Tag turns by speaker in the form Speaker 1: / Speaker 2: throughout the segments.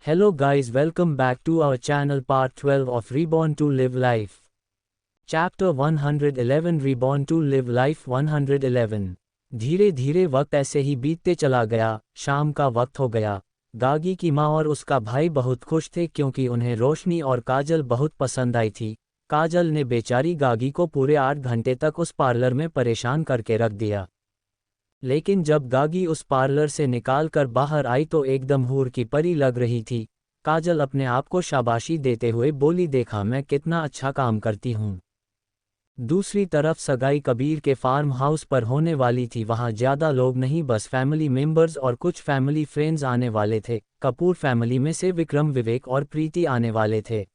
Speaker 1: Hello guys, welcome back to our channel part 12 of Reborn to Live Life. Chapter 111 Reborn to Live Life 111। धीरे धीरे वक्त ऐसे ही बीतते चला गया। शाम का वक्त हो गया। गागी की माँ और उसका भाई बहुत खुश थे क्योंकि उन्हें रोशनी और काजल बहुत पसंद आई थी। काजल ने बेचारी गागी को पूरे 8 घंटे तक उस पार्लर में परेशान करके रख दिया। लेकिन जब गागी उस पार्लर से निकाल कर बाहर आई तो एकदम हूर की परी लग रही थी। काजल अपने आप को शाबाशी देते हुए बोली, देखा मैं कितना अच्छा काम करती हूँ। दूसरी तरफ सगाई कबीर के फार्म हाउस पर होने वाली थी। वहाँ ज़्यादा लोग नहीं, बस फैमिली मेंबर्स और कुछ फैमिली फ्रेंड्स आने वाले थे। कपूर फैमिली में से विक्रम, विवेक और प्रीति आने वाले थे।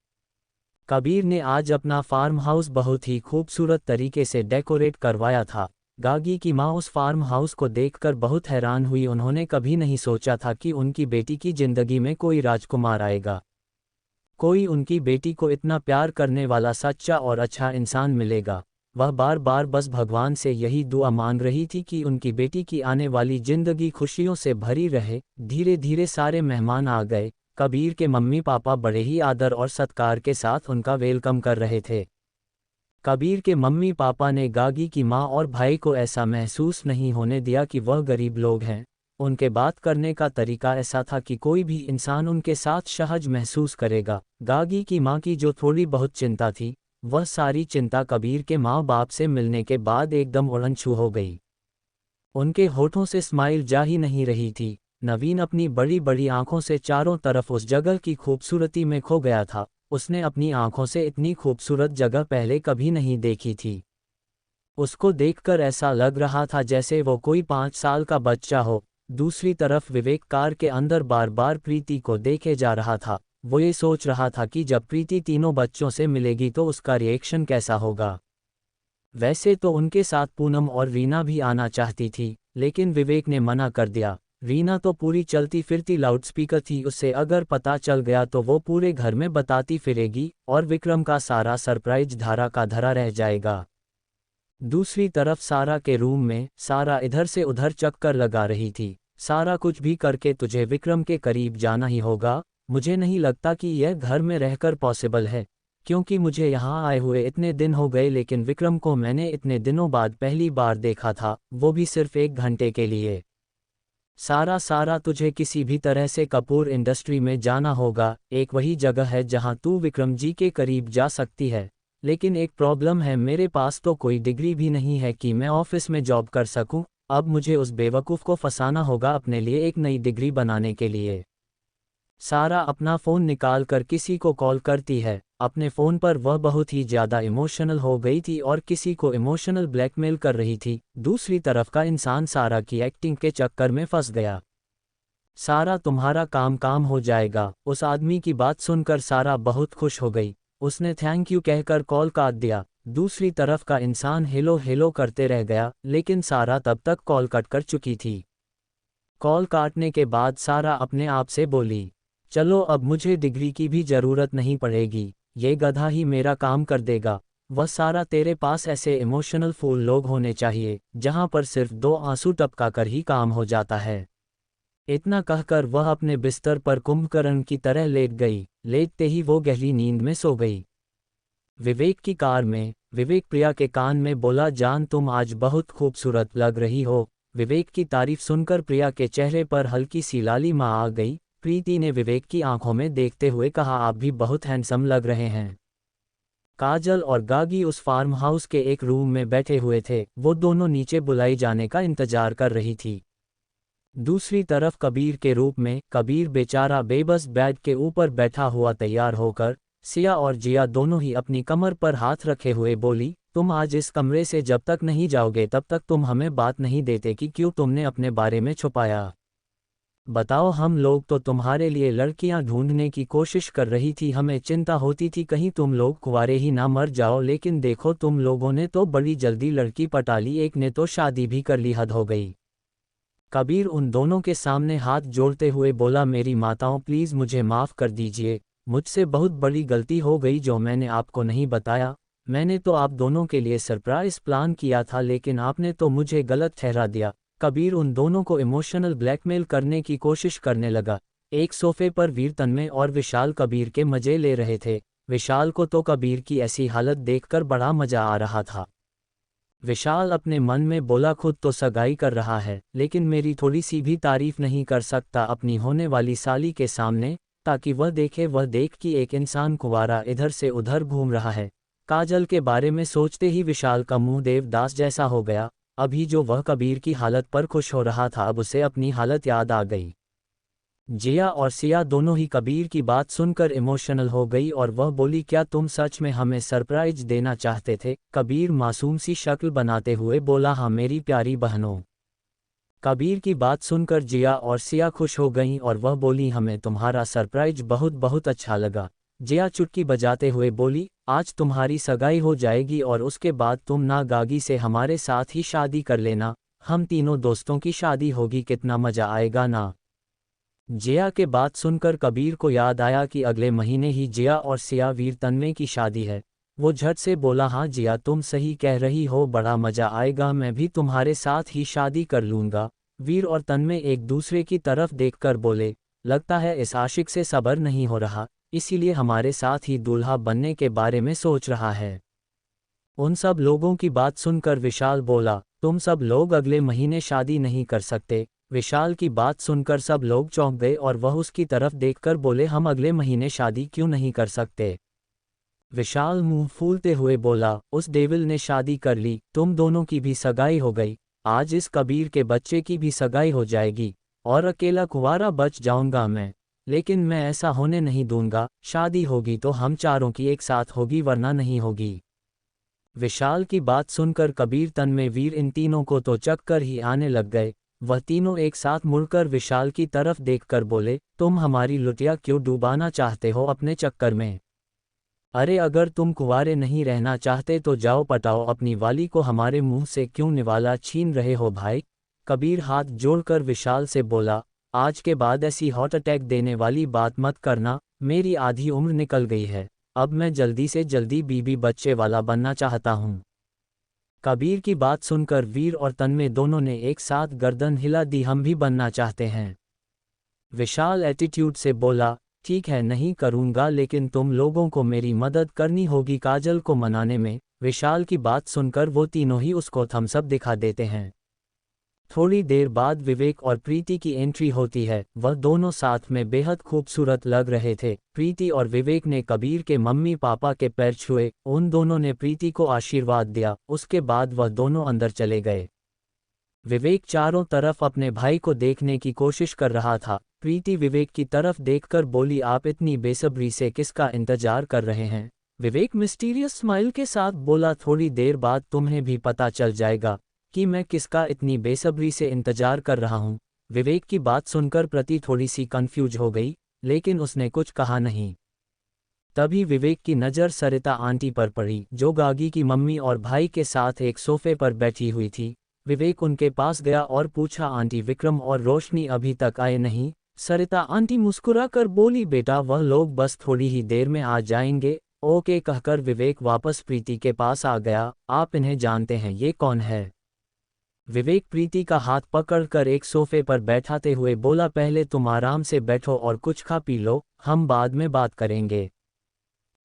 Speaker 1: कबीर ने आज अपना फार्म हाउस बहुत ही खूबसूरत तरीके से डेकोरेट करवाया था। गागी की माँ उस फार्म हाउस को देखकर बहुत हैरान हुई। उन्होंने कभी नहीं सोचा था कि उनकी बेटी की जिंदगी में कोई राजकुमार आएगा, कोई उनकी बेटी को इतना प्यार करने वाला सच्चा और अच्छा इंसान मिलेगा। वह बार बार बस भगवान से यही दुआ मांग रही थी कि उनकी बेटी की आने वाली जिंदगी खुशियों से भरी रहे। धीरे धीरे सारे मेहमान आ गए। कबीर के मम्मी पापा बड़े ही आदर और सत्कार के साथ उनका वेलकम कर रहे थे। कबीर के मम्मी पापा ने गागी की माँ और भाई को ऐसा महसूस नहीं होने दिया कि वह गरीब लोग हैं। उनके बात करने का तरीका ऐसा था कि कोई भी इंसान उनके साथ सहज महसूस करेगा। गागी की माँ की जो थोड़ी बहुत चिंता थी, वह सारी चिंता कबीर के माँ बाप से मिलने के बाद एकदम उड़न-छू हो गई। उनके होठों से स्माइल जा ही नहीं रही थी। नवीन अपनी बड़ी बड़ी आंखों से चारों तरफ उस जगह की खूबसूरती में खो गया था। उसने अपनी आंखों से इतनी खूबसूरत जगह पहले कभी नहीं देखी थी। उसको देखकर ऐसा लग रहा था जैसे वो कोई 5 साल का बच्चा हो। दूसरी तरफ विवेक कार के अंदर बार बार प्रीति को देखे जा रहा था। वो ये सोच रहा था कि जब प्रीति तीनों बच्चों से मिलेगी तो उसका रिएक्शन कैसा होगा। वैसे तो उनके साथ पूनम और रीना भी आना चाहती थी, लेकिन विवेक ने मना कर दिया। रीना तो पूरी चलती फिरती लाउडस्पीकर थी, उससे अगर पता चल गया तो वो पूरे घर में बताती फिरेगी और विक्रम का सारा सरप्राइज धरा का धरा रह जाएगा। दूसरी तरफ सारा के रूम में सारा इधर से उधर चक्कर लगा रही थी। सारा, कुछ भी करके तुझे विक्रम के करीब जाना ही होगा। मुझे नहीं लगता कि यह घर में रहकर पॉसिबल है, क्योंकि मुझे यहाँ आए हुए इतने दिन हो गए, लेकिन विक्रम को मैंने इतने दिनों बाद पहली बार देखा था, वो भी सिर्फ 1 घंटे के लिए। सारा तुझे किसी भी तरह से कपूर इंडस्ट्री में जाना होगा। एक वही जगह है जहां तू विक्रम जी के करीब जा सकती है। लेकिन एक प्रॉब्लम है, मेरे पास तो कोई डिग्री भी नहीं है कि मैं ऑफिस में जॉब कर सकूं। अब मुझे उस बेवकूफ़ को फंसाना होगा अपने लिए एक नई डिग्री बनाने के लिए। सारा अपना फ़ोन निकाल कर किसी को कॉल करती है। अपने फ़ोन पर वह बहुत ही ज़्यादा इमोशनल हो गई थी और किसी को इमोशनल ब्लैकमेल कर रही थी। दूसरी तरफ का इंसान सारा की एक्टिंग के चक्कर में फंस गया। सारा, तुम्हारा काम हो जाएगा। उस आदमी की बात सुनकर सारा बहुत खुश हो गई। उसने थैंक यू कहकर कॉल काट दिया। दूसरी तरफ का इंसान हेलो हेलो करते रह गया, लेकिन सारा तब तक कॉल कट कर चुकी थी। कॉल काटने के बाद सारा अपने आप से बोली, चलो अब मुझे डिग्री की भी ज़रूरत नहीं पड़ेगी, ये गधा ही मेरा काम कर देगा। वह सारा, तेरे पास ऐसे इमोशनल फूल लोग होने चाहिए जहां पर सिर्फ 2 आंसू टपका कर ही काम हो जाता है। इतना कहकर वह अपने बिस्तर पर कुंभकर्ण की तरह लेट गई। लेटते ही वो गहरी नींद में सो गई। विवेक की कार में विवेक प्रिया के कान में बोला, जान तुम आज बहुत खूबसूरत लग रही हो। विवेक की तारीफ सुनकर प्रिया के चेहरे पर हल्की सी लालिमा आ गई। प्रीति ने विवेक की आंखों में देखते हुए कहा, आप भी बहुत हैंडसम लग रहे हैं। काजल और गागी उस फार्म हाउस के एक रूम में बैठे हुए थे। वो दोनों नीचे बुलाई जाने का इंतजार कर रही थी। दूसरी तरफ कबीर के रूप में कबीर बेचारा बेबस बेड के ऊपर बैठा हुआ तैयार होकर। सिया और जिया दोनों ही अपनी कमर पर हाथ रखे हुए बोली, तुम आज इस कमरे से जब तक नहीं जाओगे तब तक तुम हमें बात नहीं देते कि क्यों तुमने अपने बारे में छुपाया। बताओ, हम लोग तो तुम्हारे लिए लड़कियां ढूंढने की कोशिश कर रही थी। हमें चिंता होती थी कहीं तुम लोग कुंवारे ही ना मर जाओ, लेकिन देखो तुम लोगों ने तो बड़ी जल्दी लड़की पटा ली, एक ने तो शादी भी कर ली, हद हो गई। कबीर उन दोनों के सामने हाथ जोड़ते हुए बोला, मेरी माताओं प्लीज़ मुझे माफ़ कर दीजिए। मुझसे बहुत बड़ी गलती हो गई जो मैंने आपको नहीं बताया। मैंने तो आप दोनों के लिए सरप्राइज़ प्लान किया था, लेकिन आपने तो मुझे गलत ठहरा दिया। कबीर उन दोनों को इमोशनल ब्लैकमेल करने की कोशिश करने लगा। एक सोफे पर वीर तन्मय और विशाल कबीर के मजे ले रहे थे। विशाल को तो कबीर की ऐसी हालत देखकर बड़ा मजा आ रहा था। विशाल अपने मन में बोला, खुद तो सगाई कर रहा है, लेकिन मेरी थोड़ी सी भी तारीफ नहीं कर सकता अपनी होने वाली साली के सामने, ताकि वह देख कि एक इंसान कुंवारा इधर से उधर घूम रहा है। काजल के बारे में सोचते ही विशाल का मुंह देवदास जैसा हो गया। अभी जो वह कबीर की हालत पर खुश हो रहा था, अब उसे अपनी हालत याद आ गई। जिया और सिया दोनों ही कबीर की बात सुनकर इमोशनल हो गई और वह बोली, क्या तुम सच में हमें सरप्राइज देना चाहते थे? कबीर मासूम सी शक्ल बनाते हुए बोला, हाँ मेरी प्यारी बहनों। कबीर की बात सुनकर जिया और सिया खुश हो गईं और वह बोली, हमें तुम्हारा सरप्राइज बहुत बहुत अच्छा लगा। जिया चुटकी बजाते हुए बोली, आज तुम्हारी सगाई हो जाएगी और उसके बाद तुम ना गागी से हमारे साथ ही शादी कर लेना। हम तीनों दोस्तों की शादी होगी, कितना मजा आएगा ना। जिया के बात सुनकर कबीर को याद आया कि अगले महीने ही जिया और सिया वीर तन्मय की शादी है। वो झट से बोला, हाँ जिया तुम सही कह रही हो, बड़ा मजा आएगा, मैं भी तुम्हारे साथ ही शादी कर लूँगा। वीर और तन्मय एक दूसरे की तरफ देखकर बोले, लगता है इस आशिक से सब्र नहीं हो रहा, इसीलिए हमारे साथ ही दूल्हा बनने के बारे में सोच रहा है। उन सब लोगों की बात सुनकर विशाल बोला, तुम सब लोग अगले महीने शादी नहीं कर सकते। विशाल की बात सुनकर सब लोग चौंक गए और वह उसकी तरफ देखकर बोले, हम अगले महीने शादी क्यों नहीं कर सकते? विशाल मुंह फूलते हुए बोला, उस डेविल ने शादी कर ली, तुम दोनों की भी सगाई हो गई, आज इस कबीर के बच्चे की भी सगाई हो जाएगी और अकेला कुंवारा बच जाऊंगा मैं। लेकिन मैं ऐसा होने नहीं दूंगा, शादी होगी तो हम चारों की एक साथ होगी, वरना नहीं होगी। विशाल की बात सुनकर कबीर, तन्मय, वीर इन तीनों को तो चक्कर ही आने लग गए। वह तीनों एक साथ मुड़कर विशाल की तरफ देखकर बोले, तुम हमारी लुटिया क्यों डुबाना चाहते हो अपने चक्कर में? अरे अगर तुम कुंवारे नहीं रहना चाहते तो जाओ पटाओ अपनी वाली को, हमारे मुंह से क्यों निवाला छीन रहे हो भाई? कबीर हाथ जोड़कर विशाल से बोला, आज के बाद ऐसी हार्ट अटैक देने वाली बात मत करना, मेरी आधी उम्र निकल गई है, अब मैं जल्दी से जल्दी बीबी बच्चे वाला बनना चाहता हूँ। कबीर की बात सुनकर वीर और तन्मय दोनों ने एक साथ गर्दन हिला दी, हम भी बनना चाहते हैं। विशाल एटीट्यूड से बोला, ठीक है नहीं करूंगा, लेकिन तुम लोगों को मेरी मदद करनी होगी काजल को मनाने में। विशाल की बात सुनकर वो तीनों ही उसको थम्स अप दिखा देते हैं। थोड़ी देर बाद विवेक और प्रीति की एंट्री होती है। वह दोनों साथ में बेहद खूबसूरत लग रहे थे। प्रीति और विवेक ने कबीर के मम्मी पापा के पैर छुए, उन दोनों ने प्रीति को आशीर्वाद दिया, उसके बाद वह दोनों अंदर चले गए। विवेक चारों तरफ अपने भाई को देखने की कोशिश कर रहा था। प्रीति विवेक की तरफ देखकर बोली, आप इतनी बेसब्री से किसका इंतजार कर रहे हैं? विवेक मिस्टीरियस स्माइल के साथ बोला, थोड़ी देर बाद तुम्हें भी पता चल जाएगा कि मैं किसका इतनी बेसब्री से इंतजार कर रहा हूँ। विवेक की बात सुनकर प्रीति थोड़ी सी कंफ्यूज हो गई, लेकिन उसने कुछ कहा नहीं। तभी विवेक की नज़र सरिता आंटी पर पड़ी, जो गागी की मम्मी और भाई के साथ एक सोफे पर बैठी हुई थी। विवेक उनके पास गया और पूछा, आंटी विक्रम और रोशनी अभी तक आए नहीं? सरिता आंटी मुस्कुराकर बोली, बेटा वह लोग बस थोड़ी ही देर में आ जाएंगे। ओके कहकर विवेक वापस प्रीति के पास आ गया। आप इन्हें जानते हैं, ये कौन है? विवेक प्रीति का हाथ पकड़कर एक सोफे पर बैठाते हुए बोला, पहले तुम आराम से बैठो और कुछ खा पी लो, हम बाद में बात करेंगे।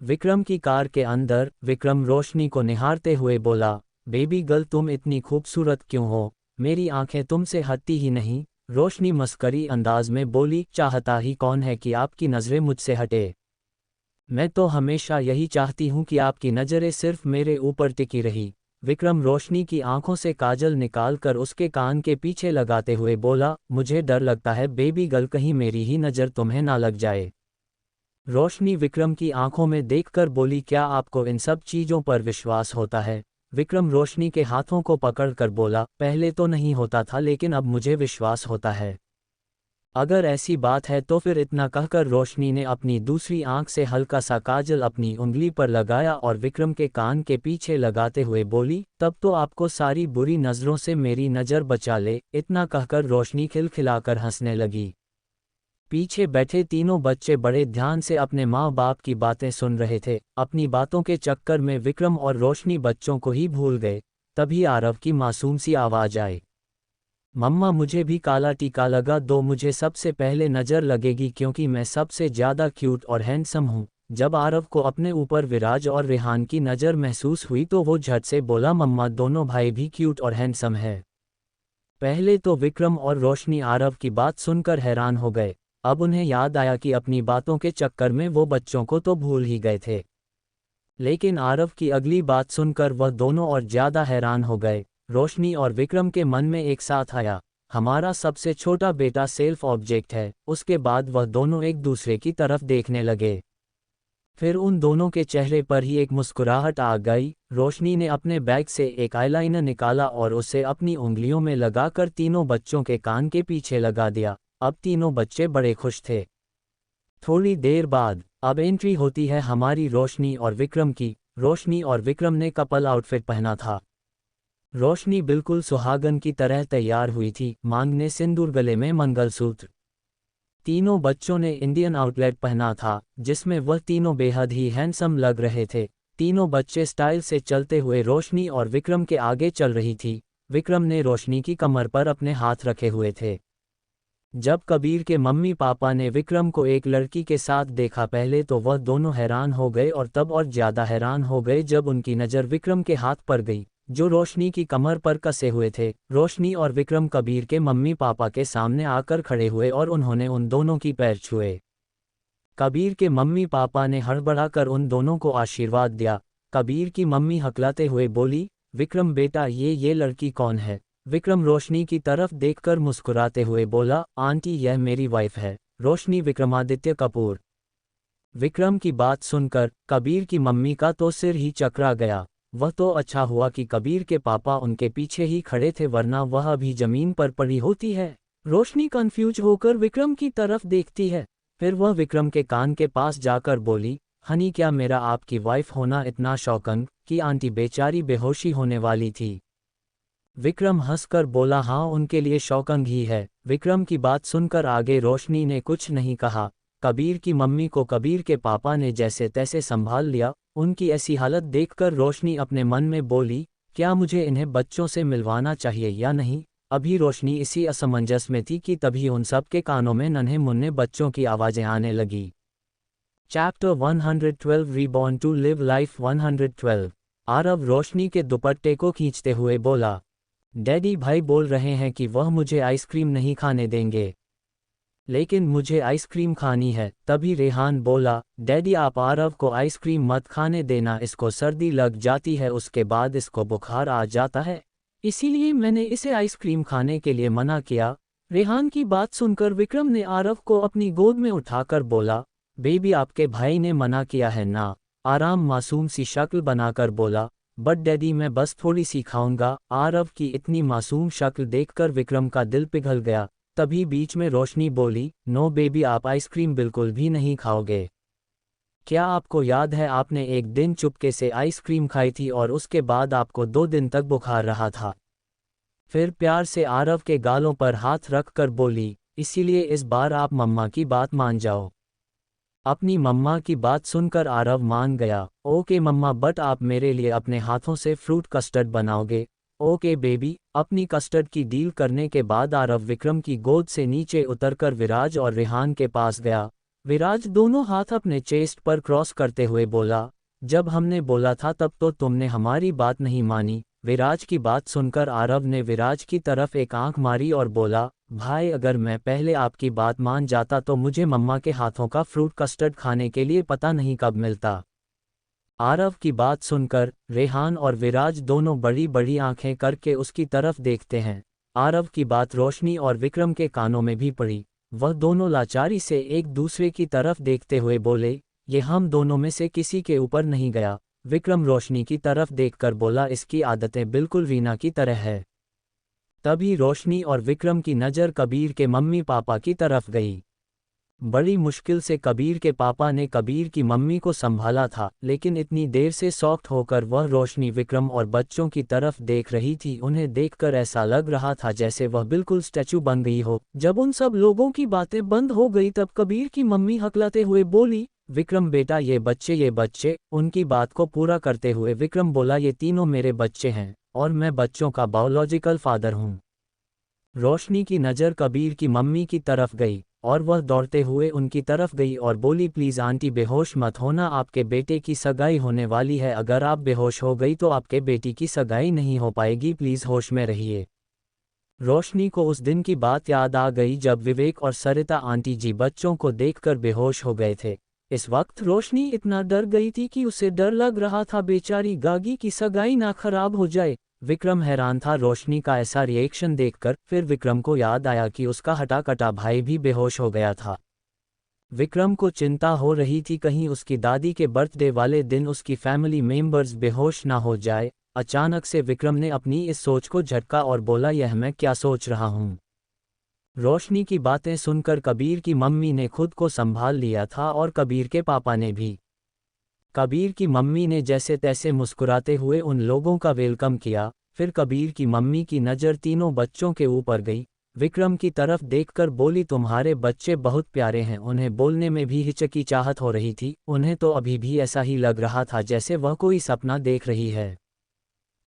Speaker 1: विक्रम की कार के अंदर विक्रम रोशनी को निहारते हुए बोला, बेबी गर्ल तुम इतनी खूबसूरत क्यों हो? मेरी आंखें तुमसे हटती ही नहीं। रोशनी मस्करी अंदाज में बोली, चाहता ही कौन है कि आपकी नज़रें मुझसे हटे? मैं तो हमेशा यही चाहती हूँ कि आपकी नज़रें सिर्फ मेरे ऊपर टिकी रही। विक्रम रोशनी की आंखों से काजल निकालकर उसके कान के पीछे लगाते हुए बोला, मुझे डर लगता है बेबी गर्ल, कहीं मेरी ही नज़र तुम्हें ना लग जाए। रोशनी विक्रम की आंखों में देखकर बोली, क्या आपको इन सब चीज़ों पर विश्वास होता है? विक्रम रोशनी के हाथों को पकड़कर बोला, पहले तो नहीं होता था, लेकिन अब मुझे विश्वास होता है। अगर ऐसी बात है तो फिर इतना कहकर रोशनी ने अपनी दूसरी आंख से हल्का सा काजल अपनी उंगली पर लगाया और विक्रम के कान के पीछे लगाते हुए बोली, तब तो आपको सारी बुरी नज़रों से मेरी नज़र बचा ले। इतना कहकर रोशनी खिलखिलाकर हंसने लगी। पीछे बैठे तीनों बच्चे बड़े ध्यान से अपने माँ बाप की बातें सुन रहे थे। अपनी बातों के चक्कर में विक्रम और रोशनी बच्चों को ही भूल गए। तभी आरव की मासूम सी आवाज़ आई। मम्मा मुझे भी काला टीका लगा दो, मुझे सबसे पहले नज़र लगेगी क्योंकि मैं सबसे ज़्यादा क्यूट और हैंडसम हूँ। जब आरव को अपने ऊपर विराज और रेहान की नज़र महसूस हुई तो वो झट से बोला, मम्मा दोनों भाई भी क्यूट और हैंडसम है। पहले तो विक्रम और रोशनी आरव की बात सुनकर हैरान हो गए। अब उन्हें याद आया कि अपनी बातों के चक्कर में वो बच्चों को तो भूल ही गए थे। लेकिन आरव की अगली बात सुनकर वह दोनों और ज़्यादा हैरान हो गए। रोशनी और विक्रम के मन में एक साथ आया, हमारा सबसे छोटा बेटा सेल्फ ऑब्जेक्ट है। उसके बाद वह दोनों एक दूसरे की तरफ देखने लगे। फिर उन दोनों के चेहरे पर ही एक मुस्कुराहट आ गई। रोशनी ने अपने बैग से एक आईलाइनर निकाला और उसे अपनी उंगलियों में लगाकर तीनों बच्चों के कान के पीछे लगा दिया। अब तीनों बच्चे बड़े खुश थे। थोड़ी देर बाद अब एंट्री होती है हमारी रोशनी और विक्रम की। रोशनी और विक्रम ने कपल आउटफिट पहना था। रोशनी बिल्कुल सुहागन की तरह तैयार हुई थी, मांग ने सिंदूर, गले में मंगलसूत्र। तीनों बच्चों ने इंडियन आउटलेट पहना था, जिसमें वह तीनों बेहद ही हैंडसम लग रहे थे। तीनों बच्चे स्टाइल से चलते हुए रोशनी और विक्रम के आगे चल रही थी। विक्रम ने रोशनी की कमर पर अपने हाथ रखे हुए थे। जब कबीर के मम्मी पापा ने विक्रम को एक लड़की के साथ देखा, पहले तो वह दोनों हैरान हो गए और तब और ज़्यादा हैरान हो गए जब उनकी नज़र विक्रम के हाथ पर गई, जो रोशनी की कमर पर कसे हुए थे। रोशनी और विक्रम कबीर के मम्मी पापा के सामने आकर खड़े हुए और उन्होंने उन दोनों की पैर छुए। कबीर के मम्मी पापा ने हड़बड़ाकर उन दोनों को आशीर्वाद दिया। कबीर की मम्मी हकलाते हुए बोली, विक्रम बेटा ये लड़की कौन है? विक्रम रोशनी की तरफ देखकर मुस्कुराते हुए बोला, आंटी यह मेरी वाइफ है, रोशनी विक्रमादित्य कपूर। विक्रम की बात सुनकर कबीर की मम्मी का तो सिर ही चकरा गया। वह तो अच्छा हुआ कि कबीर के पापा उनके पीछे ही खड़े थे, वरना वह अभी जमीन पर पड़ी होती है। रोशनी कंफ्यूज होकर विक्रम की तरफ देखती है। फिर वह विक्रम के कान के पास जाकर बोली, हनी क्या मेरा आपकी वाइफ होना इतना शौकन कि आंटी बेचारी बेहोशी होने वाली थी? विक्रम हंसकर बोला, हाँ उनके लिए शौकंग ही है। विक्रम की बात सुनकर आगे रोशनी ने कुछ नहीं कहा। कबीर की मम्मी को कबीर के पापा ने जैसे तैसे संभाल लिया। उनकी ऐसी हालत देखकर रोशनी अपने मन में बोली, क्या मुझे इन्हें बच्चों से मिलवाना चाहिए या नहीं? अभी रोशनी इसी असमंजस में थी कि तभी उन सब के कानों में नन्हे मुन्ने बच्चों की आवाज़ें आने लगी। Chapter 112 reborn to live life 112। Aarav Roshni के दुपट्टे को खींचते हुए बोला, डैडी भाई बोल रहे हैं कि वह मुझे आइसक्रीम नहीं खाने देंगे। लेकिन मुझे आइसक्रीम खानी है। तभी रेहान बोला, डैडी आप आरव को आइसक्रीम मत खाने देना, इसको सर्दी लग जाती है, उसके बाद इसको बुखार आ जाता है, इसीलिए मैंने इसे आइसक्रीम खाने के लिए मना किया। रेहान की बात सुनकर विक्रम ने आरव को अपनी गोद में उठाकर बोला, बेबी आपके भाई ने मना किया है ना? आराम मासूम सी शक्ल बनाकर बोला, बट डैडी मैं बस थोड़ी सी खाऊंगा। आरव की इतनी मासूम शक्ल देखकर विक्रम का दिल पिघल गया। तभी बीच में रोशनी बोली, नो बेबी आप आइसक्रीम बिल्कुल भी नहीं खाओगे। क्या आपको याद है आपने एक दिन चुपके से आइसक्रीम खाई थी और उसके बाद आपको 2 दिन तक बुखार रहा था? फिर प्यार से आरव के गालों पर हाथ रखकर बोली, इसीलिए इस बार आप मम्मा की बात मान जाओ। अपनी मम्मा की बात सुनकर आरव मान गया। ओके मम्मा, बट आप मेरे लिए अपने हाथों से फ्रूट कस्टर्ड बनाओगे? Okay baby. अपनी कस्टर्ड की डील करने के बाद आरव विक्रम की गोद से नीचे उतरकर विराज और रेहान के पास गया। विराज दोनों हाथ अपने चेस्ट पर क्रॉस करते हुए बोला, जब हमने बोला था तब तो तुमने हमारी बात नहीं मानी। विराज की बात सुनकर आरव ने विराज की तरफ एक आंख मारी और बोला, भाई अगर मैं पहले आपकी बात मान जाता तो मुझे मम्मा के हाथों का फ्रूट कस्टर्ड खाने के लिए पता नहीं कब मिलता। आरव की बात सुनकर रेहान और विराज दोनों बड़ी बड़ी आंखें करके उसकी तरफ देखते हैं। आरव की बात रोशनी और विक्रम के कानों में भी पड़ी। वह दोनों लाचारी से एक दूसरे की तरफ देखते हुए बोले, ये हम दोनों में से किसी के ऊपर नहीं गया। विक्रम रोशनी की तरफ देखकर बोला, इसकी आदतें बिल्कुल रीना की तरह है। तभी रोशनी और विक्रम की नज़र कबीर के मम्मी पापा की तरफ गई। बड़ी मुश्किल से कबीर के पापा ने कबीर की मम्मी को संभाला था, लेकिन इतनी देर से सॉफ्ट होकर वह रोशनी, विक्रम और बच्चों की तरफ देख रही थी। उन्हें देखकर ऐसा लग रहा था जैसे वह बिल्कुल स्टैचू बन गई हो। जब उन सब लोगों की बातें बंद हो गई तब कबीर की मम्मी हकलाते हुए बोली, विक्रम बेटा ये बच्चे। उनकी बात को पूरा करते हुए विक्रम बोला, ये तीनों मेरे बच्चे हैं और मैं बच्चों का बायोलॉजिकल फादर हूँ। रोशनी की नज़र कबीर की मम्मी की तरफ गई और वह दौड़ते हुए उनकी तरफ गई और बोली, प्लीज़ आंटी बेहोश मत होना, आपके बेटे की सगाई होने वाली है, अगर आप बेहोश हो गई तो आपके बेटी की सगाई नहीं हो पाएगी, प्लीज़ होश में रहिए। रोशनी को उस दिन की बात याद आ गई जब विवेक और सरिता आंटी जी बच्चों को देखकर बेहोश हो गए थे। इस वक्त रोशनी इतना डर गई थी कि उसे डर लग रहा था बेचारी गागी की सगाई ना खराब हो जाए। विक्रम हैरान था रोशनी का ऐसा रिएक्शन देखकर, फिर विक्रम को याद आया कि उसका हटा कटा भाई भी बेहोश हो गया था। विक्रम को चिंता हो रही थी कहीं उसकी दादी के बर्थडे वाले दिन उसकी फैमिली मेंबर्स बेहोश ना हो जाए। अचानक से विक्रम ने अपनी इस सोच को झटका और बोला, यह मैं क्या सोच रहा हूँ। रोशनी की बातें सुनकर कबीर की मम्मी ने खुद को संभाल लिया था और कबीर के पापा ने भी। कबीर की मम्मी ने जैसे तैसे मुस्कुराते हुए उन लोगों का वेलकम किया। फिर कबीर की मम्मी की नज़र तीनों बच्चों के ऊपर गई। विक्रम की तरफ देखकर बोली, तुम्हारे बच्चे बहुत प्यारे हैं। उन्हें बोलने में भी हिचकिचाहट हो रही थी, उन्हें तो अभी भी ऐसा ही लग रहा था जैसे वह कोई सपना देख रही है।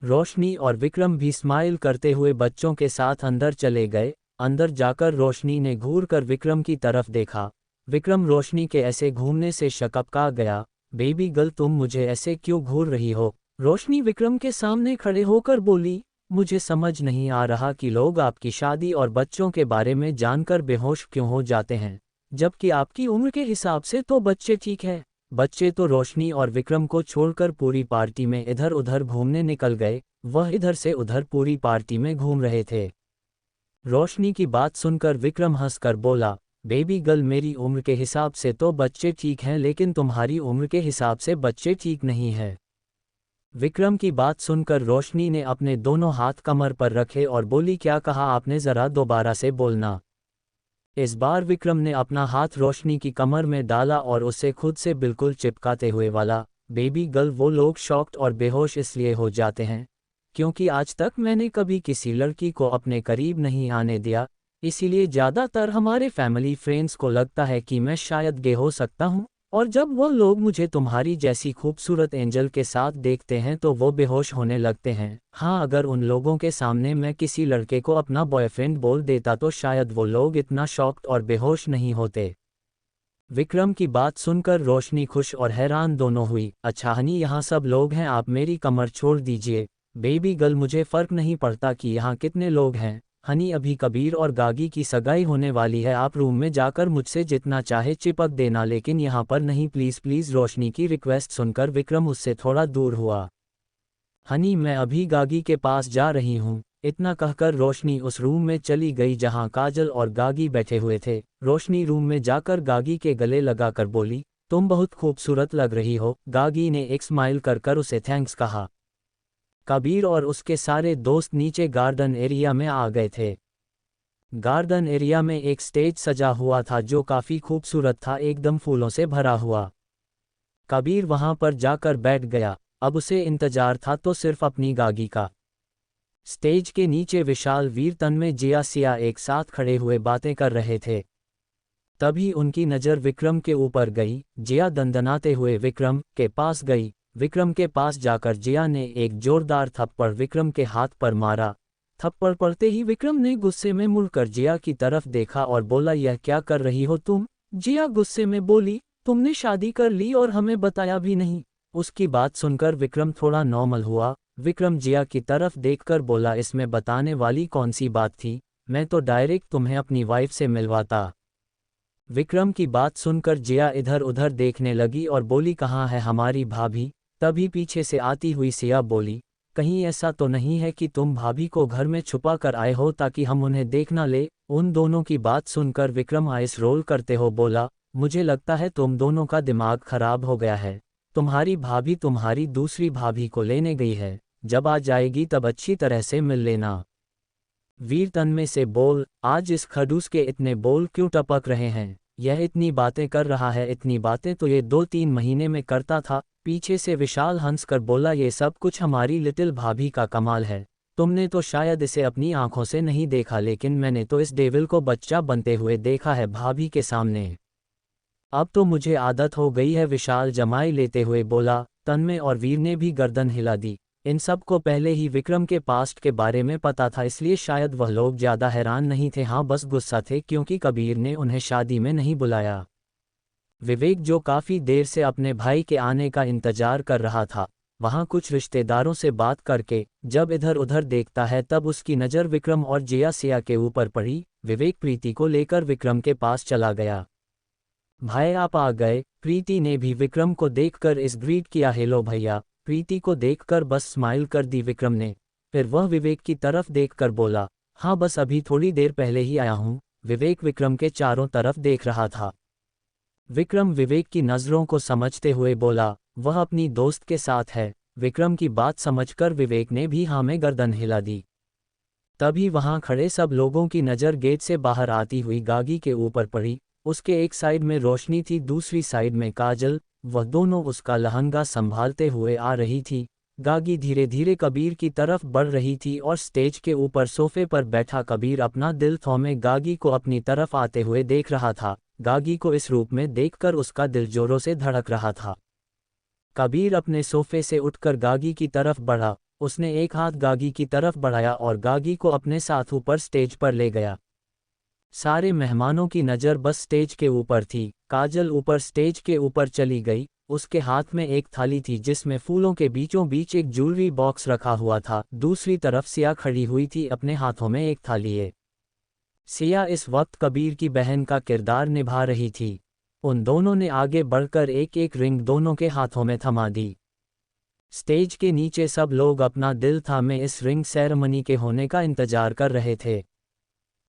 Speaker 1: रोशनी और विक्रम भी स्माइल करते हुए बच्चों के साथ अंदर चले गए। अंदर जाकर रोशनी ने घूर कर विक्रम की तरफ देखा। विक्रम रोशनी के ऐसे घूमने से शकपका गया। बेबी गर्ल, तुम मुझे ऐसे क्यों घूर रही हो? रोशनी विक्रम के सामने खड़े होकर बोली, मुझे समझ नहीं आ रहा कि लोग आपकी शादी और बच्चों के बारे में जानकर बेहोश क्यों हो जाते हैं, जबकि आपकी उम्र के हिसाब से तो बच्चे ठीक है। बच्चे तो रोशनी और विक्रम को छोड़कर पूरी पार्टी में इधर उधर घूमने निकल गए। वह इधर से उधर पूरी पार्टी में घूम रहे थे। रोशनी की बात सुनकर विक्रम हंसकर बोला, बेबी गर्ल, मेरी उम्र के हिसाब से तो बच्चे ठीक हैं, लेकिन तुम्हारी उम्र के हिसाब से बच्चे ठीक नहीं है। विक्रम की बात सुनकर रोशनी ने अपने दोनों हाथ कमर पर रखे और बोली, क्या कहा आपने, ज़रा दोबारा से बोलना। इस बार विक्रम ने अपना हाथ रोशनी की कमर में डाला और उसे खुद से बिल्कुल चिपकाते हुए बोला, बेबी गर्ल, वो लोग शॉक्ड और बेहोश इसलिए हो जाते हैं क्योंकि आज तक मैंने कभी किसी लड़की को अपने करीब नहीं आने दिया, इसीलिए ज़्यादातर हमारे फैमिली फ्रेंड्स को लगता है कि मैं शायद गे हो सकता हूँ, और जब वो लोग मुझे तुम्हारी जैसी खूबसूरत एंजल के साथ देखते हैं तो वो बेहोश होने लगते हैं। हाँ, अगर उन लोगों के सामने मैं किसी लड़के को अपना बॉयफ्रेंड बोल देता तो शायद वो लोग इतना शॉक्ड और बेहोश नहीं होते। विक्रम की बात सुनकर रोशनी खुश और हैरान दोनों हुई। अच्छा हनी, यहाँ सब लोग हैं, आप मेरी कमर छोड़ दीजिए। बेबी गर्ल, मुझे फ़र्क नहीं पड़ता कि यहाँ कितने लोग हैं। हनी, अभी कबीर और गागी की सगाई होने वाली है, आप रूम में जाकर मुझसे जितना चाहे चिपक देना, लेकिन यहाँ पर नहीं, प्लीज़ प्लीज़। रोशनी की रिक्वेस्ट सुनकर विक्रम उससे थोड़ा दूर हुआ। हनी, मैं अभी गागी के पास जा रही हूँ। इतना कहकर रोशनी उस रूम में चली गई जहाँ काजल और गागी बैठे हुए थे। रोशनी रूम में जाकर गागी के गले लगाकर बोली, तुम बहुत खूबसूरत लग रही हो। गागी ने एक स्माइल कर उसे थैंक्स कहा। कबीर और उसके सारे दोस्त नीचे गार्डन एरिया में आ गए थे। गार्डन एरिया में एक स्टेज सजा हुआ था जो काफ़ी खूबसूरत था, एकदम फूलों से भरा हुआ। कबीर वहां पर जाकर बैठ गया। अब उसे इंतजार था तो सिर्फ अपनी गागी का। स्टेज के नीचे विशाल वीर तन्मय जिया सिया एक साथ खड़े हुए बातें कर रहे थे। तभी उनकी नज़र विक्रम के ऊपर गई। जिया दंदनाते हुए विक्रम के पास गई। विक्रम के पास जाकर जिया ने एक जोरदार थप्पड़ विक्रम के हाथ पर मारा। थप्पड़ पड़ते ही विक्रम ने गुस्से में मुड़कर जिया की तरफ देखा और बोला, यह क्या कर रही हो तुम? जिया गुस्से में बोली, तुमने शादी कर ली और हमें बताया भी नहीं। उसकी बात सुनकर विक्रम थोड़ा नॉर्मल हुआ। विक्रम जिया की तरफ देखकर बोला, इसमें बताने वाली कौन सी बात थी, मैं तो डायरेक्ट तुम्हें अपनी वाइफ से मिलवाता। विक्रम की बात सुनकर जिया इधर उधर देखने लगी और बोली, कहाँ है हमारी भाभी? तभी पीछे से आती हुई सिया बोली, कहीं ऐसा तो नहीं है कि तुम भाभी को घर में छुपा कर आए हो ताकि हम उन्हें देख ना ले? उन दोनों की बात सुनकर विक्रम आइस रोल करते हो बोला, मुझे लगता है तुम दोनों का दिमाग खराब हो गया है। तुम्हारी भाभी तुम्हारी दूसरी भाभी को लेने गई है, जब आ जाएगी तब अच्छी तरह से मिल लेना। वीर तन्मय से बोल, आज इस खड़ूस के इतने बोल क्यों टपक रहे हैं? यह इतनी बातें कर रहा है, इतनी बातें तो ये 2-3 महीने में करता था। पीछे से विशाल हंसकर बोला, ये सब कुछ हमारी लिटिल भाभी का कमाल है। तुमने तो शायद इसे अपनी आंखों से नहीं देखा, लेकिन मैंने तो इस डेविल को बच्चा बनते हुए देखा है भाभी के सामने। अब तो मुझे आदत हो गई है, विशाल जमाई लेते हुए बोला। तन्मय और वीर ने भी गर्दन हिला दी। इन सब को पहले ही विक्रम के पास्ट के बारे में पता था, इसलिए शायद वह लोग ज़्यादा हैरान नहीं थे, हाँ बस गुस्सा थे क्योंकि कबीर ने उन्हें शादी में नहीं बुलाया। विवेक जो काफ़ी देर से अपने भाई के आने का इंतजार कर रहा था, वहाँ कुछ रिश्तेदारों से बात करके जब इधर उधर देखता है तब उसकी नज़र विक्रम और जिया सिया के ऊपर पड़ी। विवेक प्रीति को लेकर विक्रम के पास चला गया। भाई आप आ गए। प्रीति ने भी विक्रम को देखकर इस ग्रीट किया। हेलो भैया। प्रीति को देखकर बस स्माइल कर दी विक्रम ने। फिर वह विवेक की तरफ देखकर बोला, हाँ बस अभी थोड़ी देर पहले ही आया हूँ। विवेक विक्रम के चारों तरफ देख रहा था। विक्रम विवेक की नज़रों को समझते हुए बोला, वह अपनी दोस्त के साथ है। विक्रम की बात समझकर विवेक ने भी हाँ में गर्दन हिला दी। तभी वहां खड़े सब लोगों की नज़र गेट से बाहर आती हुई गागी के ऊपर पड़ी। उसके एक साइड में रोशनी थी, दूसरी साइड में काजल। वह दोनों उसका लहंगा संभालते हुए आ रही थी। गागी धीरे धीरे कबीर की तरफ बढ़ रही थी और स्टेज के ऊपर सोफे पर बैठा कबीर अपना दिल थौमे गागी को अपनी तरफ आते हुए देख रहा था। गागी को इस रूप में देखकर उसका दिल जोरों से धड़क रहा था। कबीर अपने सोफे से उठकर गागी की तरफ बढ़ा। उसने एक हाथ गागी की तरफ बढ़ाया और गागी को अपने साथ ऊपर स्टेज पर ले गया। सारे मेहमानों की नज़र बस स्टेज के ऊपर थी। काजल ऊपर स्टेज के ऊपर चली गई। उसके हाथ में एक थाली थी जिसमें फूलों के बीचों बीच एक ज्वेलरी बॉक्स रखा हुआ था। दूसरी तरफ सिया खड़ी हुई थी, अपने हाथों में एक थाली है। सिया इस वक्त कबीर की बहन का किरदार निभा रही थी। उन दोनों ने आगे बढ़कर एक एक रिंग दोनों के हाथों में थमा दी। स्टेज के नीचे सब लोग अपना दिल थामे इस रिंग सेरेमनी के होने का इंतजार कर रहे थे।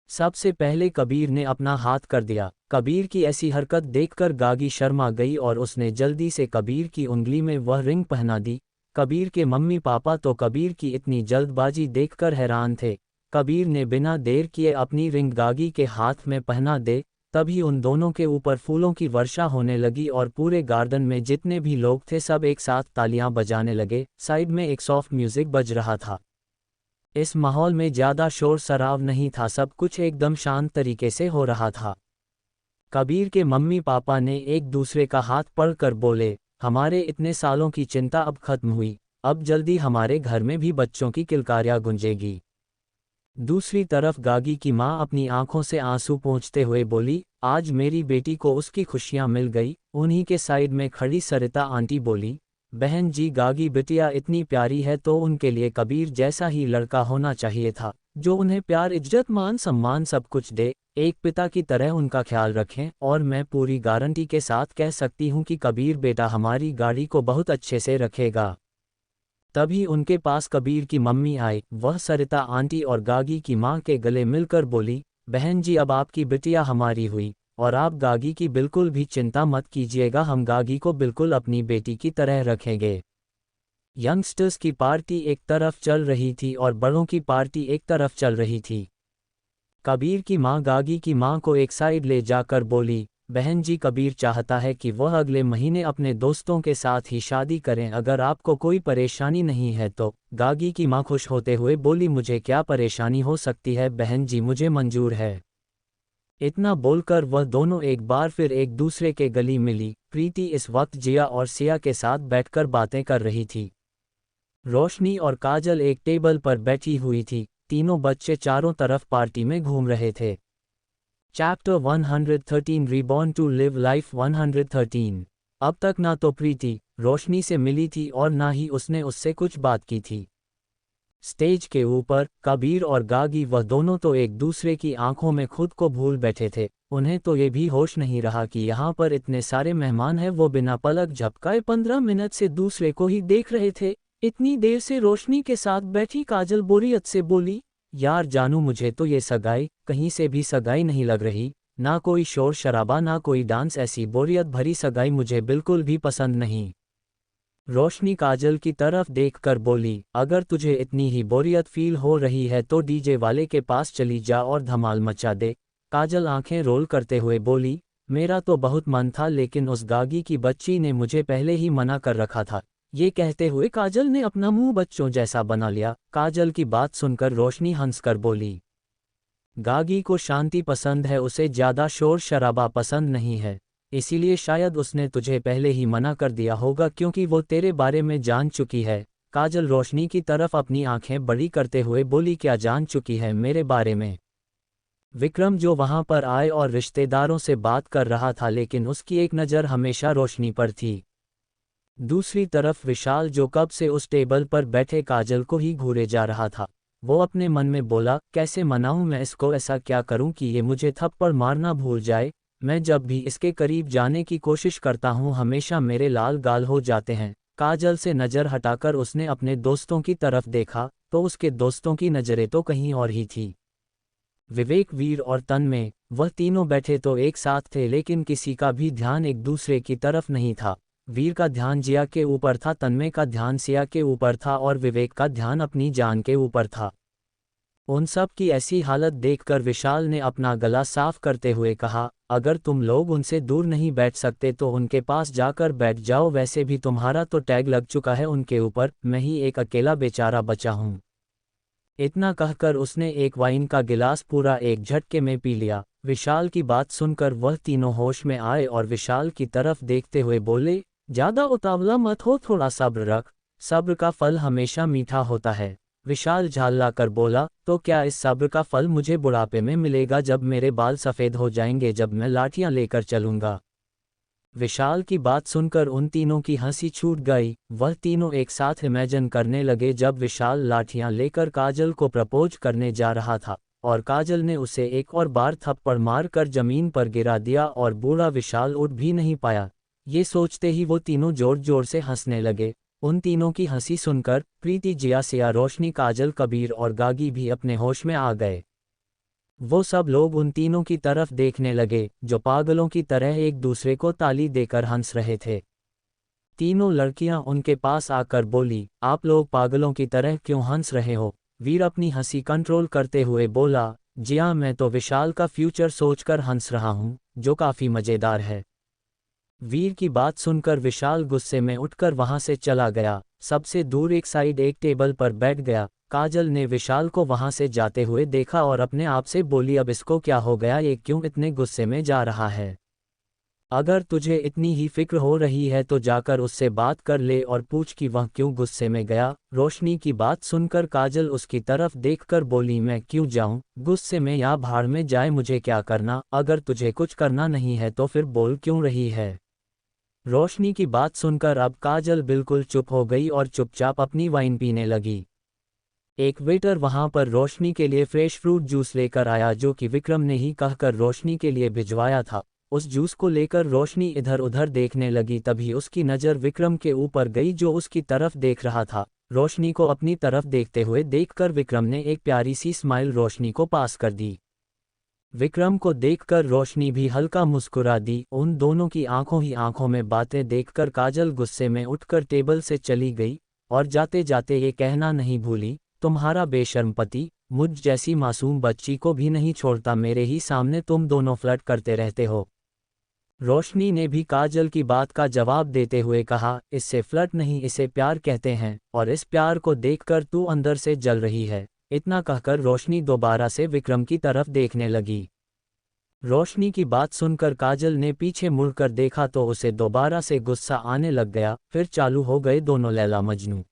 Speaker 1: सबसे पहले कबीर ने अपना हाथ कर दिया। कबीर की ऐसी हरकत देखकर गागी शर्मा गई और उसने जल्दी से कबीर की उंगली में वह रिंग पहना दी। कबीर के मम्मी पापा तो कबीर की इतनी जल्दबाजी देखकर हैरान थे। कबीर ने बिना देर किए अपनी रिंग गागी के हाथ में पहना दे। तभी उन दोनों के ऊपर फूलों की वर्षा होने लगी और पूरे गार्डन में जितने भी लोग थे सब एक साथ तालियां बजाने लगे। साइड में एक सॉफ्ट म्यूजिक बज रहा था। इस माहौल में ज़्यादा शोर शराब नहीं था, सब कुछ एकदम शांत तरीके से हो रहा था। कबीर के मम्मी पापा ने एक दूसरे का हाथ पकड़कर बोले, हमारे इतने सालों की चिंता अब खत्म हुई। अब जल्दी हमारे घर में भी बच्चों की किलकारियाँ गूंजेगी। दूसरी तरफ गागी की माँ अपनी आंखों से आंसू पोंछते हुए बोली, आज मेरी बेटी को उसकी खुशियाँ मिल गई। उन्हीं के साइड में खड़ी सरिता आंटी बोली, बहन जी गागी बिटिया इतनी प्यारी है तो उनके लिए कबीर जैसा ही लड़का होना चाहिए था, जो उन्हें प्यार इज्जत मान सम्मान सब कुछ दे, एक पिता की तरह उनका ख्याल रखें। और मैं पूरी गारंटी के साथ कह सकती हूँ कि कबीर बेटा हमारी गाड़ी को बहुत अच्छे से रखेगा। तभी उनके पास कबीर की मम्मी आई। वह सरिता आंटी और गागी की माँ के गले मिलकर बोली, बहन जी अब आपकी बिटिया हमारी हुई और आप गागी की बिल्कुल भी चिंता मत कीजिएगा, हम गागी को बिल्कुल अपनी बेटी की तरह रखेंगे। यंगस्टर्स की पार्टी एक तरफ चल रही थी और बड़ों की पार्टी एक तरफ चल रही थी। कबीर की माँ गागी की माँ को एक साइड ले जाकर बोली, बहन जी कबीर चाहता है कि वह अगले महीने अपने दोस्तों के साथ ही शादी करें, अगर आपको कोई परेशानी नहीं है तो। गागी की माँ खुश होते हुए बोली, मुझे क्या परेशानी हो सकती है बहन जी, मुझे मंजूर है। इतना बोलकर वह दोनों एक बार फिर एक दूसरे के गली मिली। प्रीति इस वक्त जिया और सिया के साथ बैठकर बातें कर रही थी। रोशनी और काजल एक टेबल पर बैठी हुई थी। तीनों बच्चे चारों तरफ पार्टी में घूम रहे थे। Chapter 113 reborn to live life 113। अब तक ना तो प्रीति रोशनी से मिली थी और ना ही उसने उससे कुछ बात की थी। स्टेज के ऊपर कबीर और गागी वह दोनों तो एक दूसरे की आंखों में खुद को भूल बैठे थे। उन्हें तो ये भी होश नहीं रहा कि यहाँ पर इतने सारे मेहमान हैं। वो बिना पलक झपकाए 15 मिनट से दूसरे को ही देख रहे थे। इतनी देर से रोशनी के साथ बैठी काजल बोरियत से बोली, यार जानू मुझे तो ये सगाई कहीं से भी सगाई नहीं लग रही, ना कोई शोर शराबा ना कोई डांस, ऐसी बोरियत भरी सगाई मुझे बिल्कुल भी पसंद नहीं। रोशनी काजल की तरफ देखकर बोली, अगर तुझे इतनी ही बोरियत फील हो रही है तो डीजे वाले के पास चली जा और धमाल मचा दे। काजल आंखें रोल करते हुए बोली, मेरा तो बहुत मन था लेकिन उस गागी की बच्ची ने मुझे पहले ही मना कर रखा था। ये कहते हुए काजल ने अपना मुंह बच्चों जैसा बना लिया। काजल की बात सुनकर रोशनी हंसकर बोली, गागी को शांति पसंद है, उसे ज़्यादा शोर शराबा पसंद नहीं है, इसीलिए शायद उसने तुझे पहले ही मना कर दिया होगा क्योंकि वो तेरे बारे में जान चुकी है। काजल रोशनी की तरफ अपनी आंखें बड़ी करते हुए बोली, क्या जान चुकी है मेरे बारे में? विक्रम जो वहां पर आए और रिश्तेदारों से बात कर रहा था, लेकिन उसकी एक नज़र हमेशा रोशनी पर थी। दूसरी तरफ विशाल जो कब से उस टेबल पर बैठे काजल को ही घूरे जा रहा था। वो अपने मन में बोला, कैसे मनाऊं मैं इसको, ऐसा क्या करूं कि ये मुझे थप्पड़ मारना भूल जाए। मैं जब भी इसके करीब जाने की कोशिश करता हूं हमेशा मेरे लाल गाल हो जाते हैं। काजल से नज़र हटाकर उसने अपने दोस्तों की तरफ देखा तो उसके दोस्तों की नज़रें तो कहीं और ही थी। विवेक, वीर और तन्मय, वह तीनों बैठे तो एक साथ थे, लेकिन किसी का भी ध्यान एक दूसरे की तरफ नहीं था। वीर का ध्यान जिया के ऊपर था, तन्मय का ध्यान सिया के ऊपर था और विवेक का ध्यान अपनी जान के ऊपर था। उन सब की ऐसी हालत देखकर विशाल ने अपना गला साफ करते हुए कहा, अगर तुम लोग उनसे दूर नहीं बैठ सकते तो उनके पास जाकर बैठ जाओ, वैसे भी तुम्हारा तो टैग लग चुका है उनके ऊपर, मैं ही एक अकेला बेचारा बचा हूं। इतना कहकर उसने एक वाइन का गिलास पूरा एक झटके में पी लिया। विशाल की बात सुनकर वह तीनों होश में आए और विशाल की तरफ देखते हुए बोले, ज्यादा उतावला मत हो, थोड़ा सब्र रख, सब्र का फल हमेशा मीठा होता है। विशाल झाल्ला कर बोला, तो क्या इस सब्र का फल मुझे बुढ़ापे में मिलेगा, जब मेरे बाल सफ़ेद हो जाएंगे, जब मैं लाठियां लेकर चलूंगा? विशाल की बात सुनकर उन तीनों की हंसी छूट गई। वह तीनों एक साथ इमेजिन करने लगे जब विशाल लाठियां लेकर काजल को प्रपोज करने जा रहा था और काजल ने उसे एक और बार थप्पड़ मारकर जमीन पर गिरा दिया और बूढ़ा विशाल उठ भी नहीं पाया। ये सोचते ही वो तीनों जोर जोर से हंसने लगे। उन तीनों की हंसी सुनकर प्रीति, जिया, सिया, रोशनी, काजल, कबीर और गागी भी अपने होश में आ गए। वो सब लोग उन तीनों की तरफ देखने लगे जो पागलों की तरह एक दूसरे को ताली देकर हंस रहे थे। तीनों लड़कियां उनके पास आकर बोली, आप लोग पागलों की तरह क्यों हंस रहे हो? वीर अपनी हंसी कंट्रोल करते हुए बोला, जी हाँ, मैं तो विशाल का फ्यूचर सोचकर हंस रहा हूँ, जो काफ़ी मज़ेदार है। वीर की बात सुनकर विशाल गुस्से में उठकर वहां से चला गया। सबसे दूर एक साइड एक टेबल पर बैठ गया। काजल ने विशाल को वहां से जाते हुए देखा और अपने आप से बोली, अब इसको क्या हो गया, ये क्यों इतने गुस्से में जा रहा है? अगर तुझे इतनी ही फिक्र हो रही है तो जाकर उससे बात कर ले और पूछ कि वह क्यों गुस्से में गया। रोशनी की बात सुनकर काजल उसकी तरफ देखकर बोली, मैं क्यों जाऊं गुस्से में, या भाड़ में जाए, मुझे क्या करना? अगर तुझे कुछ करना नहीं है तो फिर बोल क्यों रही है? रोशनी की बात सुनकर अब काजल बिल्कुल चुप हो गई और चुपचाप अपनी वाइन पीने लगी। एक वेटर वहां पर रोशनी के लिए फ्रेश फ्रूट जूस लेकर आया, जो कि विक्रम ने ही कहकर रोशनी के लिए भिजवाया था। उस जूस को लेकर रोशनी इधर उधर देखने लगी, तभी उसकी नज़र विक्रम के ऊपर गई जो उसकी तरफ देख रहा था। रोशनी को अपनी तरफ देखते हुए देखकर विक्रम ने एक प्यारी सी स्माइल रोशनी को पास कर दी। विक्रम को देखकर रोशनी भी हल्का मुस्कुरा दी। उन दोनों की आंखों ही आंखों में बातें देखकर काजल गुस्से में उठकर टेबल से चली गई और जाते जाते ये कहना नहीं भूली, तुम्हारा बेशर्म पति मुझ जैसी मासूम बच्ची को भी नहीं छोड़ता, मेरे ही सामने तुम दोनों फ्लर्ट करते रहते हो। रोशनी ने भी काजल की बात का जवाब देते हुए कहा, इससे फ्लर्ट नहीं, इसे प्यार कहते हैं, और इस प्यार को देखकर तू अंदर से जल रही है। इतना कहकर रोशनी दोबारा से विक्रम की तरफ देखने लगी। रोशनी की बात सुनकर काजल ने पीछे मुड़कर देखा तो उसे दोबारा से गुस्सा आने लग गया। फिर चालू हो गए दोनों लैला मजनू।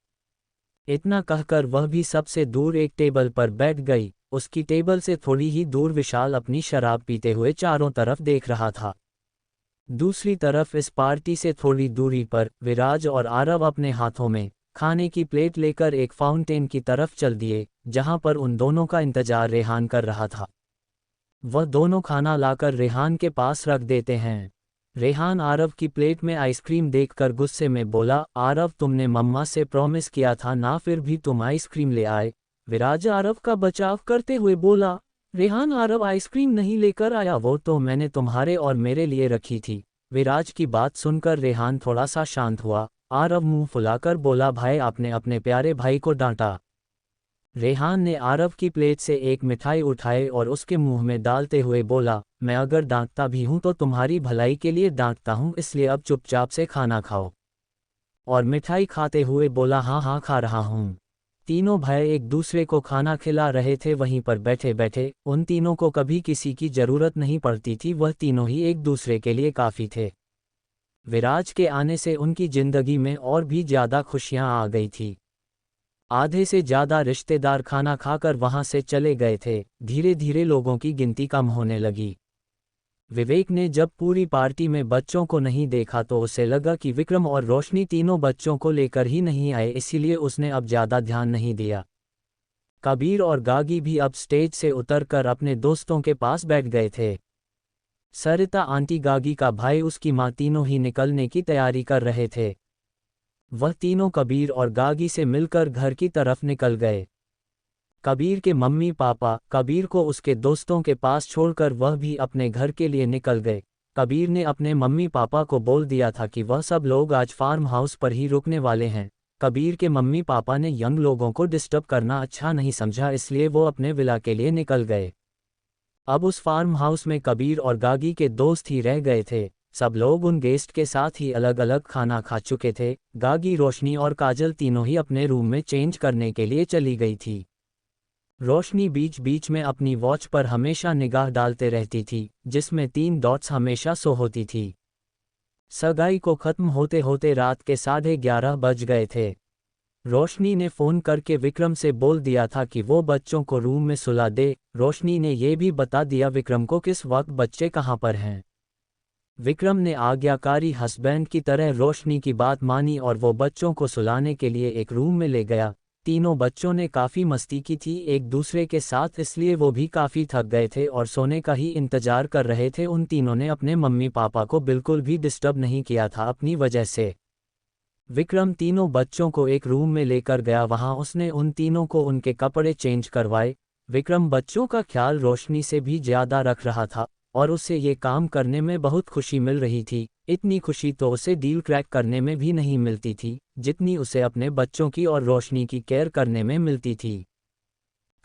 Speaker 1: इतना कहकर वह भी सबसे दूर एक टेबल पर बैठ गई। उसकी टेबल से थोड़ी ही दूर विशाल अपनी शराब पीते हुए चारों तरफ देख रहा था। दूसरी तरफ इस पार्टी से थोड़ी दूरी पर विराज और आरव अपने हाथों में खाने की प्लेट लेकर एक फाउंटेन की तरफ चल दिए, जहां पर उन दोनों का इंतजार रेहान कर रहा था। वह दोनों खाना लाकर रेहान के पास रख देते हैं। रेहान आरव की प्लेट में आइसक्रीम देखकर गुस्से में बोला, आरव तुमने मम्मा से प्रॉमिस किया था ना, फिर भी तुम आइसक्रीम ले आए। विराज आरव का बचाव करते हुए बोला, रेहान आरव आइसक्रीम नहीं लेकर आया, वो तो मैंने तुम्हारे और मेरे लिए रखी थी। विराज की बात सुनकर रेहान थोड़ा सा शांत हुआ। आरव मुंह फुलाकर बोला, भाई आपने अपने प्यारे भाई को डांटा। रेहान ने आरव की प्लेट से एक मिठाई उठाई और उसके मुंह में डालते हुए बोला, मैं अगर डांटता भी हूं तो तुम्हारी भलाई के लिए डांटता हूं, इसलिए अब चुपचाप से खाना खाओ। और मिठाई खाते हुए बोला, हाँ हाँ खा रहा हूं। तीनों भाई एक दूसरे को खाना खिला रहे थे। वहीं पर बैठे बैठे उन तीनों को कभी किसी की जरूरत नहीं पड़ती थी, वह तीनों ही एक दूसरे के लिए काफ़ी थे। विराज के आने से उनकी जिंदगी में और भी ज़्यादा खुशियां आ गई थी। आधे से ज़्यादा रिश्तेदार खाना खाकर वहां से चले गए थे। धीरे धीरे लोगों की गिनती कम होने लगी। विवेक ने जब पूरी पार्टी में बच्चों को नहीं देखा तो उसे लगा कि विक्रम और रोशनी तीनों बच्चों को लेकर ही नहीं आए, इसीलिए उसने अब ज़्यादा ध्यान नहीं दिया। कबीर और गागी भी अब स्टेज से उतरकर अपने दोस्तों के पास बैठ गए थे। सरिता आंटी, गागी का भाई, उसकी माँ, तीनों ही निकलने की तैयारी कर रहे थे। वह तीनों कबीर और गागी से मिलकर घर की तरफ निकल गए। कबीर के मम्मी पापा कबीर को उसके दोस्तों के पास छोड़कर वह भी अपने घर के लिए निकल गए। कबीर ने अपने मम्मी पापा को बोल दिया था कि वह सब लोग आज फार्म हाउस पर ही रुकने वाले हैं। कबीर के मम्मी पापा ने यंग लोगों को डिस्टर्ब करना अच्छा नहीं समझा, इसलिए वो अपने विला के लिए निकल गए। अब उस फार्म हाउस में कबीर और गागी के दोस्त ही रह गए थे। सब लोग उन गेस्ट के साथ ही अलग अलग खाना खा चुके थे। गागी, रोशनी और काजल तीनों ही अपने रूम में चेंज करने के लिए चली गई थी। रोशनी बीच बीच में अपनी वॉच पर हमेशा निगाह डालते रहती थी, जिसमें 3 डॉट्स हमेशा शो होती थी। सगाई को खत्म होते होते रात के 11:30 बज गए थे। रोशनी ने फ़ोन करके विक्रम से बोल दिया था कि वो बच्चों को रूम में सुला दे। रोशनी ने ये भी बता दिया विक्रम को किस वक्त बच्चे कहाँ पर हैं। विक्रम ने आज्ञाकारी हस्बैंड की तरह रोशनी की बात मानी और वो बच्चों को सुलाने के लिए एक रूम में ले गया। तीनों बच्चों ने काफ़ी मस्ती की थी एक दूसरे के साथ, इसलिए वो भी काफ़ी थक गए थे और सोने का ही इंतजार कर रहे थे। उन तीनों ने अपने मम्मी पापा को बिल्कुल भी डिस्टर्ब नहीं किया था अपनी वजह से। विक्रम तीनों बच्चों को एक रूम में लेकर गया, वहां उसने उन तीनों को उनके कपड़े चेंज करवाए। विक्रम बच्चों का ख्याल रोशनी से भी ज़्यादा रख रहा था और उसे ये काम करने में बहुत खुशी मिल रही थी। इतनी खुशी तो उसे डील क्रैक करने में भी नहीं मिलती थी जितनी उसे अपने बच्चों की और रोशनी की केयर करने में मिलती थी।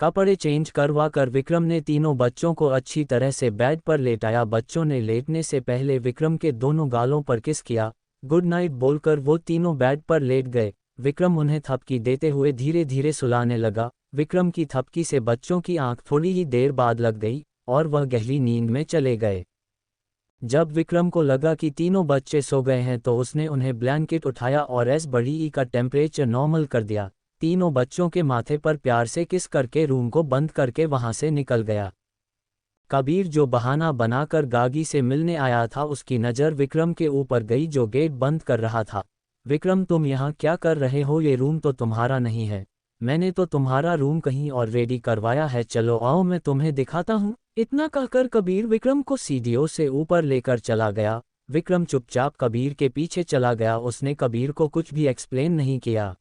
Speaker 1: कपड़े चेंज करवा कर विक्रम ने तीनों बच्चों को अच्छी तरह से बेड पर लेटाया। बच्चों ने लेटने से पहले विक्रम के दोनों गालों पर किस किया। गुड नाइट बोलकर वो तीनों बेड पर लेट गए। विक्रम उन्हें थपकी देते हुए धीरे धीरे सुलाने लगा। विक्रम की थपकी से बच्चों की आंख थोड़ी ही देर बाद लग गई और वह गहरी नींद में चले गए। जब विक्रम को लगा कि तीनों बच्चे सो गए हैं तो उसने उन्हें ब्लैंकेट उठाया और बड़ी का टेम्परेचर नॉर्मल कर दिया। तीनों बच्चों के माथे पर प्यार से किस करके रूम को बंद करके वहां से निकल गया। कबीर, जो बहाना बनाकर गागी से मिलने आया था, उसकी नज़र विक्रम के ऊपर गई जो गेट बंद कर रहा था। विक्रम, तुम यहाँ क्या कर रहे हो? ये रूम तो तुम्हारा नहीं है। मैंने तो तुम्हारा रूम कहीं और रेडी करवाया है, चलो आओ मैं तुम्हें दिखाता हूँ। इतना कहकर कबीर विक्रम को सीढ़ियों से ऊपर लेकर चला गया। विक्रम चुपचाप कबीर के पीछे चला गया, उसने कबीर को कुछ भी एक्सप्लेन नहीं किया।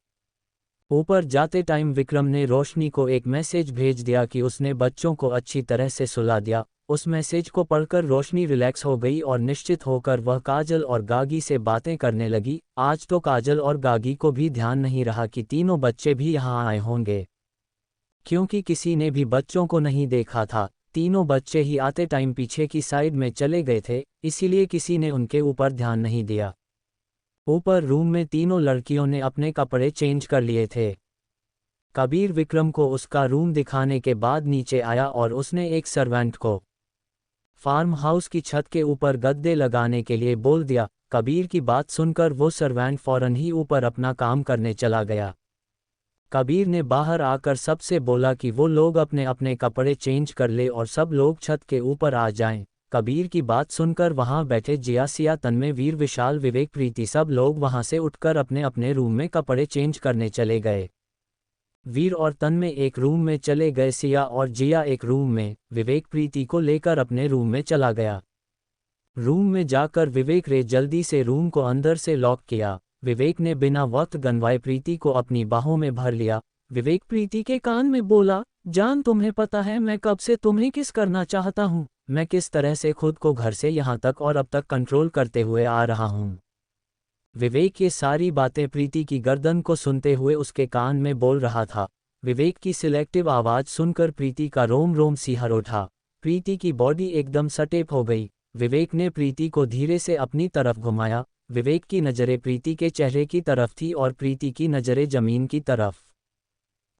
Speaker 1: ऊपर जाते टाइम विक्रम ने रोशनी को एक मैसेज भेज दिया कि उसने बच्चों को अच्छी तरह से सुला दिया। उस मैसेज को पढ़कर रोशनी रिलैक्स हो गई और निश्चित होकर वह काजल और गागी से बातें करने लगी। आज तो काजल और गागी को भी ध्यान नहीं रहा कि तीनों बच्चे भी यहाँ आए होंगे, क्योंकि किसी ने भी बच्चों को नहीं देखा था। तीनों बच्चे ही आते टाइम पीछे की साइड में चले गए थे, इसीलिए किसी ने उनके ऊपर ध्यान नहीं दिया। ऊपर रूम में तीनों लड़कियों ने अपने कपड़े चेंज कर लिए थे। कबीर विक्रम को उसका रूम दिखाने के बाद नीचे आया और उसने एक सर्वेंट को फार्म हाउस की छत के ऊपर गद्दे लगाने के लिए बोल दिया। कबीर की बात सुनकर वो सर्वेंट फौरन ही ऊपर अपना काम करने चला गया। कबीर ने बाहर आकर सबसे बोला कि वो लोग अपने अपने कपड़े चेंज कर ले और सब लोग छत के ऊपर आ जाएं। कबीर की बात सुनकर वहां बैठे जिया, सिया, तन्मय, वीर, विशाल, विवेक, प्रीति सब लोग वहां से उठकर अपने अपने रूम में कपड़े चेंज करने चले गए। वीर और तन्मय एक रूम में चले गए, सिया और जिया एक रूम में। विवेक प्रीति को लेकर अपने रूम में चला गया। रूम में जाकर विवेक ने जल्दी से रूम को अंदर से लॉक किया। विवेक ने बिना वक्त गंवाए प्रीति को अपनी बाहों में भर लिया। विवेक प्रीति के कान में बोला, जान, तुम्हें पता है मैं कब से तुम्हें किस करना चाहता हूँ। मैं किस तरह से खुद को घर से यहाँ तक और अब तक कंट्रोल करते हुए आ रहा हूँ। विवेक ये सारी बातें प्रीति की गर्दन को सुनते हुए उसके कान में बोल रहा था। विवेक की सिलेक्टिव आवाज़ सुनकर प्रीति का रोम रोम सिहर उठा। प्रीति की बॉडी एकदम सटेप हो गई। विवेक ने प्रीति को धीरे से अपनी तरफ घुमाया। विवेक की नज़रें प्रीति के चेहरे की तरफ थी और प्रीति की नज़रें ज़मीन की तरफ।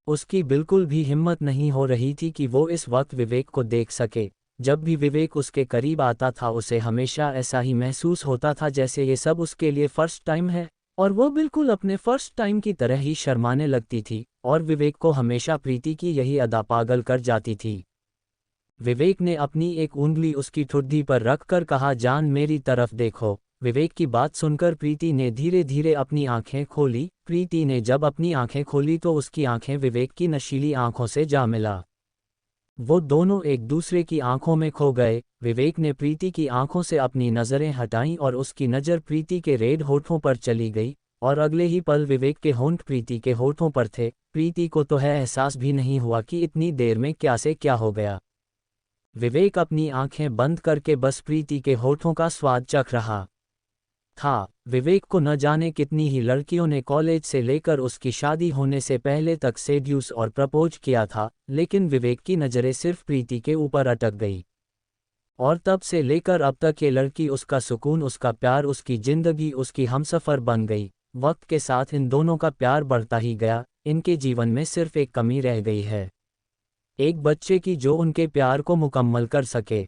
Speaker 1: उसकी बिल्कुल भी हिम्मत नहीं हो रही थी कि वो इस वक्त विवेक को देख सके। जब भी विवेक उसके करीब आता था उसे हमेशा ऐसा ही महसूस होता था जैसे ये सब उसके लिए फर्स्ट टाइम है। और वह बिल्कुल अपने फर्स्ट टाइम की तरह ही शर्माने लगती थी, और विवेक को हमेशा प्रीति की यही अदा पागल कर जाती थी। विवेक ने अपनी एक उंगली उसकी ठुड्डी पर रखकर कहा, जान मेरी तरफ देखो। विवेक की बात सुनकर प्रीति ने धीरे धीरे अपनी आंखें खोली। प्रीति ने जब अपनी आंखें खोली तो उसकी आंखें विवेक की नशीली आंखों से जा मिला। वो दोनों एक दूसरे की आंखों में खो गए। विवेक ने प्रीति की आंखों से अपनी नज़रें हटाईं और उसकी नज़र प्रीति के रेड होठों पर चली गई, और अगले ही पल विवेक के होंठ प्रीति के होठों पर थे। प्रीति को तो है एहसास भी नहीं हुआ कि इतनी देर में क्या से क्या हो गया। विवेक अपनी आंखें बंद करके बस प्रीति के होठों का स्वाद चख रहा था। विवेक को न जाने कितनी ही लड़कियों ने कॉलेज से लेकर उसकी शादी होने से पहले तक सेड्यूस और प्रपोज किया था, लेकिन विवेक की नज़रें सिर्फ प्रीति के ऊपर अटक गई। और तब से लेकर अब तक ये लड़की उसका सुकून, उसका प्यार, उसकी जिंदगी, उसकी हमसफ़र बन गई। वक्त के साथ इन दोनों का प्यार बढ़ता ही गया। इनके जीवन में सिर्फ एक कमी रह गई है, एक बच्चे की जो उनके प्यार को मुकम्मल कर सके।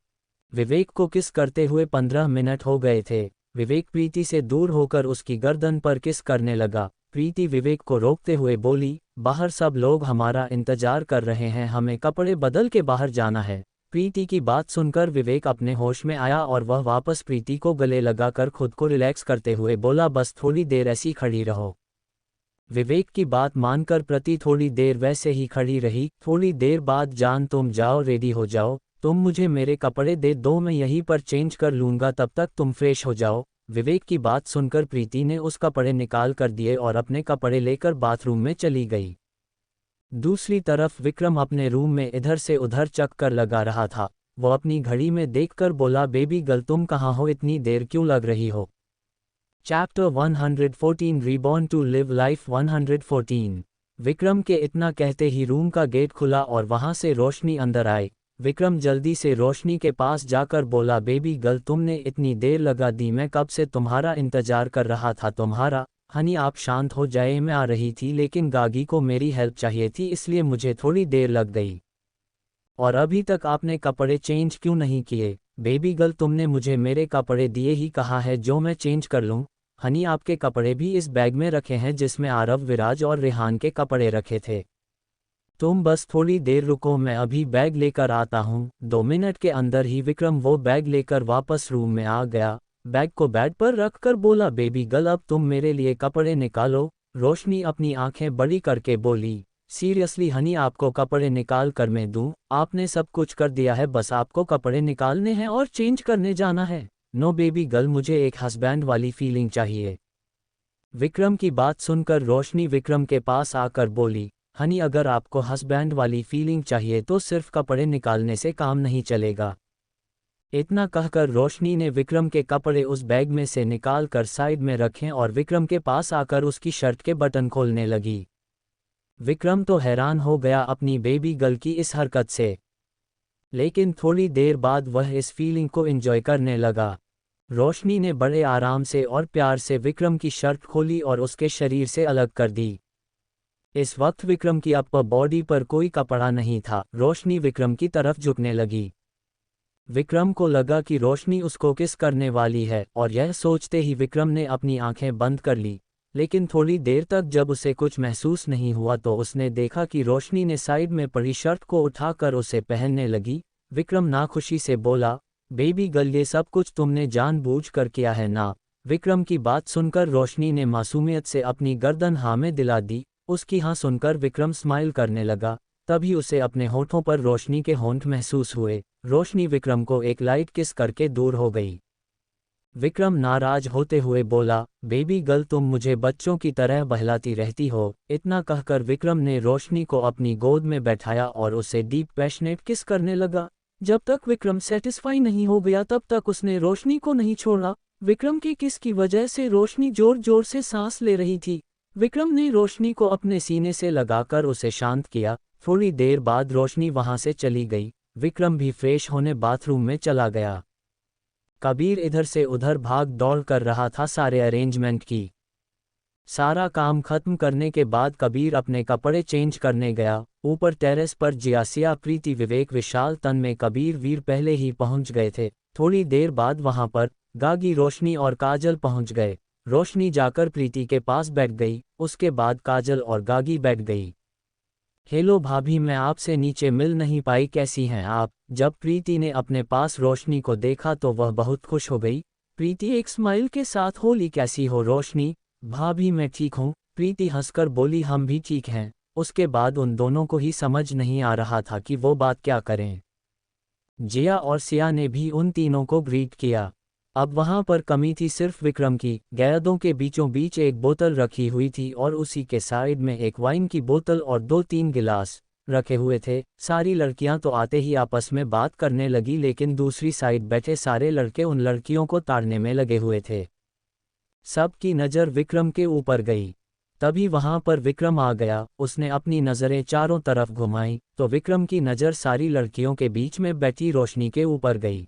Speaker 1: विवेक को किस करते हुए 15 मिनट हो गए थे। विवेक प्रीति से दूर होकर उसकी गर्दन पर किस करने लगा। प्रीति विवेक को रोकते हुए बोली, बाहर सब लोग हमारा इंतजार कर रहे हैं, हमें कपड़े बदल के बाहर जाना है। प्रीति की बात सुनकर विवेक अपने होश में आया और वह वापस प्रीति को गले लगाकर खुद को रिलैक्स करते हुए बोला, बस थोड़ी देर ऐसी खड़ी रहो। विवेक की बात मानकर प्रति थोड़ी देर वैसे ही खड़ी रही। थोड़ी देर बाद, जान तुम जाओ, रेडी हो जाओ, तुम मुझे मेरे कपड़े दे दो, मैं यहीं पर चेंज कर लूँगा, तब तक तुम फ्रेश हो जाओ। विवेक की बात सुनकर प्रीति ने उस कपड़े निकाल कर दिए और अपने कपड़े लेकर बाथरूम में चली गई। दूसरी तरफ विक्रम अपने रूम में इधर से उधर चक्कर लगा रहा था। वो अपनी घड़ी में देखकर बोला, बेबी गर्ल तुम कहाँ हो, इतनी देर क्यों लग रही हो। Chapter 114 reborn to live life 114। Vikram के इतना कहते ही रूम का गेट खुला और वहां से रोशनी अंदर आई। विक्रम जल्दी से रोशनी के पास जाकर बोला, बेबी गर्ल तुमने इतनी देर लगा दी, मैं कब से तुम्हारा इंतजार कर रहा था। तुम्हारा हनी आप शांत हो जाए, मैं आ रही थी, लेकिन गागी को मेरी हेल्प चाहिए थी, इसलिए मुझे थोड़ी देर लग गई। और अभी तक आपने कपड़े चेंज क्यों नहीं किए। बेबी गर्ल तुमने मुझे मेरे कपड़े दिए ही कहा है जो मैं चेंज कर लूँ। हनी आपके कपड़े भी इस बैग में रखे हैं जिसमें आरव, विराज और रेहान के कपड़े रखे थे। तुम बस थोड़ी देर रुको, मैं अभी बैग लेकर आता हूँ। 2 मिनट के अंदर ही विक्रम वो बैग लेकर वापस रूम में आ गया। बैग को बेड पर रखकर बोला, बेबी गर्ल अब तुम मेरे लिए कपड़े निकालो। रोशनी अपनी आंखें बड़ी करके बोली, सीरियसली हनी आपको कपड़े निकाल कर मैं दूं? आपने सब कुछ कर दिया है, बस आपको कपड़े निकालने हैं और चेंज करने जाना है। नो बेबी गर्ल, मुझे एक हस्बैंड वाली फीलिंग चाहिए। विक्रम की बात सुनकर रोशनी विक्रम के पास आकर बोली, हनी अगर आपको हस्बैंड वाली फीलिंग चाहिए तो सिर्फ कपड़े निकालने से काम नहीं चलेगा। इतना कहकर रोशनी ने विक्रम के कपड़े उस बैग में से निकाल कर साइड में रखे और विक्रम के पास आकर उसकी शर्ट के बटन खोलने लगी। विक्रम तो हैरान हो गया अपनी बेबी गर्ल की इस हरकत से, लेकिन थोड़ी देर बाद वह इस फीलिंग को एंजॉय करने लगा। रोशनी ने बड़े आराम से और प्यार से विक्रम की शर्ट खोली और उसके शरीर से अलग कर दी। इस वक्त विक्रम की अपर बॉडी पर कोई कपड़ा नहीं था। रोशनी विक्रम की तरफ झुकने लगी। विक्रम को लगा कि रोशनी उसको किस करने वाली है, और यह सोचते ही विक्रम ने अपनी आंखें बंद कर ली। लेकिन थोड़ी देर तक जब उसे कुछ महसूस नहीं हुआ तो उसने देखा कि रोशनी ने साइड में पड़ी शर्ट को उठाकर उसे पहनने लगी। विक्रम नाखुशी से बोला, बेबी गर्ल ये सब कुछ तुमने जानबूझकर किया है ना। विक्रम की बात सुनकर रोशनी ने मासूमियत से अपनी गर्दन हाँ में दिला दी। उसकी हाँ सुनकर विक्रम स्माइल करने लगा। तभी उसे अपने होठों पर रोशनी के होंठ महसूस हुए। रोशनी विक्रम को एक लाइट किस करके दूर हो गई। विक्रम नाराज होते हुए बोला, बेबी गर्ल तुम मुझे बच्चों की तरह बहलाती रहती हो। इतना कहकर विक्रम ने रोशनी को अपनी गोद में बैठाया और उसे डीप पैशनेट किस करने लगा। जब तक विक्रम सेटिस्फाई नहीं हो गया तब तक उसने रोशनी को नहीं छोड़ा। विक्रम की किस की वजह से रोशनी जोर जोर से सांस ले रही थी। विक्रम ने रोशनी को अपने सीने से लगाकर उसे शांत किया। थोड़ी देर बाद रोशनी वहां से चली गई। विक्रम भी फ्रेश होने बाथरूम में चला गया। कबीर इधर से उधर भाग दौड़ कर रहा था सारे अरेंजमेंट की। सारा काम खत्म करने के बाद कबीर अपने कपड़े चेंज करने गया। ऊपर टेरेस पर जियासिया, प्रीति, विवेक विशाल तन में कबीर वीर पहले ही पहुंच गए थे। थोड़ी देर बाद वहां पर गागी, रोशनी और काजल पहुंच गए। रोशनी जाकर प्रीति के पास बैठ गई, उसके बाद काजल और गागी बैठ गई। हेलो भाभी, मैं आपसे नीचे मिल नहीं पाई, कैसी हैं आप? जब प्रीति ने अपने पास रोशनी को देखा तो वह बहुत खुश हो गई। प्रीति एक स्माइल के साथ बोली, कैसी हो रोशनी? भाभी मैं ठीक हूँ, प्रीति हंसकर बोली, हम भी ठीक हैं। उसके बाद उन दोनों को ही समझ नहीं आ रहा था कि वो बात क्या करें। जिया और सिया ने भी उन तीनों को ग्रीट किया। अब वहां पर कमी थी सिर्फ विक्रम की। गैदों के बीचों बीच एक बोतल रखी हुई थी और उसी के साइड में एक वाइन की बोतल और 2-3 गिलास रखे हुए थे। सारी लड़कियां तो आते ही आपस में बात करने लगी, लेकिन दूसरी साइड बैठे सारे लड़के उन लड़कियों को ताड़ने में लगे हुए थे। सबकी नज़र विक्रम के ऊपर गई। तभी वहां पर विक्रम आ गया। उसने अपनी नज़रें चारों तरफ घुमाई तो विक्रम की नज़र सारी लड़कियों के बीच में बैठी रोशनी के ऊपर गई।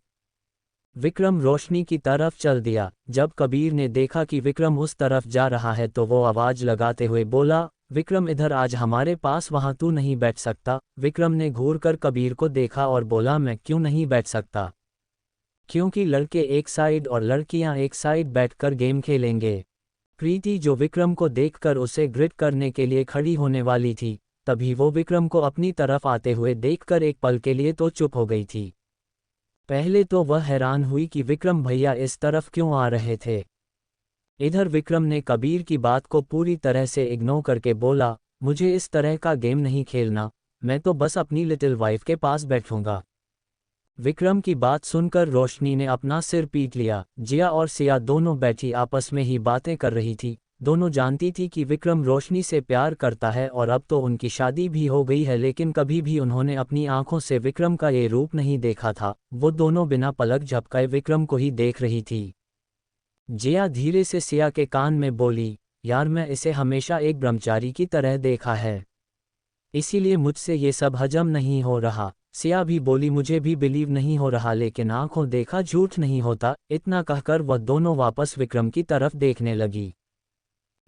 Speaker 1: विक्रम रोशनी की तरफ चल दिया। जब कबीर ने देखा कि विक्रम उस तरफ जा रहा है तो वो आवाज लगाते हुए बोला, विक्रम इधर आज हमारे पास, वहां तू नहीं बैठ सकता। विक्रम ने घूरकर कबीर को देखा और बोला, मैं क्यों नहीं बैठ सकता? क्योंकि लड़के एक साइड और लड़कियां एक साइड बैठकर गेम खेलेंगे। प्रीति जो विक्रम को देखकर उसे ग्रिट करने के लिए खड़ी होने वाली थी, तभी वो विक्रम को अपनी तरफ आते हुए देखकर एक पल के लिए तो चुप हो गई थी। पहले तो वह हैरान हुई कि विक्रम भैया इस तरफ क्यों आ रहे थे। इधर विक्रम ने कबीर की बात को पूरी तरह से इग्नोर करके बोला, मुझे इस तरह का गेम नहीं खेलना, मैं तो बस अपनी लिटिल वाइफ के पास बैठूंगा। विक्रम की बात सुनकर रोशनी ने अपना सिर पीट लिया। जिया और सिया दोनों बैठी आपस में ही बातें कर रही थी। दोनों जानती थी कि विक्रम रोशनी से प्यार करता है और अब तो उनकी शादी भी हो गई है, लेकिन कभी भी उन्होंने अपनी आंखों से विक्रम का ये रूप नहीं देखा था। वो दोनों बिना पलक झपकाए विक्रम को ही देख रही थी। जिया धीरे से सिया के कान में बोली, यार मैं इसे हमेशा एक ब्रह्मचारी की तरह देखा है, इसीलिए मुझसे ये सब हजम नहीं हो रहा। सिया भी बोली, मुझे भी बिलीव नहीं हो रहा, लेकिन आंखों देखा झूठ नहीं होता। इतना कहकर वह दोनों वापस विक्रम की तरफ देखने लगी।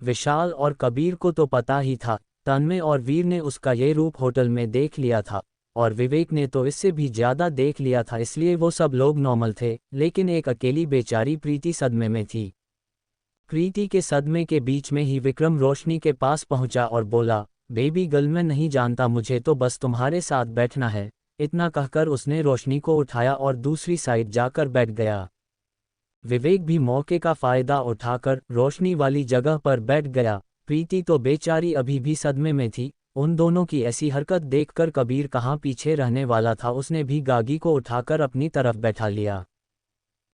Speaker 1: विशाल और कबीर को तो पता ही था, तन्मय और वीर ने उसका ये रूप होटल में देख लिया था और विवेक ने तो इससे भी ज्यादा देख लिया था, इसलिए वो सब लोग नॉर्मल थे। लेकिन एक अकेली बेचारी प्रीति सदमे में थी। प्रीति के सदमे के बीच में ही विक्रम रोशनी के पास पहुंचा और बोला, बेबी गर्ल मैं नहीं जानता, मुझे तो बस तुम्हारे साथ बैठना है। इतना कहकर उसने रोशनी को उठाया और दूसरी साइड जाकर बैठ गया। विवेक भी मौके का फायदा उठाकर रोशनी वाली जगह पर बैठ गया। प्रीति तो बेचारी अभी भी सदमे में थी। उन दोनों की ऐसी हरकत देखकर कबीर कहाँ पीछे रहने वाला था, उसने भी गागी को उठाकर अपनी तरफ बैठा लिया।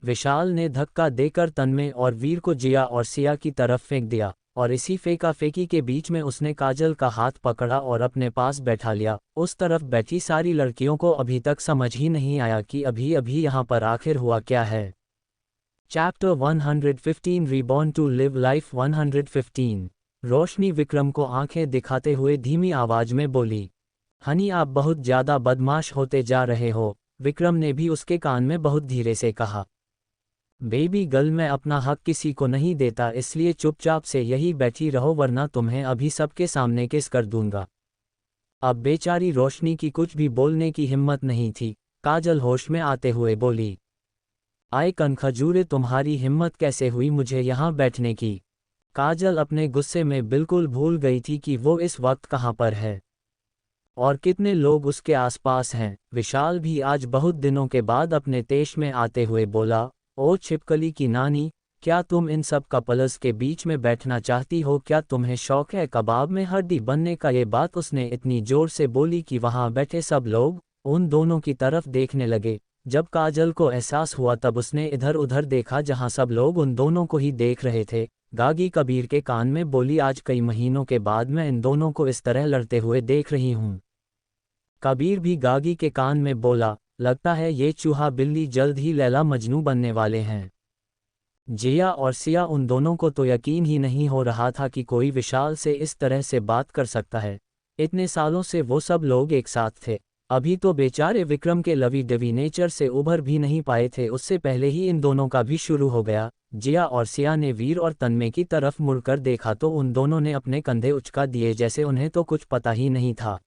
Speaker 1: विशाल ने धक्का देकर तन्मय और वीर को जिया और सिया की तरफ फेंक दिया और इसी फेंका फेंकी के बीच में उसने काजल का हाथ पकड़ा और अपने पास बैठा लिया। उस तरफ बैठी सारी लड़कियों को अभी तक समझ ही नहीं आया कि अभी अभी यहाँ पर आखिर हुआ क्या है। Chapter 115 reborn to live life 115। Roshni Vikram को आंखें दिखाते हुए धीमी आवाज में बोली, हनी आप बहुत ज्यादा बदमाश होते जा रहे हो। विक्रम ने भी उसके कान में बहुत धीरे से कहा, बेबी गर्ल मैं अपना हक किसी को नहीं देता, इसलिए चुपचाप से यही बैठी रहो वरना तुम्हें अभी सबके सामने किस कर दूंगा। अब बेचारी रोशनी की कुछ भी बोलने की हिम्मत नहीं थी। काजल होश में आते हुए बोली, आए कनखजूरे तुम्हारी हिम्मत कैसे हुई मुझे यहाँ बैठने की। काजल अपने गुस्से में बिल्कुल भूल गई थी कि वो इस वक्त कहाँ पर है और कितने लोग उसके आसपास हैं। विशाल भी आज बहुत दिनों के बाद अपने तेश में आते हुए बोला, ओ छिपकली की नानी, क्या तुम इन सब कपल्स के बीच में बैठना चाहती हो? क्या तुम्हें शौक है कबाब में हड्डी बनने का? ये बात उसने इतनी जोर से बोली कि वहां बैठे सब लोग उन दोनों की तरफ देखने लगे। जब काजल को एहसास हुआ तब उसने इधर उधर देखा जहां सब लोग उन दोनों को ही देख रहे थे। गागी कबीर के कान में बोली, आज कई महीनों के बाद मैं इन दोनों को इस तरह लड़ते हुए देख रही हूं। कबीर भी गागी के कान में बोला, लगता है ये चूहा बिल्ली जल्द ही लैला मजनू बनने वाले हैं। जिया और सिया उन दोनों को तो यकीन ही नहीं हो रहा था कि कोई विशाल से इस तरह से बात कर सकता है। इतने सालों से वो सब लोग एक साथ थे, अभी तो बेचारे विक्रम के लवी डवी नेचर से उभर भी नहीं पाए थे, उससे पहले ही इन दोनों का भी शुरू हो गया। जिया और सिया ने वीर और तन्मय की तरफ मुड़कर देखा तो उन दोनों ने अपने कंधे उचका दिए जैसे उन्हें तो कुछ पता ही नहीं था।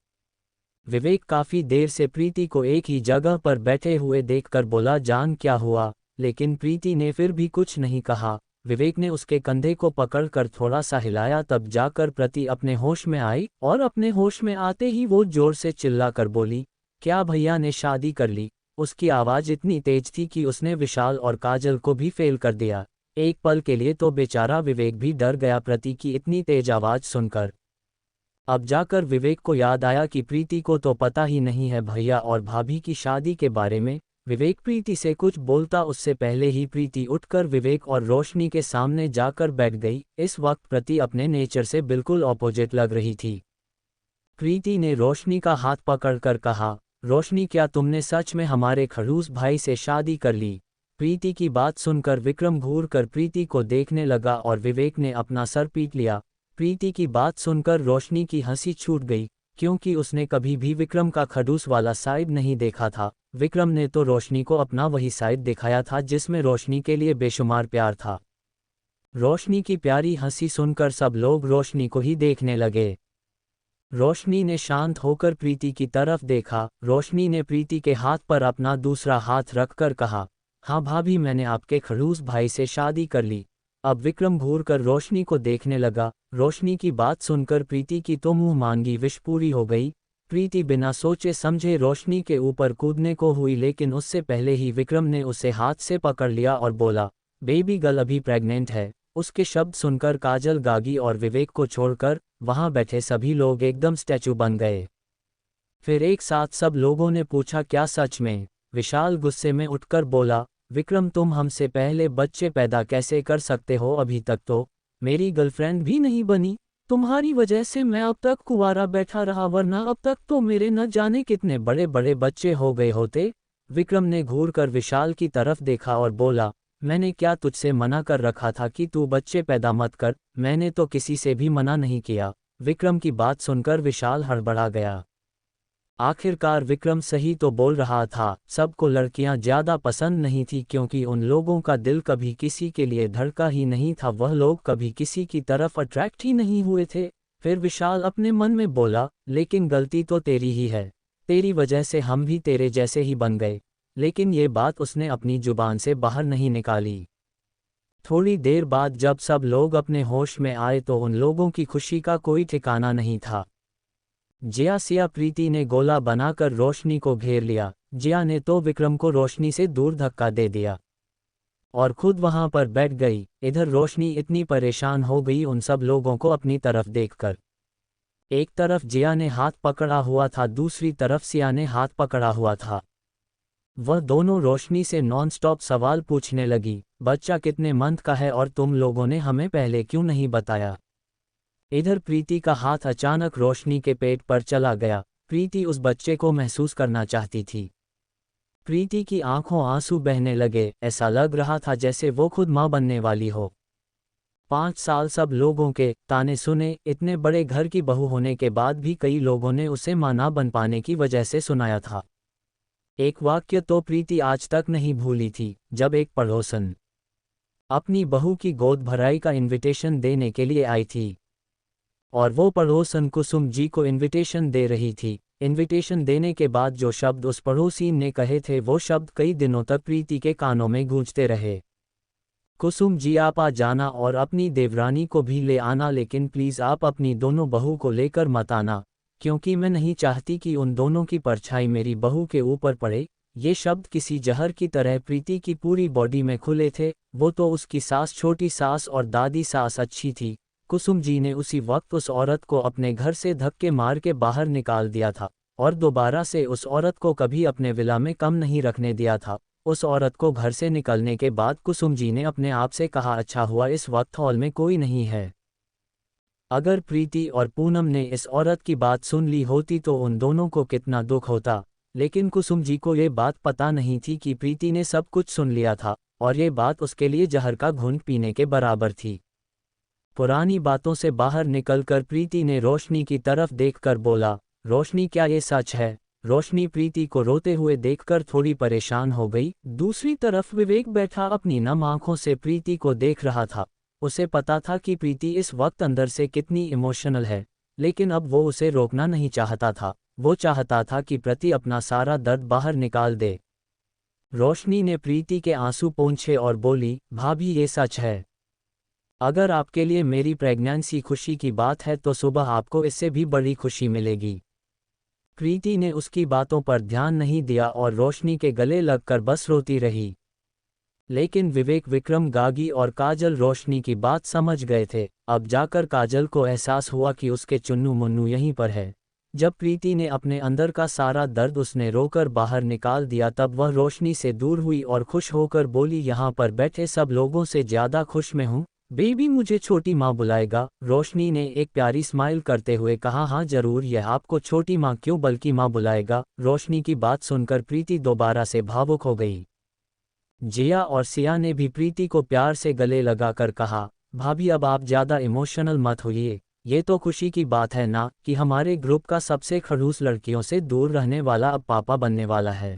Speaker 1: विवेक काफी देर से प्रीति को एक ही जगह पर बैठे हुए देखकर बोला, जान क्या हुआ? लेकिन प्रीति ने फिर भी कुछ नहीं कहा। विवेक ने उसके कंधे को पकड़कर थोड़ा सा हिलाया, तब जाकर प्रीति अपने होश में आई और अपने होश में आते ही वो जोर से चिल्लाकर बोली, क्या भैया ने शादी कर ली? उसकी आवाज़ इतनी तेज थी कि उसने विशाल और काजल को भी फेल कर दिया। एक पल के लिए तो बेचारा विवेक भी डर गया प्रीति की इतनी तेज आवाज़ सुनकर। अब जाकर विवेक को याद आया कि प्रीति को तो पता ही नहीं है भैया और भाभी की शादी के बारे में। विवेक प्रीति से कुछ बोलता उससे पहले ही प्रीति उठकर विवेक और रोशनी के सामने जाकर बैठ गई। इस वक्त प्रीति अपने नेचर से बिल्कुल ऑपोजिट लग रही थी। प्रीति ने रोशनी का हाथ पकड़कर कहा, रोशनी क्या तुमने सच में हमारे खड़ूस भाई से शादी कर ली? प्रीति की बात सुनकर विक्रम घूर कर प्रीति को देखने लगा और विवेक ने अपना सर पीट लिया। प्रीति की बात सुनकर रोशनी की हंसी छूट गई, क्योंकि उसने कभी भी विक्रम का खड़ूस वाला साइड नहीं देखा था। विक्रम ने तो रोशनी को अपना वही साइड दिखाया था जिसमें रोशनी के लिए बेशुमार प्यार था। रोशनी की प्यारी हंसी सुनकर सब लोग रोशनी को ही देखने लगे। रोशनी ने शांत होकर प्रीति की तरफ देखा। रोशनी ने प्रीति के हाथ पर अपना दूसरा हाथ रखकर कहा, हाँ भाभी, मैंने आपके खड़ूस भाई से शादी कर ली। अब विक्रम घूरकर रोशनी को देखने लगा। रोशनी की बात सुनकर प्रीति की तो मुंह मांगी विश पूरी हो गई। प्रीति बिना सोचे समझे रोशनी के ऊपर कूदने को हुई, लेकिन उससे पहले ही विक्रम ने उसे हाथ से पकड़ लिया और बोला, बेबी गर्ल अभी प्रेग्नेंट है। उसके शब्द सुनकर काजल, गागी और विवेक को छोड़कर वहां बैठे सभी लोग एकदम स्टैचू बन गए। फिर एक साथ सब लोगों ने पूछा, क्या सच में? विशाल गुस्से में उठकर बोला, विक्रम तुम हमसे पहले बच्चे पैदा कैसे कर सकते हो? अभी तक तो मेरी गर्लफ्रेंड भी नहीं बनी। तुम्हारी वजह से मैं अब तक कुंवारा बैठा रहा, वरना अब तक तो मेरे न जाने कितने बड़े बड़े बच्चे हो गए होते। विक्रम ने घूरकर विशाल की तरफ देखा और बोला, मैंने क्या तुझसे मना कर रखा था कि तू बच्चे पैदा मत कर? मैंने तो किसी से भी मना नहीं किया। विक्रम की बात सुनकर विशाल हड़बड़ा गया। आखिरकार विक्रम सही तो बोल रहा था। सबको लड़कियां ज्यादा पसंद नहीं थी, क्योंकि उन लोगों का दिल कभी किसी के लिए धड़का ही नहीं था। वह लोग कभी किसी की तरफ अट्रैक्ट ही नहीं हुए थे। फिर विशाल अपने मन में बोला, लेकिन गलती तो तेरी ही है। तेरी वजह से हम भी तेरे जैसे ही बन गए। लेकिन ये बात उसने अपनी जुबान से बाहर नहीं निकाली। थोड़ी देर बाद जब सब लोग अपने होश में आए तो उन लोगों की खुशी का कोई ठिकाना नहीं था। जिया, सिया, प्रीति ने गोला बनाकर रोशनी को घेर लिया। जिया ने तो विक्रम को रोशनी से दूर धक्का दे दिया और खुद वहां पर बैठ गई। इधर रोशनी इतनी परेशान हो गई उन सब लोगों को अपनी तरफ देखकर। एक तरफ जिया ने हाथ पकड़ा हुआ था, दूसरी तरफ सिया ने हाथ पकड़ा हुआ था। वह दोनों रोशनी से नॉनस्टॉप सवाल पूछने लगी, बच्चा कितने मंथ का है और तुम लोगों ने हमें पहले क्यों नहीं बताया? इधर प्रीति का हाथ अचानक रोशनी के पेट पर चला गया। प्रीति उस बच्चे को महसूस करना चाहती थी। प्रीति की आंखों आंसू बहने लगे। ऐसा लग रहा था जैसे वो खुद मां बनने वाली हो। 5 साल सब लोगों के ताने सुने। इतने बड़े घर की बहू होने के बाद भी कई लोगों ने उसे मां ना बन पाने की वजह से सुनाया था। एक वाक्य तो प्रीति आज तक नहीं भूली थी, जब एक पड़ोसन अपनी बहू की गोद भराई का इनविटेशन देने के लिए आई थी और वो पड़ोसन कुसुम जी को इनविटेशन दे रही थी। इनविटेशन देने के बाद जो शब्द उस पड़ोसी ने कहे थे, वो शब्द कई दिनों तक प्रीति के कानों में गूंजते रहे। कुसुम जी, आप आ जाना और अपनी देवरानी को भी ले आना, लेकिन प्लीज़ आप अपनी दोनों बहू को लेकर मत आना, क्योंकि मैं नहीं चाहती कि उन दोनों की परछाई मेरी बहू के ऊपर पड़े। ये शब्द किसी जहर की तरह प्रीति की पूरी बॉडी में खुले थे। वो तो उसकी सास, छोटी सास और दादी सास अच्छी थी। कुसुम जी ने उसी वक्त उस औरत को अपने घर से धक्के मार के बाहर निकाल दिया था और दोबारा से उस औरत को कभी अपने विला में कम नहीं रखने दिया था। उस औरत को घर से निकलने के बाद कुसुम जी ने अपने आप से कहा, अच्छा हुआ इस वक्त हॉल में कोई नहीं है। अगर प्रीति और पूनम ने इस औरत की बात सुन ली होती तो उन दोनों को कितना दुख होता। लेकिन कुसुम जी को ये बात पता नहीं थी कि प्रीति ने सब कुछ सुन लिया था और ये बात उसके लिए जहर का घूंट पीने के बराबर थी। पुरानी बातों से बाहर निकलकर प्रीति ने रोशनी की तरफ देखकर बोला, रोशनी क्या ये सच है? रोशनी प्रीति को रोते हुए देखकर थोड़ी परेशान हो गई। दूसरी तरफ विवेक बैठा अपनी नम आंखों से प्रीति को देख रहा था। उसे पता था कि प्रीति इस वक्त अंदर से कितनी इमोशनल है, लेकिन अब वो उसे रोकना नहीं चाहता था। वो चाहता था कि प्रीति अपना सारा दर्द बाहर निकाल दे। रोशनी ने प्रीति के आंसू पोंछे और बोली, भाभी ये सच है। अगर आपके लिए मेरी प्रेगनेंसी खुशी की बात है तो सुबह आपको इससे भी बड़ी खुशी मिलेगी। प्रीति ने उसकी बातों पर ध्यान नहीं दिया और रोशनी के गले लगकर बस रोती रही। लेकिन विवेक, विक्रम, गागी और काजल रोशनी की बात समझ गए थे। अब जाकर काजल को एहसास हुआ कि उसके चुन्नू मुन्नू यहीं पर है। जब प्रीति ने अपने अंदर का सारा दर्द उसने रोकर बाहर निकाल दिया तब वह रोशनी से दूर हुई और खुश होकर बोली, यहाँ पर बैठे सब लोगों से ज़्यादा खुश मैं हूँ। बेबी मुझे छोटी माँ बुलाएगा? रोशनी ने एक प्यारी स्माइल करते हुए कहा, हाँ जरूर, यह आपको छोटी माँ क्यों बल्कि माँ बुलाएगा। रोशनी की बात सुनकर प्रीति दोबारा से भावुक हो गई। जिया और सिया ने भी प्रीति को प्यार से गले लगाकर कहा, भाभी अब आप ज़्यादा इमोशनल मत होइए, ये तो खुशी की बात है ना कि हमारे ग्रुप का सबसे खड़ूस लड़कियों से दूर रहने वाला अब पापा बनने वाला है।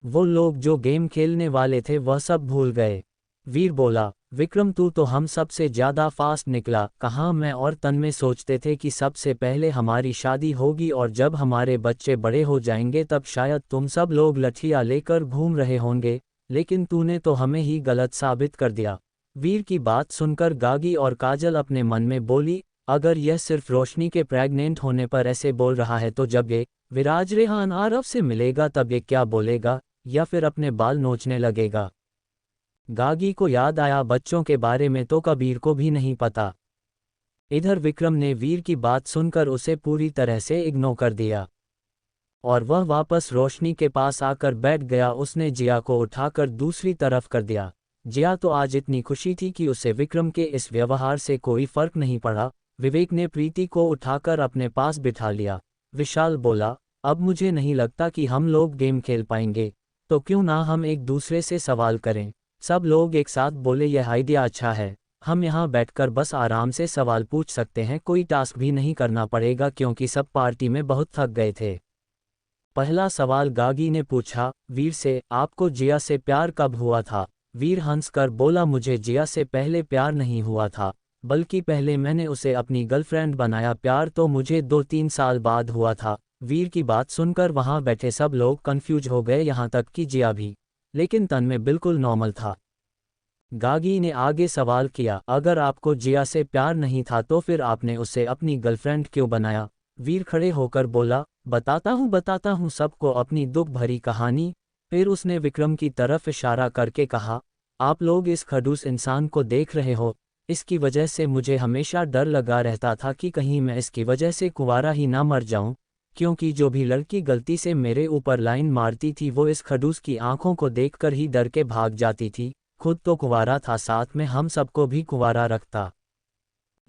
Speaker 1: वो लोग जो गेम खेलने वाले थे वह सब भूल गए। वीर बोला, विक्रम तू तो हम सबसे ज़्यादा फास्ट निकला। कहाँ मैं और तन्मय सोचते थे कि सबसे पहले हमारी शादी होगी और जब हमारे बच्चे बड़े हो जाएंगे तब शायद तुम सब लोग लठियाँ लेकर घूम रहे होंगे, लेकिन तूने तो हमें ही गलत साबित कर दिया। वीर की बात सुनकर गागी और काजल अपने मन में बोली, अगर यह सिर्फ रोशनी के प्रेग्नेंट होने पर ऐसे बोल रहा है तो जब ये विराज रेहान आरव से मिलेगा तब ये क्या बोलेगा, या फिर अपने बाल नोचने लगेगा। गागी को याद आया, बच्चों के बारे में तो कबीर को भी नहीं पता। इधर विक्रम ने वीर की बात सुनकर उसे पूरी तरह से इग्नोर कर दिया और वह वापस रोशनी के पास आकर बैठ गया। उसने जिया को उठाकर दूसरी तरफ कर दिया। जिया तो आज इतनी खुशी थी कि उसे विक्रम के इस व्यवहार से कोई फर्क नहीं पड़ा। विवेक ने प्रीति को उठाकर अपने पास बिठा लिया। विशाल बोला, अब मुझे नहीं लगता कि हम लोग गेम खेल पाएंगे, तो क्यों ना हम एक दूसरे से सवाल करें। सब लोग एक साथ बोले, यह आइडिया अच्छा है, हम यहाँ बैठकर बस आराम से सवाल पूछ सकते हैं, कोई टास्क भी नहीं करना पड़ेगा क्योंकि सब पार्टी में बहुत थक गए थे। पहला सवाल गागी ने पूछा, वीर से, आपको जिया से प्यार कब हुआ था? वीर हंसकर बोला, मुझे जिया से पहले प्यार नहीं हुआ था, बल्कि पहले मैंने उसे अपनी गर्लफ्रेंड बनाया। प्यार तो मुझे 2-3 साल बाद हुआ था। वीर की बात सुनकर वहां बैठे सब लोग कंफ्यूज हो गए, यहाँ तक कि जिया भी, लेकिन तन्मय बिल्कुल नॉर्मल था। गागी ने आगे सवाल किया, अगर आपको जिया से प्यार नहीं था तो फिर आपने उसे अपनी गर्लफ्रेंड क्यों बनाया? वीर खड़े होकर बोला, बताता हूँ सबको अपनी दुख भरी कहानी। फिर उसने विक्रम की तरफ इशारा करके कहा, आप लोग इस खड़ूस इंसान को देख रहे हो, इसकी वजह से मुझे हमेशा डर लगा रहता था कि कहीं मैं इसकी वजह से कुंवारा ही ना मर जाऊं, क्योंकि जो भी लड़की गलती से मेरे ऊपर लाइन मारती थी वो इस खड़ूस की आंखों को देखकर ही डर के भाग जाती थी। खुद तो कुंवारा था, साथ में हम सबको भी कुंवारा रखता।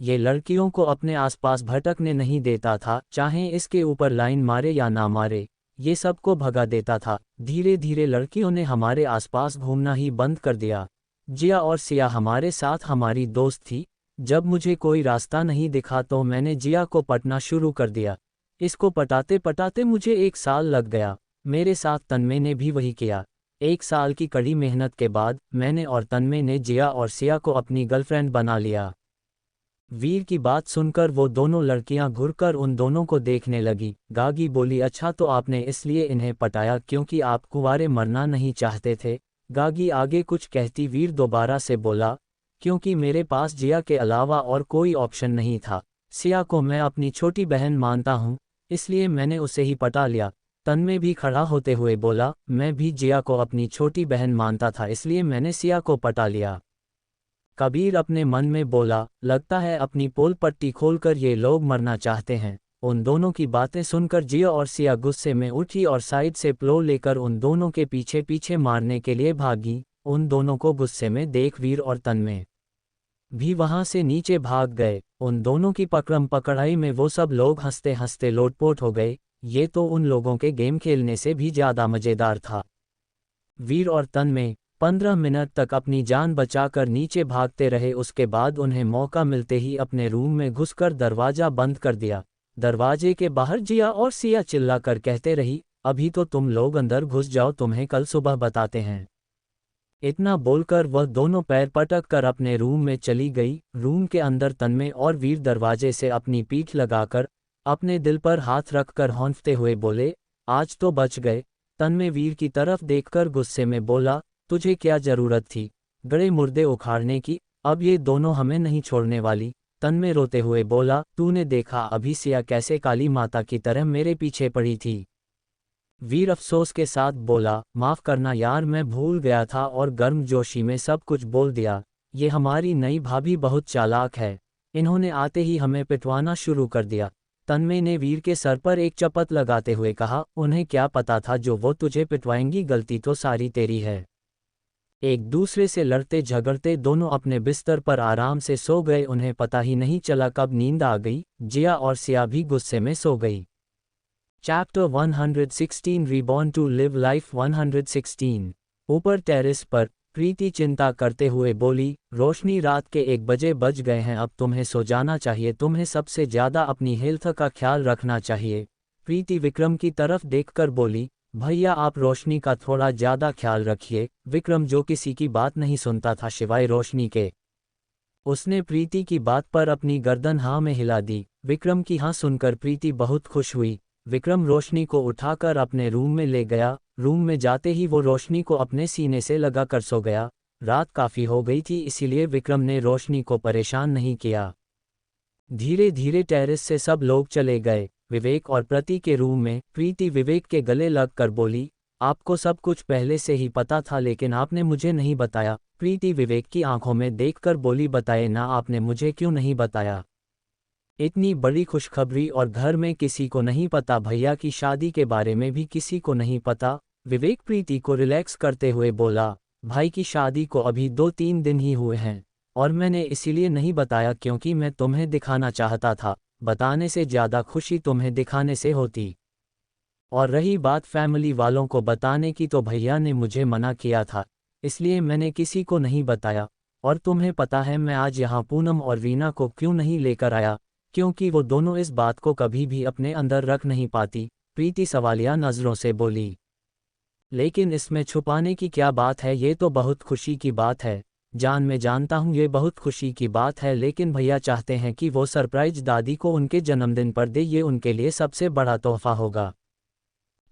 Speaker 1: ये लड़कियों को अपने आसपास भटकने नहीं देता था, चाहे इसके ऊपर लाइन मारे या ना मारे, ये सबको भगा देता था। धीरे धीरे लड़कियों ने हमारे आसपास घूमना ही बंद कर दिया। जिया और सिया हमारे साथ हमारी दोस्त थी। जब मुझे कोई रास्ता नहीं दिखा तो मैंने जिया को पटना शुरू कर दिया। इसको पटाते पटाते मुझे 1 साल लग गया। मेरे साथ तन्मय ने भी वही किया। 1 साल की कड़ी मेहनत के बाद मैंने और तन्मय ने जिया और सिया को अपनी गर्लफ्रेंड बना लिया। वीर की बात सुनकर वो दोनों लड़कियां घुरकर उन दोनों को देखने लगी। गागी बोली, अच्छा तो आपने इसलिए इन्हें पटाया क्योंकि आप कुंवारे मरना नहीं चाहते थे? गागी आगे कुछ कहती, वीर दोबारा से बोला, क्योंकि मेरे पास जिया के अलावा और कोई ऑप्शन नहीं था। सिया को मैं अपनी छोटी बहन मानता हूँ, इसलिए मैंने उसे ही पटा लिया। तन्मय भी खड़ा होते हुए बोला, मैं भी जिया को अपनी छोटी बहन मानता था, इसलिए मैंने सिया को पटा लिया। कबीर अपने मन में बोला, लगता है अपनी पोल पट्टी खोलकर ये लोग मरना चाहते हैं। उन दोनों की बातें सुनकर जिया और सिया गुस्से में उठी और साइड से प्लो लेकर उन दोनों के पीछे पीछे मारने के लिए भागी। उन दोनों को गुस्से में देख वीर और तन्मय भी वहां से नीचे भाग गए। उन दोनों की पकड़म पकड़ाई में वो सब लोग हंसते हंसते लोटपोट हो गए। ये तो उन लोगों के गेम खेलने से भी ज्यादा मजेदार था। वीर और तन्मय 15 मिनट तक अपनी जान बचाकर नीचे भागते रहे। उसके बाद उन्हें मौका मिलते ही अपने रूम में घुसकर दरवाजा बंद कर दिया। दरवाजे के बाहर जिया और सिया चिल्लाकर कहते रही, अभी तो तुम लोग अंदर घुस जाओ, तुम्हें कल सुबह बताते हैं। इतना बोलकर वह दोनों पैर पटक कर अपने रूम में चली गई। रूम के अंदर तन्मय और वीर दरवाजे से अपनी पीठ लगाकर अपने दिल पर हाथ रखकर हौंफते हुए बोले, आज तो बच गए। तन्मय वीर की तरफ देखकर गुस्से में बोला, तुझे क्या जरूरत थी गड़े मुर्दे उखाड़ने की? अब ये दोनों हमें नहीं छोड़ने वाली। तन्मय रोते हुए बोला, तूने देखा अभी सिया कैसे काली माता की तरह मेरे पीछे पड़ी थी। वीर अफसोस के साथ बोला, माफ़ करना यार, मैं भूल गया था और गर्मजोशी में सब कुछ बोल दिया। ये हमारी नई भाभी बहुत चालाक है, इन्होंने आते ही हमें पिटवाना शुरू कर दिया। तन्मय ने वीर के सर पर एक चपत लगाते हुए कहा, उन्हें क्या पता था जो वो तुझे पिटवाएंगी, गलती तो सारी तेरी है। एक दूसरे से लड़ते झगड़ते दोनों अपने बिस्तर पर आराम से सो गए। उन्हें पता ही नहीं चला कब नींद आ गई। जिया और सिया भी गुस्से में सो गई। Chapter 116 reborn to live life 116। ऊपर टेरेस पर प्रीति चिंता करते हुए बोली, रोशनी, रात के 1 बजे बज गए हैं, अब तुम्हें सो जाना चाहिए। तुम्हें सबसे ज़्यादा अपनी हेल्थ का ख्याल रखना चाहिए। प्रीति विक्रम की तरफ देखकर बोली, भैया आप रोशनी का थोड़ा ज़्यादा ख्याल रखिए। विक्रम, जो किसी की बात नहीं सुनता था सिवाय रोशनी के, उसने प्रीति की बात पर अपनी गर्दन हाँ में हिला दी। विक्रम की हाँ सुनकर प्रीति बहुत खुश हुई। विक्रम रोशनी को उठाकर अपने रूम में ले गया। रूम में जाते ही वो रोशनी को अपने सीने से लगा कर सो गया। रात काफ़ी हो गई थी, इसीलिए विक्रम ने रोशनी को परेशान नहीं किया। धीरे धीरे टेरेस से सब लोग चले गए। विवेक और प्रति के रूम में प्रीति विवेक के गले लग कर बोली, आपको सब कुछ पहले से ही पता था लेकिन आपने मुझे नहीं बताया। प्रीति विवेक की आंखों में देखकर बोली, बताए ना, आपने मुझे क्यों नहीं बताया? इतनी बड़ी खुशखबरी और घर में किसी को नहीं पता, भैया की शादी के बारे में भी किसी को नहीं पता। विवेक प्रीति को रिलैक्स करते हुए बोला, भाई की शादी को अभी 2-3 दिन ही हुए हैं और मैंने इसीलिए नहीं बताया क्योंकि मैं तुम्हें दिखाना चाहता था। बताने से ज़्यादा खुशी तुम्हें दिखाने से होती। और रही बात फैमिली वालों को बताने की, तो भैया ने मुझे मना किया था, इसलिए मैंने किसी को नहीं बताया। और तुम्हें पता है मैं आज यहाँ पूनम और रीना को क्यों नहीं लेकर आया? क्योंकि वो दोनों इस बात को कभी भी अपने अंदर रख नहीं पाती। प्रीति सवालिया नज़रों से बोली, लेकिन इसमें छुपाने की क्या बात है? ये तो बहुत खुशी की बात है। जान, मैं जानता हूँ ये बहुत खुशी की बात है, लेकिन भैया चाहते हैं कि वो सरप्राइज दादी को उनके जन्मदिन पर दे। ये उनके लिए सबसे बड़ा तोहफा होगा।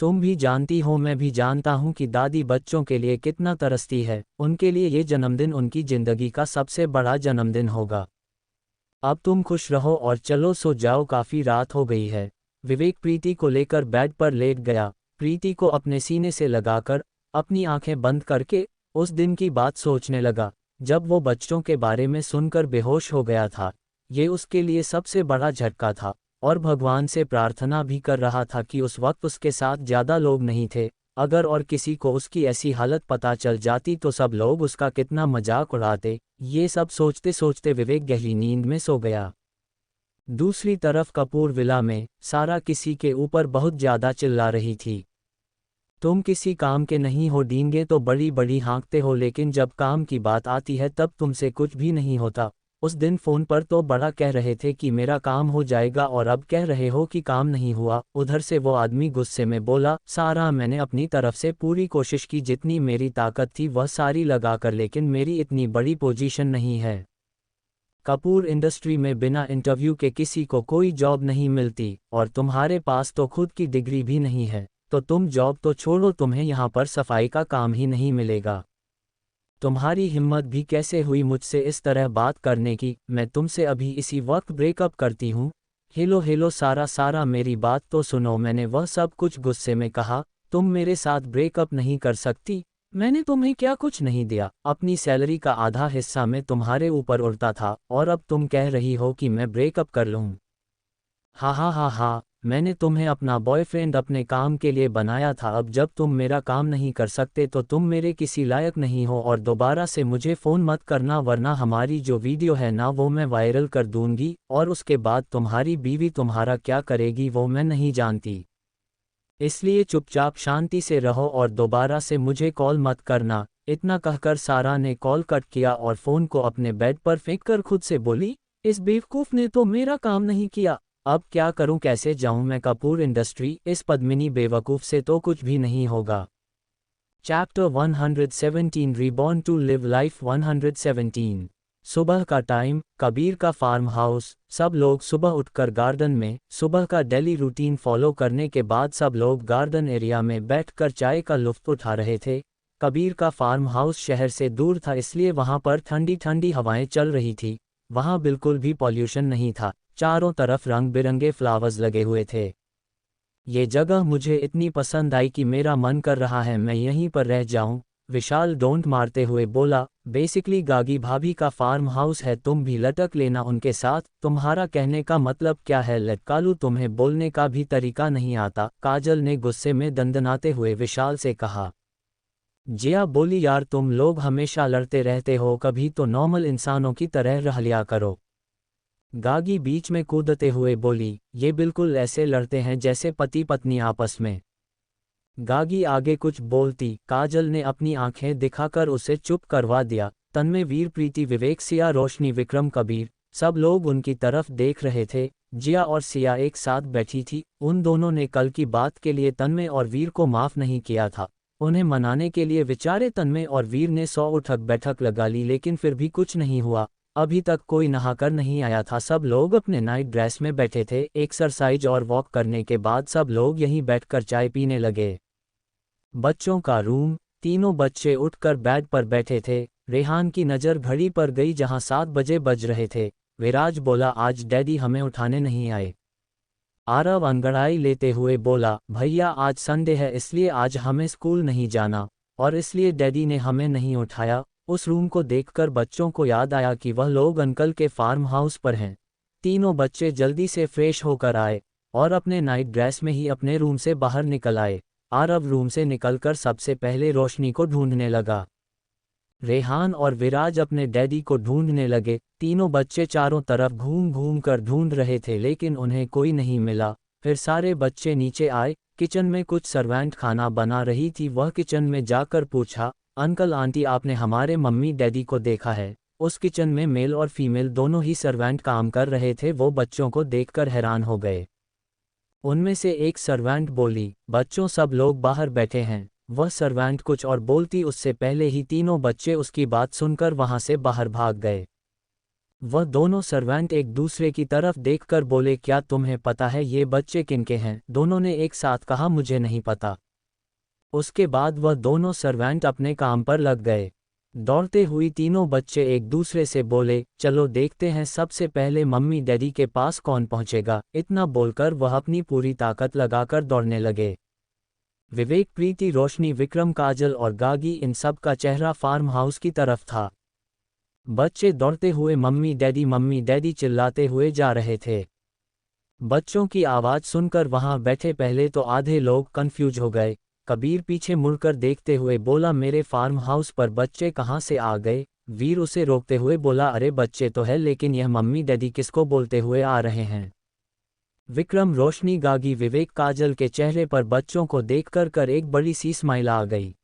Speaker 1: तुम भी जानती हो, मैं भी जानता हूँ कि दादी बच्चों के लिए कितना तरसती है। उनके लिए ये जन्मदिन उनकी ज़िंदगी का सबसे बड़ा जन्मदिन होगा। अब तुम खुश रहो और चलो सो जाओ, काफ़ी रात हो गई है। विवेक प्रीति को लेकर बेड पर लेट गया। प्रीति को अपने सीने से लगाकर अपनी आंखें बंद करके उस दिन की बात सोचने लगा जब वो बच्चों के बारे में सुनकर बेहोश हो गया था। ये उसके लिए सबसे बड़ा झटका था और भगवान से प्रार्थना भी कर रहा था कि उस वक्त उसके साथ ज़्यादा लोग नहीं थे। अगर और किसी को उसकी ऐसी हालत पता चल जाती तो सब लोग उसका कितना मजाक उड़ाते। ये सब सोचते सोचते विवेक गहरी नींद में सो गया। दूसरी तरफ कपूर विला में सारा किसी के ऊपर बहुत ज़्यादा चिल्ला रही थी। तुम किसी काम के नहीं हो, डींगे तो बड़ी बड़ी हाँकते हो, लेकिन जब काम की बात आती है तब तुमसे कुछ भी नहीं होता। उस दिन फ़ोन पर तो बड़ा कह रहे थे कि मेरा काम हो जाएगा और अब कह रहे हो कि काम नहीं हुआ। उधर से वो आदमी गुस्से में बोला, सारा, मैंने अपनी तरफ से पूरी कोशिश की, जितनी मेरी ताकत थी वह सारी लगाकर, लेकिन मेरी इतनी बड़ी पोजीशन नहीं है। कपूर इंडस्ट्री में बिना इंटरव्यू के किसी को कोई जॉब नहीं मिलती और तुम्हारे पास तो खुद की डिग्री भी नहीं है, तो तुम जॉब तो छोड़ो, तुम्हें यहाँ पर सफाई का काम ही नहीं मिलेगा। तुम्हारी हिम्मत भी कैसे हुई मुझसे इस तरह बात करने की? मैं तुमसे अभी इसी वक्त ब्रेकअप करती हूँ। हेलो हेलो सारा, सारा मेरी बात तो सुनो। मैंने वह सब कुछ गुस्से में कहा, तुम मेरे साथ ब्रेकअप नहीं कर सकती। मैंने तुम्हें क्या कुछ नहीं दिया? अपनी सैलरी का आधा हिस्सा मैं तुम्हारे ऊपर उड़ता था और अब तुम कह रही हो कि मैं ब्रेकअप कर लूँ? हा हा हा हा, मैंने तुम्हें अपना बॉयफ्रेंड अपने काम के लिए बनाया था। अब जब तुम मेरा काम नहीं कर सकते तो तुम मेरे किसी लायक नहीं हो। और दोबारा से मुझे फ़ोन मत करना, वरना हमारी जो वीडियो है ना वो मैं वायरल कर दूंगी और उसके बाद तुम्हारी बीवी तुम्हारा क्या करेगी वो मैं नहीं जानती। इसलिए चुपचाप शांति से रहो और दोबारा से मुझे कॉल मत करना। इतना कहकर सारा ने कॉल कट किया और फ़ोन को अपने बेड पर फेंककर खुद से बोली, इस बेवकूफ़ ने तो मेरा काम नहीं किया। अब क्या करूं, कैसे जाऊं मैं कपूर इंडस्ट्री? इस पद्मिनी बेवकूफ़ से तो कुछ भी नहीं होगा। Chapter 117 reborn to live life 117। सुबह का टाइम, कबीर का फार्म हाउस। सब लोग सुबह उठकर गार्डन में सुबह का डेली रूटीन फॉलो करने के बाद सब लोग गार्डन एरिया में बैठकर चाय का लुत्फ़ उठा रहे थे। कबीर का फार्म हाउस शहर से दूर था, इसलिए वहां पर ठंडी ठंडी हवाएं चल रही थी। वहां बिल्कुल भी पॉल्यूशन नहीं था, चारों तरफ रंग बिरंगे फ्लावर्स लगे हुए थे। ये जगह मुझे इतनी पसंद आई कि मेरा मन कर रहा है मैं यहीं पर रह जाऊं, विशाल डोंट मारते हुए बोला। बेसिकली गागी भाभी का फार्म हाउस है, तुम भी लटक लेना उनके साथ। तुम्हारा कहने का मतलब क्या है लटकालू, तुम्हें बोलने का भी तरीका नहीं आता, काजल ने गुस्से में दंदनाते हुए विशाल से कहा। जिया बोली, यार तुम लोग हमेशा लड़ते रहते हो, कभी तो नॉर्मल इंसानों की तरह रह लिया करो। गागी बीच में कूदते हुए बोली, ये बिल्कुल ऐसे लड़ते हैं जैसे पति पत्नी आपस में। गागी आगे कुछ बोलती, काजल ने अपनी आंखें दिखाकर उसे चुप करवा दिया। तन्मय, वीर, प्रीति, विवेक, सिया, रोशनी, विक्रम, कबीर, सब लोग उनकी तरफ देख रहे थे। जिया और सिया एक साथ बैठी थी। उन दोनों ने कल की बात के लिए तन्मय और वीर को माफ नहीं किया था। उन्हें मनाने के लिए बेचारे तन्मय और वीर ने 100 उठक बैठक लगा ली, लेकिन फिर भी कुछ नहीं हुआ। अभी तक कोई नहाकर नहीं आया था। सब लोग अपने नाइट ड्रेस में बैठे थे। एक्सरसाइज और वॉक करने के बाद सब लोग यहीं बैठकर चाय पीने लगे। बच्चों का रूम। तीनों बच्चे उठकर बेड पर बैठे थे। रेहान की नज़र घड़ी पर गई जहां 7 बजे बज रहे थे। विराज बोला, आज डैडी हमें उठाने नहीं आए। आरव अंगड़ाई लेते हुए बोला, भैया आज संडे है इसलिए आज हमें स्कूल नहीं जाना, और इसलिए डैडी ने हमें नहीं उठाया। उस रूम को देखकर बच्चों को याद आया कि वह लोग अंकल के फार्म हाउस पर हैं। तीनों बच्चे जल्दी से फ्रेश होकर आए और अपने नाइट ड्रेस में ही अपने रूम से बाहर निकल आए। आरव रूम से निकलकर सबसे पहले रोशनी को ढूंढने लगा। रेहान और विराज अपने डैडी को ढूंढने लगे। तीनों बच्चे चारों तरफ घूम घूम कर ढूंढ रहे थे, लेकिन उन्हें कोई नहीं मिला। फिर सारे बच्चे नीचे आए। किचन में कुछ सर्वेंट खाना बना रही थी। वह किचन में जाकर पूछा, अंकल आंटी आपने हमारे मम्मी डैडी को देखा है? उस किचन में मेल और फीमेल दोनों ही सर्वेंट काम कर रहे थे। वो बच्चों को देखकर हैरान हो गए। उनमें से एक सर्वेंट बोली, बच्चों सब लोग बाहर बैठे हैं। वह सर्वेंट कुछ और बोलती उससे पहले ही तीनों बच्चे उसकी बात सुनकर वहां से बाहर भाग गए। वह दोनों सर्वेंट एक दूसरे की तरफ देखकर बोले, क्या तुम्हें पता है ये बच्चे किनके हैं? दोनों ने एक साथ कहा, मुझे नहीं पता। उसके बाद वह दोनों सर्वेंट अपने काम पर लग गए। दौड़ते हुई तीनों बच्चे एक दूसरे से बोले, चलो देखते हैं सबसे पहले मम्मी डैडी के पास कौन पहुंचेगा। इतना बोलकर वह अपनी पूरी ताकत लगाकर दौड़ने लगे। विवेक, प्रीति, रोशनी, विक्रम, काजल और गागी, इन सब का चेहरा फार्म हाउस की तरफ था। बच्चे दौड़ते हुए मम्मी डैडी चिल्लाते हुए जा रहे थे। बच्चों की आवाज़ सुनकर वहां बैठे पहले तो आधे लोग कंफ्यूज हो गए। कबीर पीछे मुड़कर देखते हुए बोला, मेरे फार्म हाउस पर बच्चे कहाँ से आ गए? वीर उसे रोकते हुए बोला, अरे बच्चे तो है, लेकिन यह मम्मी डैडी किसको बोलते हुए आ रहे हैं? विक्रम, रोशनी, गागी, विवेक, काजल के चेहरे पर बच्चों को देखकर एक बड़ी सी स्माइल आ गई।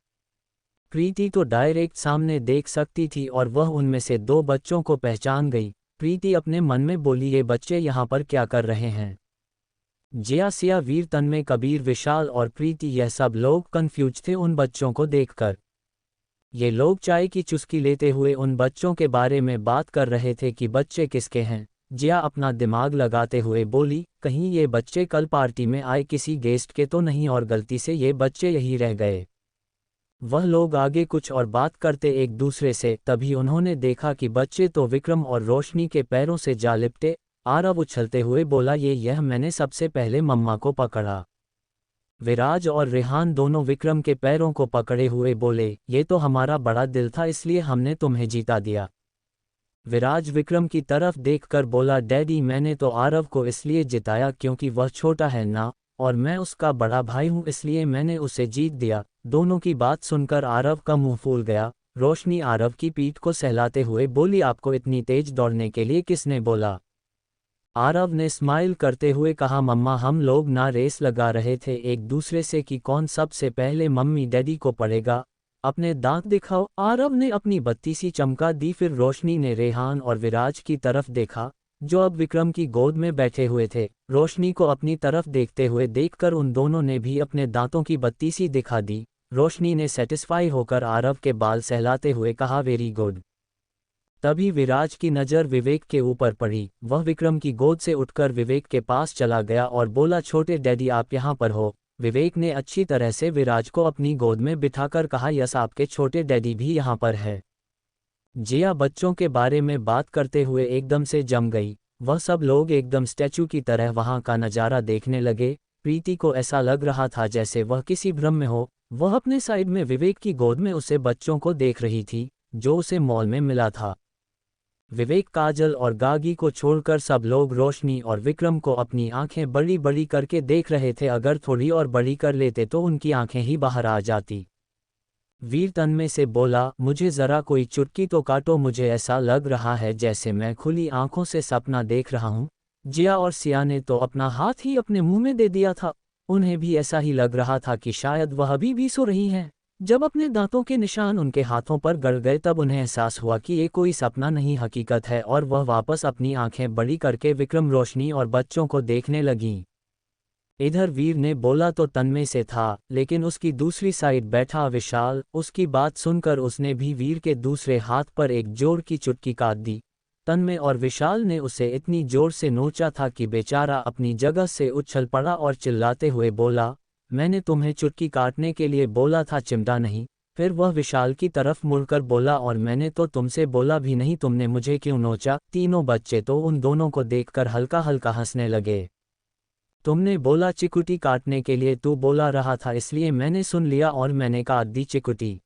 Speaker 1: प्रीति तो डायरेक्ट सामने देख सकती थी और वह उनमें से 2 बच्चों को पहचान गई। प्रीति अपने मन में बोली, ये बच्चे यहाँ पर क्या कर रहे हैं? जिया, सिया, वीर, तन्मय, कबीर, विशाल और प्रीति, यह सब लोग कंफ्यूज थे उन बच्चों को देखकर। ये लोग चाय की चुस्की लेते हुए उन बच्चों के बारे में बात कर रहे थे कि बच्चे किसके हैं। जिया अपना दिमाग लगाते हुए बोली, कहीं ये बच्चे कल पार्टी में आए किसी गेस्ट के तो नहीं और गलती से ये बच्चे यही रह गए। वह लोग आगे कुछ और बात करते एक दूसरे से, तभी उन्होंने देखा कि बच्चे तो विक्रम और रोशनी के पैरों से जा लिपटे। आरव उछलते हुए बोला, यह मैंने सबसे पहले मम्मा को पकड़ा। विराज और रेहान दोनों विक्रम के पैरों को पकड़े हुए बोले, ये तो हमारा बड़ा दिल था इसलिए हमने तुम्हें जीता दिया। विराज विक्रम की तरफ देखकर बोला, डैडी मैंने तो आरव को इसलिए जिताया क्योंकि वह छोटा है ना, और मैं उसका बड़ा भाई हूँ इसलिए मैंने उसे जीत दिया। दोनों की बात सुनकर आरव का मुंह फूल गया। रोशनी आरव की पीठ को सहलाते हुए बोली, आपको इतनी तेज दौड़ने के लिए किसने बोला? आरव ने स्माइल करते हुए कहा, मम्मा हम लोग ना रेस लगा रहे थे एक दूसरे से कि कौन सबसे पहले मम्मी डैडी को पड़ेगा। अपने दांत दिखाओ। आरव ने अपनी बत्ती सी चमका दी। फिर रोशनी ने रेहान और विराज की तरफ देखा जो अब विक्रम की गोद में बैठे हुए थे। रोशनी को अपनी तरफ देखते हुए देखकर उन दोनों ने भी अपने दांतों की बत्ती सी दिखा दी। रोशनी ने सेटिस्फाई होकर आरव के बाल सहलाते हुए कहा, वेरी गुड। तभी विराज की नज़र विवेक के ऊपर पड़ी। वह विक्रम की गोद से उठकर विवेक के पास चला गया और बोला, छोटे डैडी आप यहाँ पर हो, विवेक ने अच्छी तरह से विराज को अपनी गोद में बिठाकर कहा, यस आपके छोटे डैडी भी यहाँ पर है। जिया बच्चों के बारे में बात करते हुए एकदम से जम गई। वह सब लोग एकदम स्टैचू की तरह वहाँ का नज़ारा देखने लगे। प्रीति को ऐसा लग रहा था जैसे वह किसी भ्रम में हो। वह अपने साइड में विवेक की गोद में उसे बच्चों को देख रही थी जो उसे मॉल में मिला था। विवेक, काजल और गागी को छोड़कर सब लोग रोशनी और विक्रम को अपनी आंखें बड़ी बड़ी करके देख रहे थे। अगर थोड़ी और बड़ी कर लेते तो उनकी आंखें ही बाहर आ जाती। वीर तन्मय से बोला, मुझे ज़रा कोई चुटकी तो काटो, मुझे ऐसा लग रहा है जैसे मैं खुली आंखों से सपना देख रहा हूँ। जिया और सिया ने तो अपना हाथ ही अपने मुंह में दे दिया था। उन्हें भी ऐसा ही लग रहा था कि शायद वह अभी भी सो रही हैं। जब अपने दांतों के निशान उनके हाथों पर गड़ गए तब उन्हें एहसास हुआ कि ये कोई सपना नहीं हकीकत है, और वह वापस अपनी आंखें बड़ी करके विक्रम, रोशनी और बच्चों को देखने लगीं। इधर वीर ने बोला तो तन्मय से था, लेकिन उसकी दूसरी साइड बैठा विशाल, उसकी बात सुनकर उसने भी वीर के दूसरे हाथ पर एक जोर की चुटकी काट दी। तन्मय और विशाल ने उसे इतनी जोर से नोचा था कि बेचारा अपनी जगह से उछल पड़ा और चिल्लाते हुए बोला, मैंने तुम्हें चुटकी काटने के लिए बोला था, चिमटा नहीं। फिर वह विशाल की तरफ मुड़कर बोला, और मैंने तो तुमसे बोला भी नहीं, तुमने मुझे क्यों नोचा। तीनों बच्चे तो उन दोनों को देखकर हल्का हल्का हंसने लगे। तुमने बोला चिकुटी काटने के लिए, तू बोला रहा था इसलिए मैंने सुन लिया और मैंने काट दी चिकुटी।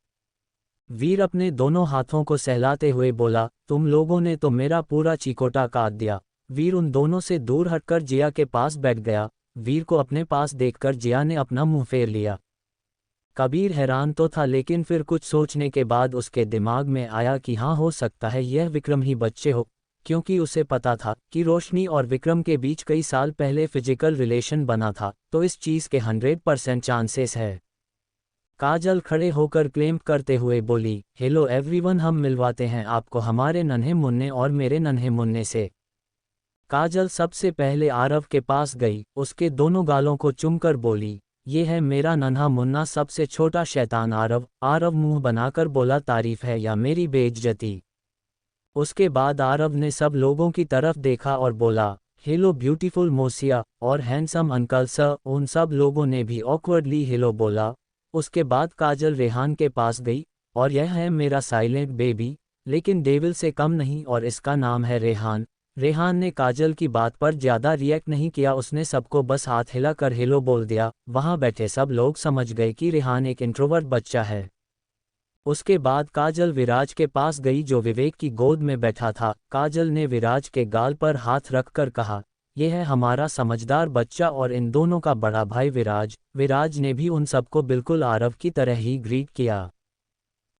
Speaker 1: वीर अपने दोनों हाथों को सहलाते हुए बोला, तुम लोगों ने तो मेरा पूरा चिकोटा काट दिया। वीर उन दोनों से दूर हटकर जिया के पास बैठ गया। वीर को अपने पास देखकर जिया ने अपना मुंह फेर लिया। कबीर हैरान तो था, लेकिन फिर कुछ सोचने के बाद उसके दिमाग में आया कि हाँ, हो सकता है यह विक्रम ही बच्चे हो, क्योंकि उसे पता था कि रोशनी और विक्रम के बीच कई साल पहले फिजिकल रिलेशन बना था, तो इस चीज़ के 100% चांसेस है। काजल खड़े होकर क्लेम करते हुए बोली, हेलो एवरीवन, हम मिलवाते हैं आपको हमारे नन्हे मुन्ने और मेरे नन्हे मुन्ने से। काजल सबसे पहले आरव के पास गई, उसके दोनों गालों को चूमकर बोली, ये है मेरा नन्हा मुन्ना, सबसे छोटा शैतान आरव। आरव मुंह बनाकर बोला, तारीफ है या मेरी बेइज्जती। उसके बाद आरव ने सब लोगों की तरफ देखा और बोला, हेलो ब्यूटीफुल मोसिया और हैंडसम अंकल सर। उन सब लोगों ने भी ऑकवर्डली हेलो बोला। उसके बाद काजल रेहान के पास गई, और यह है मेरा साइलेंट बेबी, लेकिन डेविल से कम नहीं, और इसका नाम है रेहान। रेहान ने काजल की बात पर ज़्यादा रिएक्ट नहीं किया, उसने सबको बस हाथ हिला कर हेलो बोल दिया। वहाँ बैठे सब लोग समझ गए कि रेहान एक इंट्रोवर्ट बच्चा है। उसके बाद काजल विराज के पास गई जो विवेक की गोद में बैठा था। काजल ने विराज के गाल पर हाथ रखकर कहा, यह है हमारा समझदार बच्चा और इन दोनों का बड़ा भाई विराज। विराज ने भी उन सबको बिल्कुल आरव की तरह ही ग्रीट किया।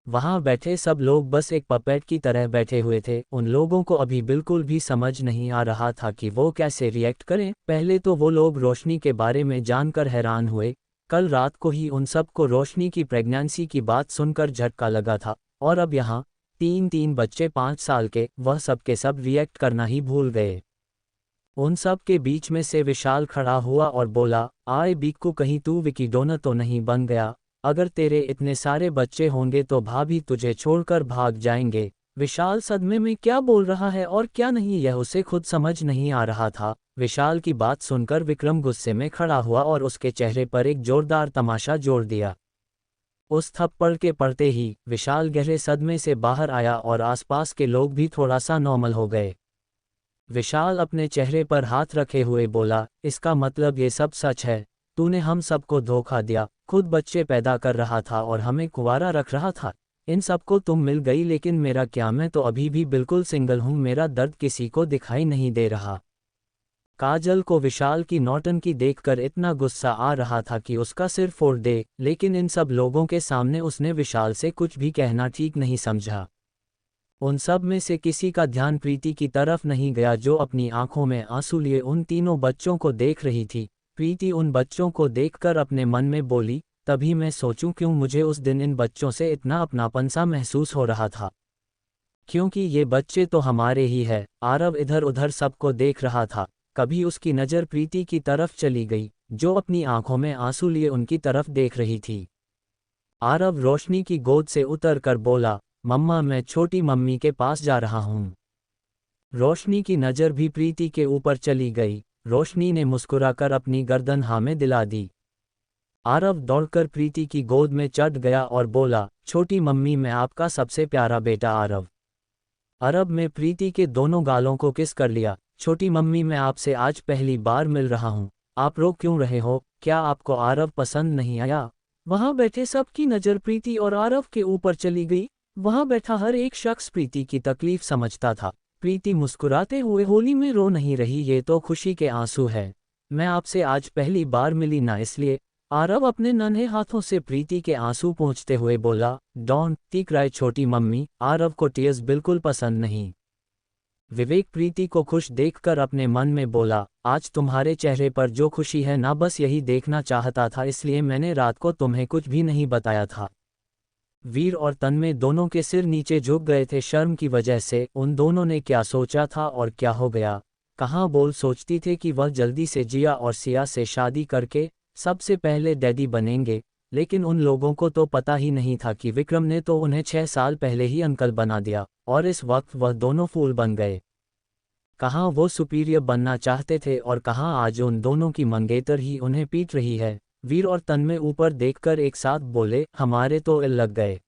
Speaker 1: वहाँ बैठे सब लोग बस एक पपेट की तरह बैठे हुए थे। उन लोगों को अभी बिल्कुल भी समझ नहीं आ रहा था कि वो कैसे रिएक्ट करें। पहले तो वो लोग रोशनी के बारे में जानकर हैरान हुए। कल रात को ही उन सब को रोशनी की प्रेगनेंसी की बात सुनकर झटका लगा था, और अब यहाँ तीन बच्चे 5 साल के, वह सब के सब रिएक्ट करना ही भूल गए। उन सब के बीच में से विशाल खड़ा हुआ और बोला, आए बिक्कू, कहीं तू विकी डोनर तो नहीं बन गया। अगर तेरे इतने सारे बच्चे होंगे तो भाभी तुझे छोड़कर भाग जाएंगे। विशाल सदमे में क्या बोल रहा है और क्या नहीं, यह उसे खुद समझ नहीं आ रहा था। विशाल की बात सुनकर विक्रम गुस्से में खड़ा हुआ और उसके चेहरे पर एक जोरदार तमाशा जोड़ दिया। उस थप्पड़ के पड़ते ही विशाल गहरे सदमे से बाहर आया और आसपास के लोग भी थोड़ा सा नॉर्मल हो गए। विशाल अपने चेहरे पर हाथ रखे हुए बोला, इसका मतलब ये सब सच है? तूने हम सबको धोखा दिया, खुद बच्चे पैदा कर रहा था और हमें कुंवारा रख रहा था। इन सबको तुम मिल गई, लेकिन मेरा क्या? मैं तो अभी भी बिल्कुल सिंगल हूँ, मेरा दर्द किसी को दिखाई नहीं दे रहा। काजल को विशाल की नौटंकी देखकर इतना गुस्सा आ रहा था कि उसका सिर फोड़ दे, लेकिन इन सब लोगों के सामने उसने विशाल से कुछ भी कहना ठीक नहीं समझा। उन सब में से किसी का ध्यान प्रीति की तरफ नहीं गया, जो अपनी आंखों में आंसू लिए उन तीनों बच्चों को देख रही थी। प्रीति उन बच्चों को देखकर अपने मन में बोली, तभी मैं सोचूं क्यों मुझे उस दिन इन बच्चों से इतना अपनापन सा महसूस हो रहा था, क्योंकि ये बच्चे तो हमारे ही है। आरव इधर उधर सबको देख रहा था। कभी उसकी नज़र प्रीति की तरफ चली गई, जो अपनी आंखों में आंसू लिए उनकी तरफ देख रही थी। आरव रोशनी की गोद से उतरकर बोला, मम्मा, मैं छोटी मम्मी के पास जा रहा हूँ। रोशनी की नज़र भी प्रीति के ऊपर चली गई। रोशनी ने मुस्कुराकर अपनी गर्दन हाँ में दिला दी। आरव दौड़कर प्रीति की गोद में चढ़ गया और बोला, छोटी मम्मी मैं आपका सबसे प्यारा बेटा आरव। आरव में प्रीति के दोनों गालों को किस कर लिया। छोटी मम्मी मैं आपसे आज पहली बार मिल रहा हूँ, आप रो क्यों रहे हो, क्या आपको आरव पसंद नहीं आया। वहां बैठे सबकी नज़र प्रीति और आरव के ऊपर चली गई। वहां बैठा हर एक शख्स प्रीति की तकलीफ समझता था। प्रीति मुस्कुराते हुए होली में रो नहीं रही, ये तो खुशी के आंसू है। मैं आपसे आज पहली बार मिली ना इसलिए। आरव अपने नन्हे हाथों से प्रीति के आंसू पोंछते हुए बोला, डोंट टी क्राई छोटी मम्मी। आरव को टीयर्स बिल्कुल पसंद नहीं। विवेक प्रीति को खुश देखकर अपने मन में बोला, आज तुम्हारे चेहरे पर जो खुशी है ना, बस यही देखना चाहता था, इसलिए मैंने रात को तुम्हें कुछ भी नहीं बताया था। वीर और तन्मय दोनों के सिर नीचे झुक गए थे शर्म की वजह से। उन दोनों ने क्या सोचा था और क्या हो गया। कहाँ बोल सोचती थे कि वह जल्दी से जिया और सिया से शादी करके सबसे पहले डैडी बनेंगे, लेकिन उन लोगों को तो पता ही नहीं था कि विक्रम ने तो उन्हें 6 साल पहले ही अंकल बना दिया और इस वक्त वह दोनों फूल बन गए। कहाँ वो सुपीरियर बनना चाहते थे और कहाँ आज उन दोनों की मंगेतर ही उन्हें पीट रही है। वीर और तन्मय ऊपर देखकर एक साथ बोले, हमारे तो इल लग गए।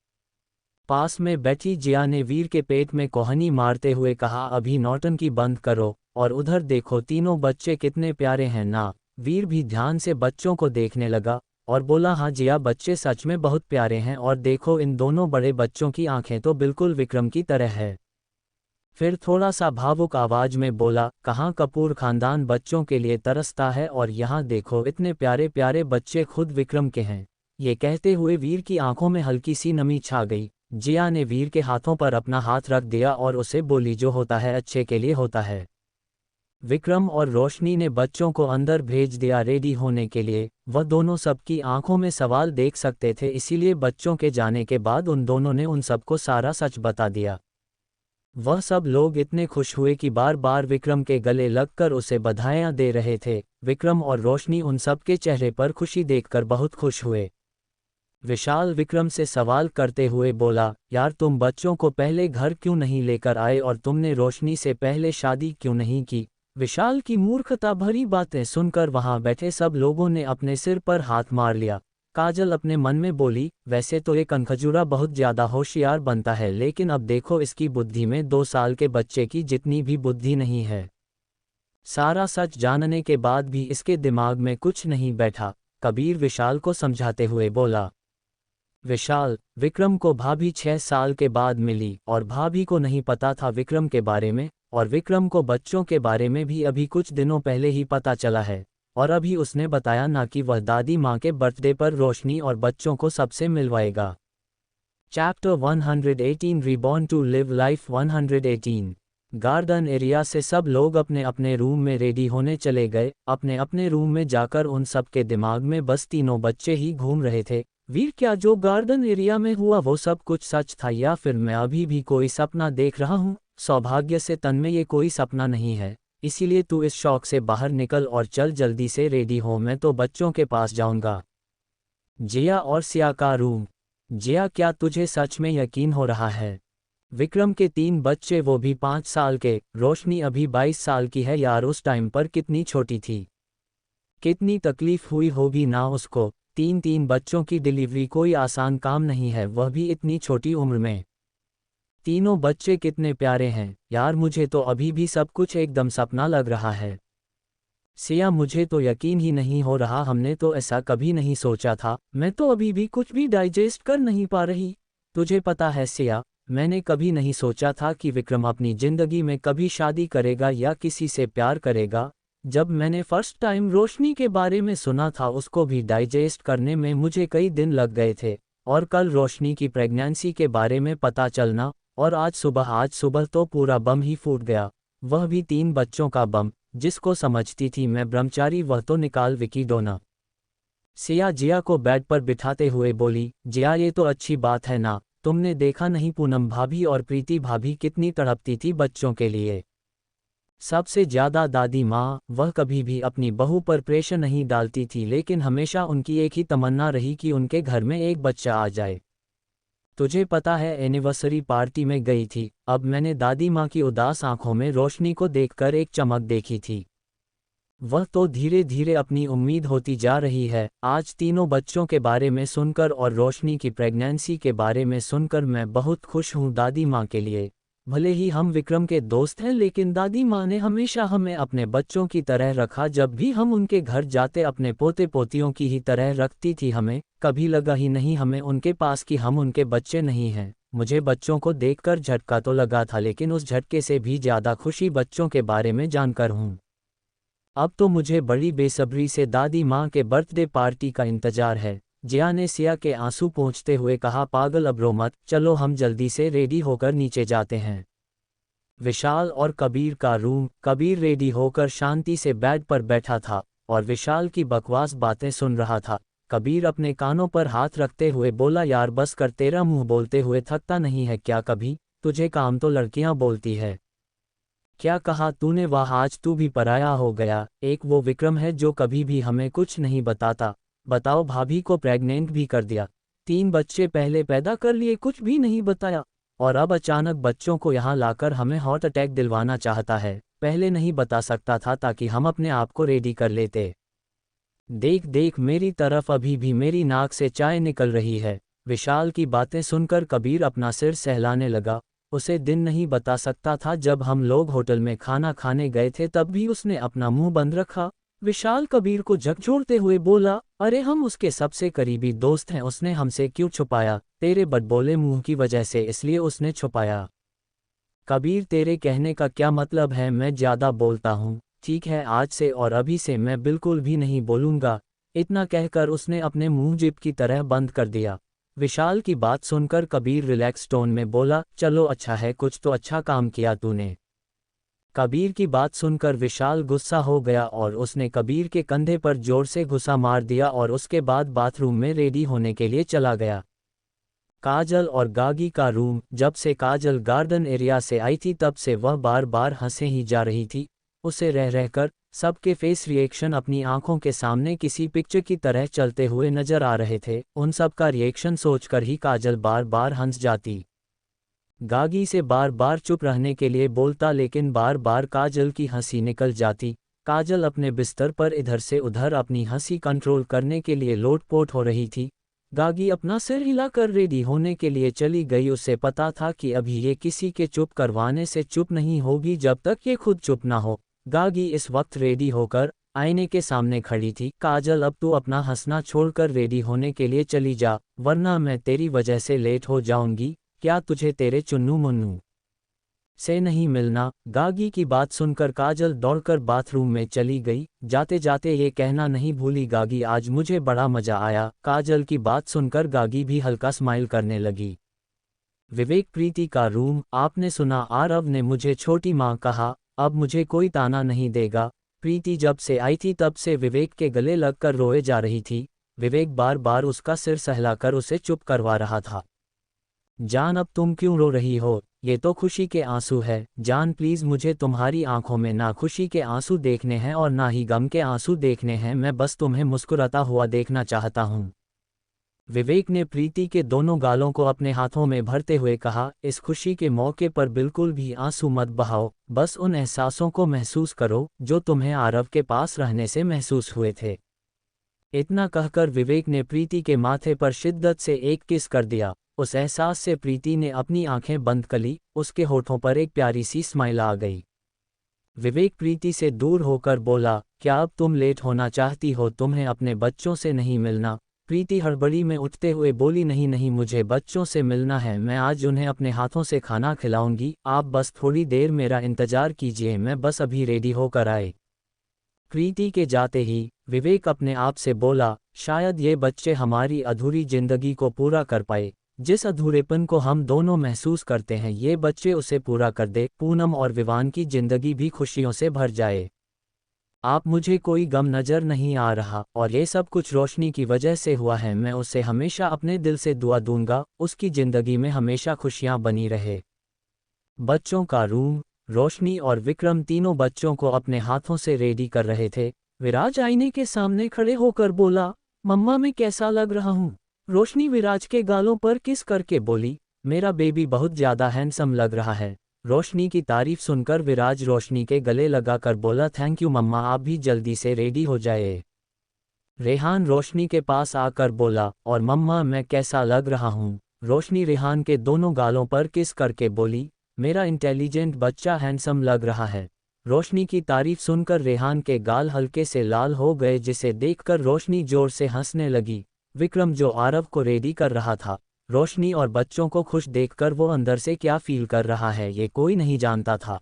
Speaker 1: पास में बैठी जिया ने वीर के पेट में कोहनी मारते हुए कहा, अभी नौटंकी बंद करो और उधर देखो तीनों बच्चे कितने प्यारे हैं ना। वीर भी ध्यान से बच्चों को देखने लगा और बोला, हाँ जिया बच्चे सच में बहुत प्यारे हैं, और देखो इन दोनों बड़े बच्चों की आंखें तो बिल्कुल विक्रम की तरह है। फिर थोड़ा सा भावुक आवाज में बोला, कहाँ कपूर खानदान बच्चों के लिए तरसता है, और यहाँ देखो इतने प्यारे प्यारे बच्चे खुद विक्रम के हैं। ये कहते हुए वीर की आंखों में हल्की सी नमी छा गई। जिया ने वीर के हाथों पर अपना हाथ रख दिया और उसे बोली, जो होता है अच्छे के लिए होता है। विक्रम और रोशनी ने बच्चों को अंदर भेज दिया रेडी होने के लिए। वह दोनों सबकी आंखों में सवाल देख सकते थे, इसीलिए बच्चों के जाने के बाद उन दोनों ने उन सबको सारा सच बता दिया। वह सब लोग इतने खुश हुए कि बार बार विक्रम के गले लगकर उसे बधाइयां दे रहे थे। विक्रम और रोशनी उन सब के चेहरे पर खुशी देखकर बहुत खुश हुए। विशाल विक्रम से सवाल करते हुए बोला, यार तुम बच्चों को पहले घर क्यों नहीं लेकर आए और तुमने रोशनी से पहले शादी क्यों नहीं की। विशाल की मूर्खता भरी बातें सुनकर वहां बैठे सब लोगों ने अपने सिर पर हाथ मार लिया। काजल अपने मन में बोली, वैसे तो ये कनखजूरा बहुत ज्यादा होशियार बनता है, लेकिन अब देखो इसकी बुद्धि में 2 साल के बच्चे की जितनी भी बुद्धि नहीं है। सारा सच जानने के बाद भी इसके दिमाग में कुछ नहीं बैठा। कबीर विशाल को समझाते हुए बोला, विशाल, विक्रम को भाभी 6 साल के बाद मिली और भाभी को नहीं पता था विक्रम के बारे में, और विक्रम को बच्चों के बारे में भी अभी कुछ दिनों पहले ही पता चला है, और अभी उसने बताया ना कि वह दादी माँ के बर्थडे पर रोशनी और बच्चों को सबसे मिलवाएगा। Chapter 118 reborn to live life 118। Garden area से सब लोग अपने अपने रूम में रेडी होने चले गए। अपने अपने रूम में जाकर उन सब के दिमाग में बस तीनों बच्चे ही घूम रहे थे। वीर, क्या जो गार्डन एरिया में हुआ वो सब कुछ सच था, या फिर मैं अभी भी कोई सपना देख रहा हूँ। सौभाग्य से तन्मय ये कोई सपना नहीं है, इसीलिए तू इस शौक से बाहर निकल और चल जल्दी से रेडी हो, मैं तो बच्चों के पास जाऊंगा। जिया और सिया का रूम। जिया, क्या तुझे सच में यकीन हो रहा है? विक्रम के 3 बच्चे, वो भी 5 साल के। रोशनी अभी 22 साल की है यार, उस टाइम पर कितनी छोटी थी। कितनी तकलीफ हुई होगी ना उसको। 3 बच्चों की डिलीवरी कोई आसान काम नहीं है, वह भी इतनी छोटी उम्र में। तीनों बच्चे कितने प्यारे हैं यार, मुझे तो अभी भी सब कुछ एकदम सपना लग रहा है। सिया, मुझे तो यकीन ही नहीं हो रहा, हमने तो ऐसा कभी नहीं सोचा था। मैं तो अभी भी कुछ भी डाइजेस्ट कर नहीं पा रही। तुझे पता है सिया, मैंने कभी नहीं सोचा था कि विक्रम अपनी जिंदगी में कभी शादी करेगा या किसी से प्यार करेगा। जब मैंने फर्स्ट टाइम रोशनी के बारे में सुना था, उसको भी डाइजेस्ट करने में मुझे कई दिन लग गए थे, और कल रोशनी की प्रेगनेंसी के बारे में पता चलना, और आज सुबह तो पूरा बम ही फूट गया। वह भी 3 बच्चों का बम। जिसको समझती थी मैं ब्रह्मचारी, वह तो निकाल विकी डोना। सिया जिया को बेड पर बिठाते हुए बोली, जिया ये तो अच्छी बात है ना, तुमने देखा नहीं पूनम भाभी और प्रीति भाभी कितनी तड़पती थी बच्चों के लिए। सबसे ज्यादा दादी माँ, वह कभी भी अपनी बहू पर प्रेशर नहीं डालती थी, लेकिन हमेशा उनकी एक ही तमन्ना रही कि उनके घर में एक बच्चा आ जाए। तुझे पता है, एनिवर्सरी पार्टी में गई थी, अब मैंने दादी माँ की उदास आंखों में रोशनी को देखकर एक चमक देखी थी। वह तो धीरे धीरे अपनी उम्मीद होती जा रही है। आज तीनों बच्चों के बारे में सुनकर और रोशनी की प्रेगनेंसी के बारे में सुनकर मैं बहुत खुश हूँ दादी माँ के लिए। भले ही हम विक्रम के दोस्त हैं, लेकिन दादी माँ ने हमेशा हमें अपने बच्चों की तरह रखा। जब भी हम उनके घर जाते अपने पोते पोतियों की ही तरह रखती थी हमें। कभी लगा ही नहीं हमें उनके पास कि हम उनके बच्चे नहीं हैं। मुझे बच्चों को देखकर झटका तो लगा था, लेकिन उस झटके से भी ज़्यादा खुशी बच्चों के बारे में जानकर हूँ। अब तो मुझे बड़ी बेसब्री से दादी माँ के बर्थडे पार्टी का इंतजार है। जिया ने सिया के आंसू पोंछते हुए कहा, पागल अब रो मत, चलो हम जल्दी से रेडी होकर नीचे जाते हैं। विशाल और कबीर का रूम। कबीर रेडी होकर शांति से बेड पर बैठा था और विशाल की बकवास बातें सुन रहा था। कबीर अपने कानों पर हाथ रखते हुए बोला, यार बस कर, तेरा मुंह बोलते हुए थकता नहीं है क्या कभी? तुझे काम तो लड़कियां बोलती है। क्या कहा तूने? वाह, आज तू भी पराया हो गया। एक वो विक्रम है जो कभी भी हमें कुछ नहीं बताता। बताओ, भाभी को प्रेग्नेंट भी कर दिया, 3 बच्चे पहले पैदा कर लिए, कुछ भी नहीं बताया, और अब अचानक बच्चों को यहाँ लाकर हमें हार्ट अटैक दिलवाना चाहता है। पहले नहीं बता सकता था ताकि हम अपने आप को रेडी कर लेते। देख देख मेरी तरफ, अभी भी मेरी नाक से चाय निकल रही है। विशाल की बातें सुनकर कबीर अपना सिर सहलाने लगा। उसे दिन नहीं बता सकता था, जब हम लोग होटल में खाना खाने गए थे तब भी उसने अपना मुंह बंद रखा। विशाल कबीर को झकझोरते हुए बोला, अरे हम उसके सबसे करीबी दोस्त हैं, उसने हमसे क्यों छुपाया? तेरे बदबोले मुंह की वजह से इसलिए उसने छुपाया। कबीर, तेरे कहने का क्या मतलब है? मैं ज़्यादा बोलता हूँ। ठीक है, आज से और अभी से मैं बिल्कुल भी नहीं बोलूँगा। इतना कहकर उसने अपने मुंह जिप की तरह बंद कर दिया। विशाल की बात सुनकर कबीर रिलैक्स टोन में बोला, चलो अच्छा है, कुछ तो अच्छा काम किया तूने। कबीर की बात सुनकर विशाल गुस्सा हो गया और उसने कबीर के कंधे पर जोर से घुसा मार दिया और उसके बाद बाथरूम में रेडी होने के लिए चला गया। काजल और गागी का रूम। जब से काजल गार्डन एरिया से आई थी तब से वह बार बार हंसे ही जा रही थी। उसे रह रहकर सबके फेस रिएक्शन अपनी आंखों के सामने किसी पिक्चर की तरह चलते हुए नजर आ रहे थे। उन सब का रिएक्शन सोचकर ही काजल बार बार हंस जाती। गागी से बार बार चुप रहने के लिए बोलता, लेकिन बार बार काजल की हंसी निकल जाती। काजल अपने बिस्तर पर इधर से उधर अपनी हंसी कंट्रोल करने के लिए लोटपोट हो रही थी। गागी अपना सिर हिलाकर रेडी होने के लिए चली गई। उसे पता था कि अभी ये किसी के चुप करवाने से चुप नहीं होगी जब तक ये खुद चुप ना हो। गागी इस वक्त रेडी होकर आईने के सामने खड़ी थी। काजल, अब तू अपना हंसना छोड़कर रेडी होने के लिए चली जा, वरना मैं तेरी वजह से लेट हो जाऊंगी। क्या तुझे तेरे चुन्नू मुन्नू से नहीं मिलना? गागी की बात सुनकर काजल दौड़कर बाथरूम में चली गई। जाते जाते ये कहना नहीं भूली, गागी आज मुझे बड़ा मजा आया। काजल की बात सुनकर गागी भी हल्का स्माइल करने लगी। विवेक प्रीति का रूम। आपने सुना, आरव ने मुझे छोटी माँ कहा, अब मुझे कोई ताना नहीं देगा। प्रीति जब से आई थी तब से विवेक के गले लगकर रोए जा रही थी। विवेक बार बार उसका सिर सहलाकर उसे चुप करवा रहा था। जान, अब तुम क्यों रो रही हो? ये तो खुशी के आंसू है। जान प्लीज़, मुझे तुम्हारी आंखों में ना खुशी के आंसू देखने हैं और ना ही गम के आंसू देखने हैं। मैं बस तुम्हें मुस्कुराता हुआ देखना चाहता हूँ। विवेक ने प्रीति के दोनों गालों को अपने हाथों में भरते हुए कहा, इस खुशी के मौके पर बिल्कुल भी आंसू मत बहाओ, बस उन एहसासों को महसूस करो जो तुम्हें आरव के पास रहने से महसूस हुए थे। इतना कहकर विवेक ने प्रीति के माथे पर शिद्दत से एक किस कर दिया। उस एहसास से प्रीति ने अपनी आंखें बंद कर ली। उसके होठों पर एक प्यारी सी स्माइल आ गई। विवेक प्रीति से दूर होकर बोला, क्या अब तुम लेट होना चाहती हो? तुम्हें अपने बच्चों से नहीं मिलना? प्रीति हड़बड़ी में उठते हुए बोली, नहीं नहीं, मुझे बच्चों से मिलना है। मैं आज उन्हें अपने हाथों से खाना खिलाऊंगी। आप बस थोड़ी देर मेरा इंतजार कीजिए, मैं बस अभी रेडी होकर आए। प्रीति के जाते ही विवेक अपने आप से बोला, शायद ये बच्चे हमारी अधूरी जिंदगी को पूरा कर पाए। जिस अधूरेपन को हम दोनों महसूस करते हैं, ये बच्चे उसे पूरा कर दे। पूनम और विवान की जिंदगी भी खुशियों से भर जाए। आप मुझे कोई गम नजर नहीं आ रहा, और ये सब कुछ रोशनी की वजह से हुआ है। मैं उसे हमेशा अपने दिल से दुआ दूंगा, उसकी जिंदगी में हमेशा खुशियां बनी रहे। बच्चों का रूम। रोशनी और विक्रम तीनों बच्चों को अपने हाथों से रेडी कर रहे थे। विराज आईने के सामने खड़े होकर बोला, मम्मा मैं कैसा लग रहा हूँ? रोशनी विराज के गालों पर किस करके बोली, मेरा बेबी बहुत ज्यादा हैंडसम लग रहा है। रोशनी की तारीफ सुनकर विराज रोशनी के गले लगाकर बोला, थैंक यू मम्मा, आप भी जल्दी से रेडी हो जाए। रेहान रोशनी के पास आकर बोला, और मम्मा मैं कैसा लग रहा हूँ? रोशनी रेहान के दोनों गालों पर किस करके बोली, मेरा इंटेलिजेंट बच्चा हैंडसम लग रहा है। रोशनी की तारीफ सुनकर रेहान के गाल हल्के से लाल हो गए, जिसे देखकर रोशनी जोर से हंसने लगी। विक्रम जो आरव को रेडी कर रहा था, रोशनी और बच्चों को खुश देखकर वो अंदर से क्या फील कर रहा है ये कोई नहीं जानता था।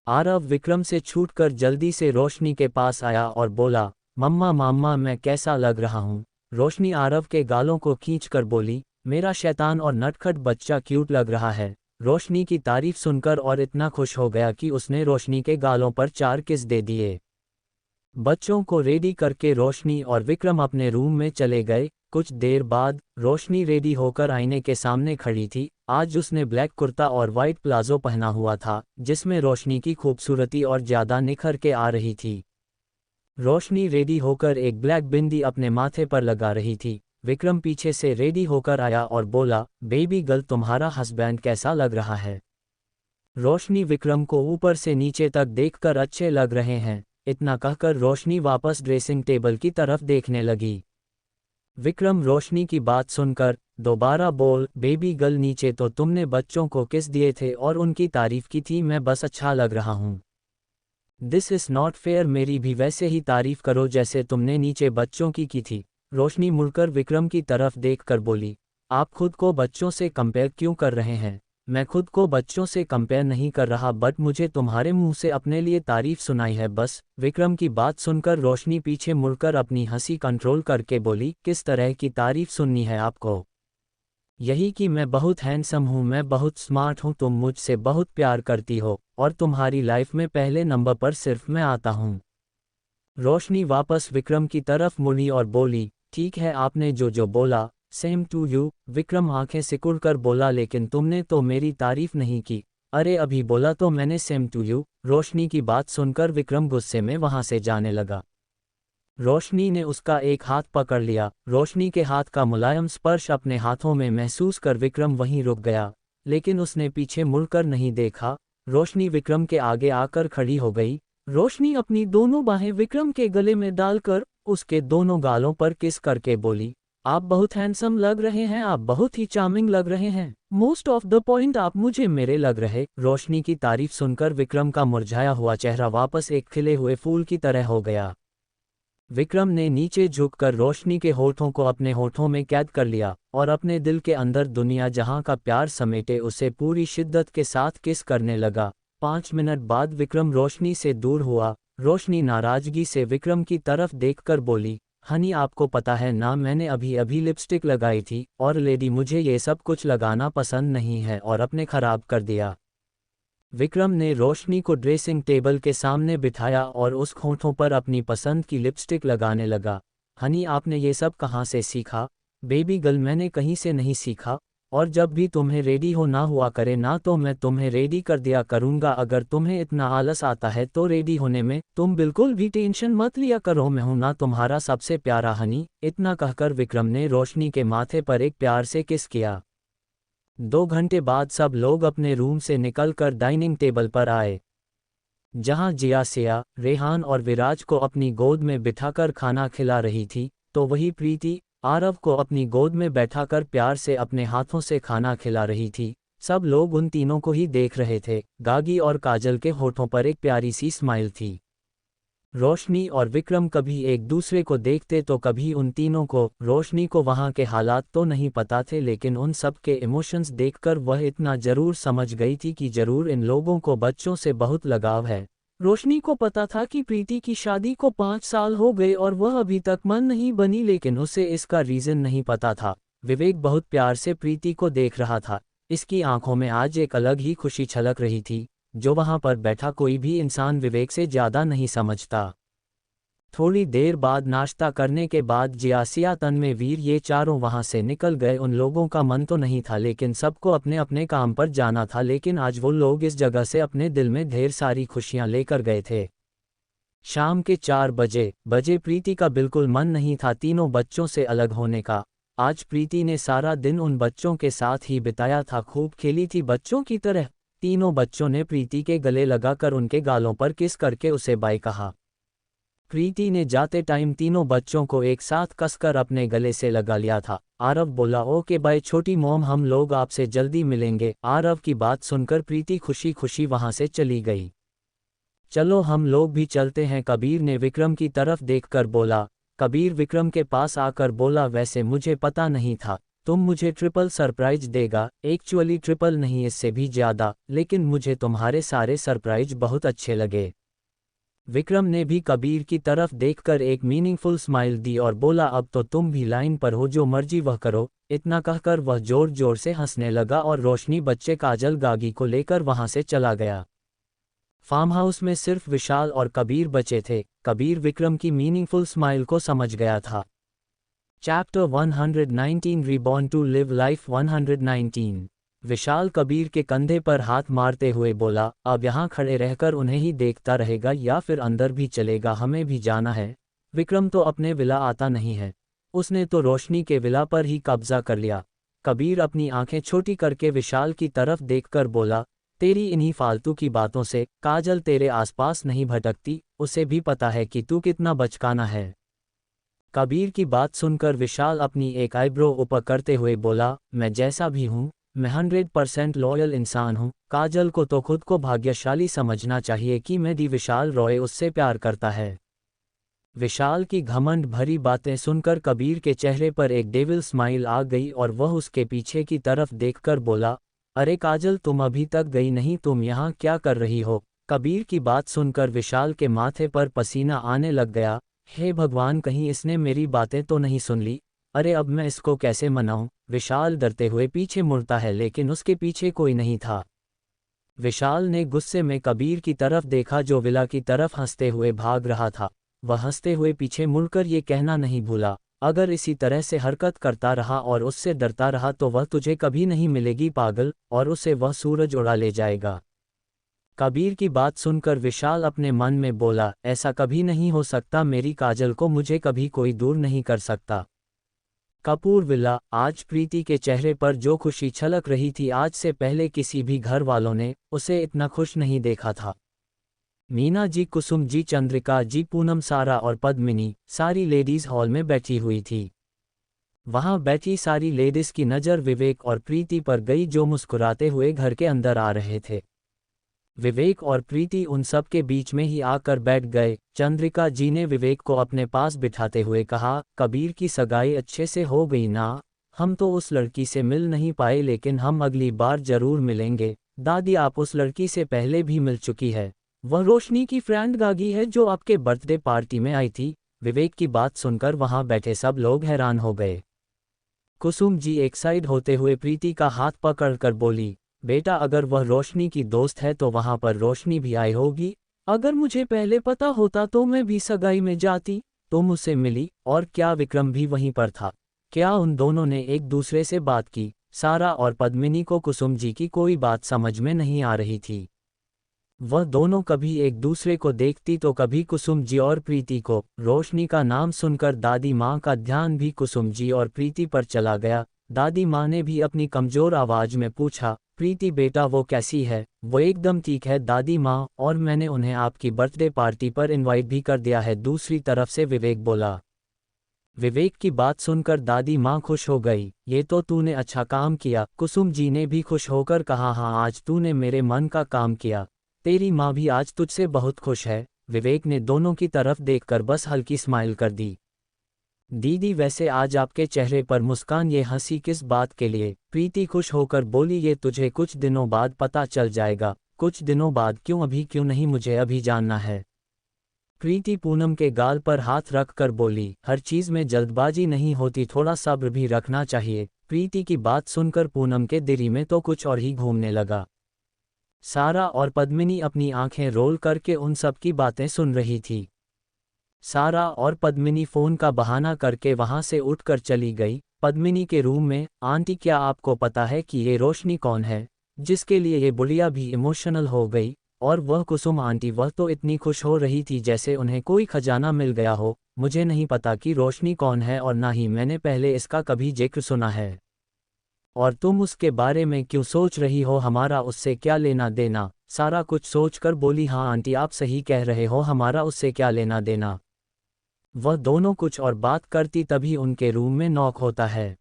Speaker 1: आरव विक्रम से छूटकर जल्दी से रोशनी के पास आया और बोला, मम्मा मामा मैं कैसा लग रहा हूँ? रोशनी आरव के गालों को खींचकर बोली, मेरा शैतान और नटखट बच्चा क्यूट लग रहा है। रोशनी की तारीफ सुनकर और इतना खुश हो गया कि उसने रोशनी के गालों पर 4 किस दे दिए। बच्चों को रेडी करके रोशनी और विक्रम अपने रूम में चले गए। कुछ देर बाद रोशनी रेडी होकर आईने के सामने खड़ी थी। आज उसने ब्लैक कुर्ता और वाइट प्लाजो पहना हुआ था, जिसमें रोशनी की खूबसूरती और ज़्यादा निखर के आ रही थी। रोशनी रेडी होकर एक ब्लैक बिंदी अपने माथे पर लगा रही थी। विक्रम पीछे से रेडी होकर आया और बोला, बेबी गर्ल तुम्हारा हस्बैंड कैसा लग रहा है? रोशनी विक्रम को ऊपर से नीचे तक देखकर अच्छे लग रहे हैं, इतना कहकर रोशनी वापस ड्रेसिंग टेबल की तरफ देखने लगी। विक्रम रोशनी की बात सुनकर दोबारा बोल, बेबी गर्ल नीचे तो तुमने बच्चों को किस दिए थे और उनकी तारीफ की थी, मैं बस अच्छा लग रहा हूँ। दिस इज़ नॉट फेयर, मेरी भी वैसे ही तारीफ करो जैसे तुमने नीचे बच्चों की थी। रोशनी मुड़कर विक्रम की तरफ देखकर बोली, आप खुद को बच्चों से कंपेयर क्यों कर रहे हैं? मैं खुद को बच्चों से कंपेयर नहीं कर रहा, बट मुझे तुम्हारे मुंह से अपने लिए तारीफ सुनाई है बस। विक्रम की बात सुनकर रोशनी पीछे मुड़कर अपनी हंसी कंट्रोल करके बोली, किस तरह की तारीफ सुननी है आपको? यही कि मैं बहुत हैंडसम हूँ, मैं बहुत स्मार्ट हूँ, तुम मुझसे बहुत प्यार करती हो और तुम्हारी लाइफ में पहले नंबर पर सिर्फ मैं आता हूँ। रोशनी वापस विक्रम की तरफ मुड़ी और बोली, ठीक है आपने जो जो बोला, सेम टू यू। विक्रम आंखें सिकुड़कर बोला, लेकिन तुमने तो मेरी तारीफ नहीं की। अरे अभी बोला तो मैंने सेम टू यू। रोशनी की बात सुनकर विक्रम गुस्से में वहां से जाने लगा। रोशनी ने उसका एक हाथ पकड़ लिया। रोशनी के हाथ का मुलायम स्पर्श अपने हाथों में महसूस कर विक्रम वहीं रुक गया, लेकिन उसने पीछे मुड़कर नहीं देखा। रोशनी विक्रम के आगे आकर खड़ी हो गई। रोशनी अपनी दोनों बाहें विक्रम के गले में डालकर उसके दोनों गालों पर किस करके बोली, आप बहुत हैंडसम लग रहे हैं, आप बहुत ही चार्मिंग लग रहे हैं, मोस्ट ऑफ द पॉइंट आप मुझे मेरे लग रहे। रोशनी की तारीफ सुनकर विक्रम का मुरझाया हुआ चेहरा वापस एक खिले हुए फूल की तरह हो गया। विक्रम ने नीचे झुककर रोशनी के होठों को अपने होठों में कैद कर लिया और अपने दिल के अंदर दुनिया जहां का प्यार समेटे उसे पूरी शिद्दत के साथ किस करने लगा। 5 मिनट बाद विक्रम रोशनी से दूर हुआ। रोशनी नाराजगी से विक्रम की तरफ देखकर बोली, हनी आपको पता है ना, मैंने अभी अभी लिपस्टिक लगाई थी और लेडी मुझे ये सब कुछ लगाना पसंद नहीं है और अपने खराब कर दिया। विक्रम ने रोशनी को ड्रेसिंग टेबल के सामने बिठाया और उस होठों पर अपनी पसंद की लिपस्टिक लगाने लगा। हनी आपने ये सब कहाँ से सीखा? बेबी गर्ल मैंने कहीं से नहीं सीखा, और जब भी तुम्हें रेडी हो ना हुआ करे ना तो मैं तुम्हें रेडी कर दिया करूँगा। अगर तुम्हें इतना आलस आता है तो रेडी होने में तुम बिल्कुल भी टेंशन मत लिया करो, मैं हूं ना तुम्हारा सबसे प्यारा हनी। इतना कहकर विक्रम ने रोशनी के माथे पर एक प्यार से किस किया। 2 घंटे बाद सब लोग अपने रूम से निकलकर डाइनिंग टेबल पर आए, जहां जियासिया, रेहान और विराज को अपनी गोद में बिठाकर खाना खिला रही थी, तो वही प्रीति आरव को अपनी गोद में बैठाकर प्यार से अपने हाथों से खाना खिला रही थी। सब लोग उन तीनों को ही देख रहे थे। गागी और काजल के होठों पर एक प्यारी सी स्माइल थी। रोशनी और विक्रम कभी एक दूसरे को देखते तो कभी उन तीनों को। रोशनी को वहां के हालात तो नहीं पता थे, लेकिन उन सब के इमोशंस देखकर वह इतना जरूर समझ गई थी कि जरूर इन लोगों को बच्चों से बहुत लगाव है। रोशनी को पता था कि प्रीति की शादी को 5 साल हो गए और वह अभी तक मन नहीं बनी, लेकिन उसे इसका रीज़न नहीं पता था। विवेक बहुत प्यार से प्रीति को देख रहा था। इसकी आंखों में आज एक अलग ही खुशी छलक रही थी, जो वहां पर बैठा कोई भी इंसान विवेक से ज़्यादा नहीं समझता। थोड़ी देर बाद नाश्ता करने के बाद जियासिया, तन्वीर ये चारों वहां से निकल गए। उन लोगों का मन तो नहीं था, लेकिन सबको अपने अपने काम पर जाना था। लेकिन आज वो लोग इस जगह से अपने दिल में ढेर सारी खुशियां लेकर गए थे। शाम के 4 बजे प्रीति का बिल्कुल मन नहीं था तीनों बच्चों से अलग होने का। आज प्रीति ने सारा दिन उन बच्चों के साथ ही बिताया था, खूब खेली थी बच्चों की तरह। तीनों बच्चों ने प्रीति के गले लगाकर उनके गालों पर किस करके उसे बाय कहा। प्रीति ने जाते टाइम तीनों बच्चों को एक साथ कसकर अपने गले से लगा लिया था। आरव बोला, ओके बाय छोटी मॉम, हम लोग आपसे जल्दी मिलेंगे। आरव की बात सुनकर प्रीति खुशी खुशी वहां से चली गई। चलो हम लोग भी चलते हैं, कबीर ने विक्रम की तरफ देखकर बोला। कबीर विक्रम के पास आकर बोला, वैसे मुझे पता नहीं था तुम मुझे ट्रिपल सरप्राइज देगा। एक्चुअली ट्रिपल नहीं, इससे भी ज्यादा, लेकिन मुझे तुम्हारे सारे सरप्राइज बहुत अच्छे लगे। विक्रम ने भी कबीर की तरफ देखकर एक मीनिंगफुल स्माइल दी और बोला, अब तो तुम भी लाइन पर हो, जो मर्जी वह करो। इतना कहकर वह जोर जोर से हंसने लगा और रोशनी बच्चे काजल गागी को लेकर वहां से चला गया। फार्म हाउस में सिर्फ विशाल और कबीर बचे थे। कबीर विक्रम की मीनिंगफुल स्माइल को समझ गया था। Chapter 119 reborn to live life 119। Vishal Kabir के कंधे पर हाथ मारते हुए बोला, अब यहाँ खड़े रहकर उन्हें ही देखता रहेगा या फिर अंदर भी चलेगा, हमें भी जाना है। विक्रम तो अपने विला आता नहीं है, उसने तो रोशनी के विला पर ही कब्जा कर लिया। कबीर अपनी आंखें छोटी करके विशाल की तरफ देखकर बोला, तेरी इन्हीं फालतू की बातों से काजल तेरे आसपास नहीं भटकती, उसे भी पता है कि तू कितना बचकाना है। कबीर की बात सुनकर विशाल अपनी एक आईब्रो ऊपर करते हुए बोला, मैं जैसा भी हूँ मैं 100% लॉयल इंसान हूँ। काजल को तो खुद को भाग्यशाली समझना चाहिए कि मेरी विशाल रॉय उससे प्यार करता है। विशाल की घमंड भरी बातें सुनकर कबीर के चेहरे पर एक डेविल स्माइल आ गई और वह उसके पीछे की तरफ देखकर बोला, अरे काजल, तुम अभी तक गई नहीं, तुम यहाँ क्या कर रही हो? कबीर की बात सुनकर विशाल के माथे पर पसीना आने लग गया। हे भगवान, कहीं इसने मेरी बातें तो नहीं सुन ली। अरे अब मैं इसको कैसे मनाऊं? विशाल डरते हुए पीछे मुड़ता है, लेकिन उसके पीछे कोई नहीं था। विशाल ने गुस्से में कबीर की तरफ देखा जो विला की तरफ हंसते हुए भाग रहा था। वह हंसते हुए पीछे मुड़कर ये कहना नहीं भूला, अगर इसी तरह से हरकत करता रहा और उससे डरता रहा तो वह तुझे कभी नहीं मिलेगी पागल, और उसे वह सूरज उड़ा ले जाएगा। कबीर की बात सुनकर विशाल अपने मन में बोला, ऐसा कभी नहीं हो सकता, मेरी काजल को मुझे कभी कोई दूर नहीं कर सकता। कपूर विला। आज प्रीति के चेहरे पर जो खुशी छलक रही थी, आज से पहले किसी भी घर वालों ने उसे इतना खुश नहीं देखा था। मीना जी, कुसुम जी, चंद्रिका जी, पूनम, सारा और पद्मिनी सारी लेडीज हॉल में बैठी हुई थी। वहां बैठी सारी लेडीज की नज़र विवेक और प्रीति पर गई जो मुस्कुराते हुए घर के अंदर आ रहे थे। विवेक और प्रीति उन सब के बीच में ही आकर बैठ गए। चंद्रिका जी ने विवेक को अपने पास बिठाते हुए कहा, कबीर की सगाई अच्छे से हो गई ना? हम तो उस लड़की से मिल नहीं पाए, लेकिन हम अगली बार जरूर मिलेंगे। दादी, आप उस लड़की से पहले भी मिल चुकी है, वह रोशनी की फ्रेंड गागी है जो आपके बर्थडे पार्टी में आई थी। विवेक की बात सुनकर वहां बैठे सब लोग हैरान हो गए। कुसुम जी एक्साइट होते हुए प्रीति का हाथ पकड़कर बोली, बेटा, अगर वह रोशनी की दोस्त है तो वहां पर रोशनी भी आई होगी। अगर मुझे पहले पता होता तो मैं भी सगाई में जाती। तुम उससे मिली? और क्या विक्रम भी वहीं पर था? क्या उन दोनों ने एक दूसरे से बात की? सारा और पद्मिनी को कुसुम जी की कोई बात समझ में नहीं आ रही थी। वह दोनों कभी एक दूसरे को देखती तो कभी कुसुम जी और प्रीति को। रोशनी का नाम सुनकर दादी माँ का ध्यान भी कुसुम जी और प्रीति पर चला गया। दादी माँ ने भी अपनी कमजोर आवाज में पूछा, प्रीति बेटा, वो कैसी है? वो एकदम ठीक है दादी माँ, और मैंने उन्हें आपकी बर्थडे पार्टी पर इनवाइट भी कर दिया है। दूसरी तरफ से विवेक बोला। विवेक की बात सुनकर दादी माँ खुश हो गई, ये तो तूने अच्छा काम किया। कुसुम जी ने भी खुश होकर कहा, हाँ, आज तूने मेरे मन का काम किया। तेरी माँ भी आज तुझसे बहुत खुश है। विवेक ने दोनों की तरफ देखकर बस हल्की स्माइल कर दी। दीदी, वैसे आज आपके चेहरे पर मुस्कान, ये हंसी किस बात के लिए? प्रीति खुश होकर बोली, ये तुझे कुछ दिनों बाद पता चल जाएगा। कुछ दिनों बाद क्यों? अभी क्यों नहीं? मुझे अभी जानना है। प्रीति पूनम के गाल पर हाथ रख कर बोली, हर चीज में जल्दबाजी नहीं होती, थोड़ा सब्र भी रखना चाहिए। प्रीति की बात सुनकर पूनम के दिल में तो कुछ और ही घूमने लगा। सारा और पद्मिनी अपनी आंखें रोल करके उन सब की बातें सुन रही थी। सारा और पद्मिनी फोन का बहाना करके वहां से उठकर चली गई। पद्मिनी के रूम में, आंटी, क्या आपको पता है कि ये रोशनी कौन है, जिसके लिए ये बुढ़िया भी इमोशनल हो गई? और वह कुसुम आंटी, वह तो इतनी खुश हो रही थी जैसे उन्हें कोई खजाना मिल गया हो। मुझे नहीं पता कि रोशनी कौन है और ना ही मैंने पहले इसका कभी जिक्र सुना है। और तुम उसके बारे में क्यों सोच रही हो, हमारा उससे क्या लेना देना। सारा कुछ सोचकर बोली, हाँ आंटी आप सही कह रहे हो, हमारा उससे क्या लेना देना। वह दोनों कुछ और बात करती तभी उनके रूम में नॉक होता है।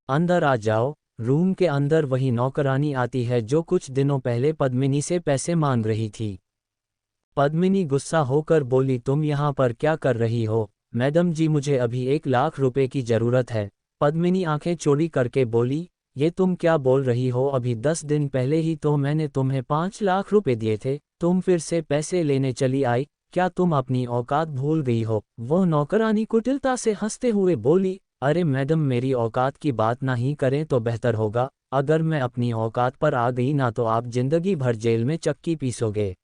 Speaker 1: अंदर आ जाओ। रूम के अंदर वही नौकरानी आती है जो कुछ दिनों पहले पद्मिनी से पैसे मांग रही थी। पद्मिनी गुस्सा होकर बोली, तुम यहाँ पर क्या कर रही हो। मैडम जी मुझे अभी 1 लाख रुपए की ज़रूरत है। पद्मिनी आंखें चौड़ी करके बोली, ये तुम क्या बोल रही हो, अभी 10 दिन पहले ही तो मैंने तुम्हें 5 लाख रुपए दिए थे, तुम फिर से पैसे लेने चली आई, क्या तुम अपनी औकात भूल गई हो। वह नौकरानी कुटिलता से हंसते हुए बोली, अरे मैडम मेरी औकात की बात ना ही करें तो बेहतर होगा, अगर मैं अपनी औकात पर आ गई ना तो आप जिंदगी भर जेल में चक्की पीसोगे।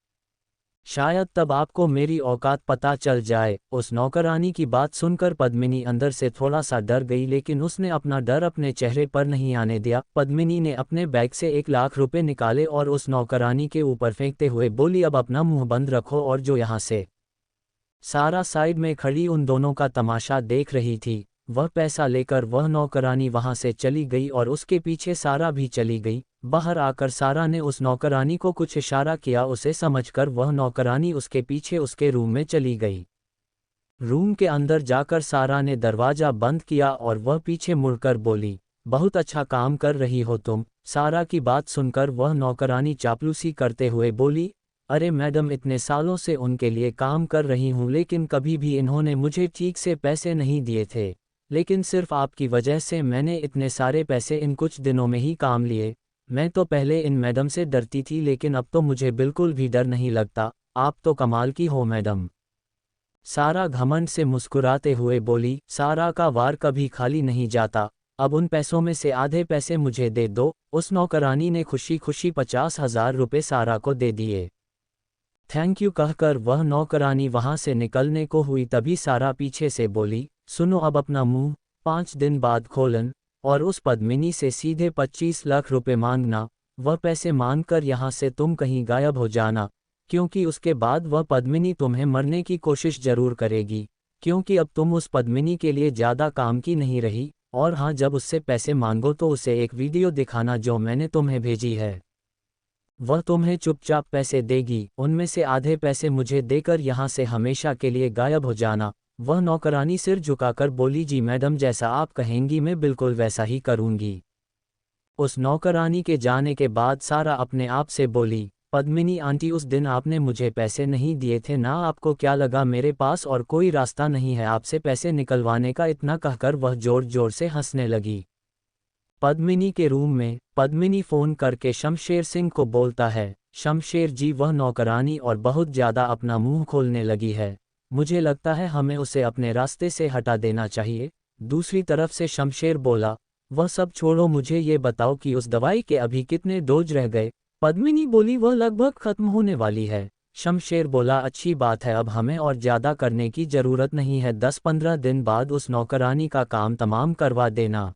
Speaker 1: शायद तब आपको मेरी औकात पता चल जाए। उस नौकरानी की बात सुनकर पद्मिनी अंदर से थोड़ा सा डर गई, लेकिन उसने अपना डर अपने चेहरे पर नहीं आने दिया। पद्मिनी ने अपने बैग से 1 लाख रुपए निकाले और उस नौकरानी के ऊपर फेंकते हुए बोली, अब अपना मुंह बंद रखो। और जो यहाँ से सारा साइड में खड़ी उन दोनों का तमाशा देख रही थी, वह पैसा लेकर वह नौकरानी वहां से चली गई और उसके पीछे सारा भी चली गई। बाहर आकर सारा ने उस नौकरानी को कुछ इशारा किया, उसे समझकर वह नौकरानी उसके पीछे उसके रूम में चली गई। रूम के अंदर जाकर सारा ने दरवाज़ा बंद किया और वह पीछे मुड़कर बोली, बहुत अच्छा काम कर रही हो तुम। सारा की बात सुनकर वह नौकरानी चापलूसी करते हुए बोली, अरे मैडम इतने सालों से उनके लिए काम कर रही हूँ लेकिन कभी भी इन्होंने मुझे ठीक से पैसे नहीं दिए थे, लेकिन सिर्फ आपकी वजह से मैंने इतने सारे पैसे इन कुछ दिनों में ही काम लिए। मैं तो पहले इन मैडम से डरती थी लेकिन अब तो मुझे बिल्कुल भी डर नहीं लगता, आप तो कमाल की हो मैडम। सारा घमंड से मुस्कुराते हुए बोली, सारा का वार कभी खाली नहीं जाता, अब उन पैसों में से आधे पैसे मुझे दे दो। उस नौकरानी ने खुशी खुशी 50,000 रुपये सारा को दे दिए। थैंक यू कहकर वह नौकरानी वहां से निकलने को हुई तभी सारा पीछे से बोली, सुनो अब अपना मुंह 5 दिन बाद खोलन और उस पद्मिनी से सीधे 25 लाख रुपए मांगना। वह पैसे मांगकर यहाँ से तुम कहीं गायब हो जाना, क्योंकि उसके बाद वह पद्मिनी तुम्हें मरने की कोशिश जरूर करेगी, क्योंकि अब तुम उस पद्मिनी के लिए ज़्यादा काम की नहीं रही। और हाँ, जब उससे पैसे मांगो तो उसे एक वीडियो दिखाना जो मैंने तुम्हें भेजी है, वह तुम्हें चुपचाप पैसे देगी, उनमें से आधे पैसे मुझे देकर यहाँ से हमेशा के लिए गायब हो जाना। वह नौकरानी सिर झुकाकर बोली, जी मैडम जैसा आप कहेंगी मैं बिल्कुल वैसा ही करूँगी। उस नौकरानी के जाने के बाद सारा अपने आप से बोली, पद्मिनी आंटी उस दिन आपने मुझे पैसे नहीं दिए थे ना, आपको क्या लगा मेरे पास और कोई रास्ता नहीं है आपसे पैसे निकलवाने का। इतना कहकर वह जोर जोर से हंसने लगी। पद्मिनी के रूम में पद्मिनी फ़ोन करके शमशेर सिंह को बोलता है, शमशेर जी वह नौकरानी और बहुत ज़्यादा अपना मुंह खोलने लगी है, मुझे लगता है हमें उसे अपने रास्ते से हटा देना चाहिए। दूसरी तरफ से शमशेर बोला, वह सब छोड़ो, मुझे ये बताओ कि उस दवाई के अभी कितने डोज रह गए। पद्मिनी बोली, वह लगभग खत्म होने वाली है। शमशेर बोला, अच्छी बात है, अब हमें और ज़्यादा करने की ज़रूरत नहीं है, 10-15 दिन बाद उस नौकरानी का काम तमाम करवा देना।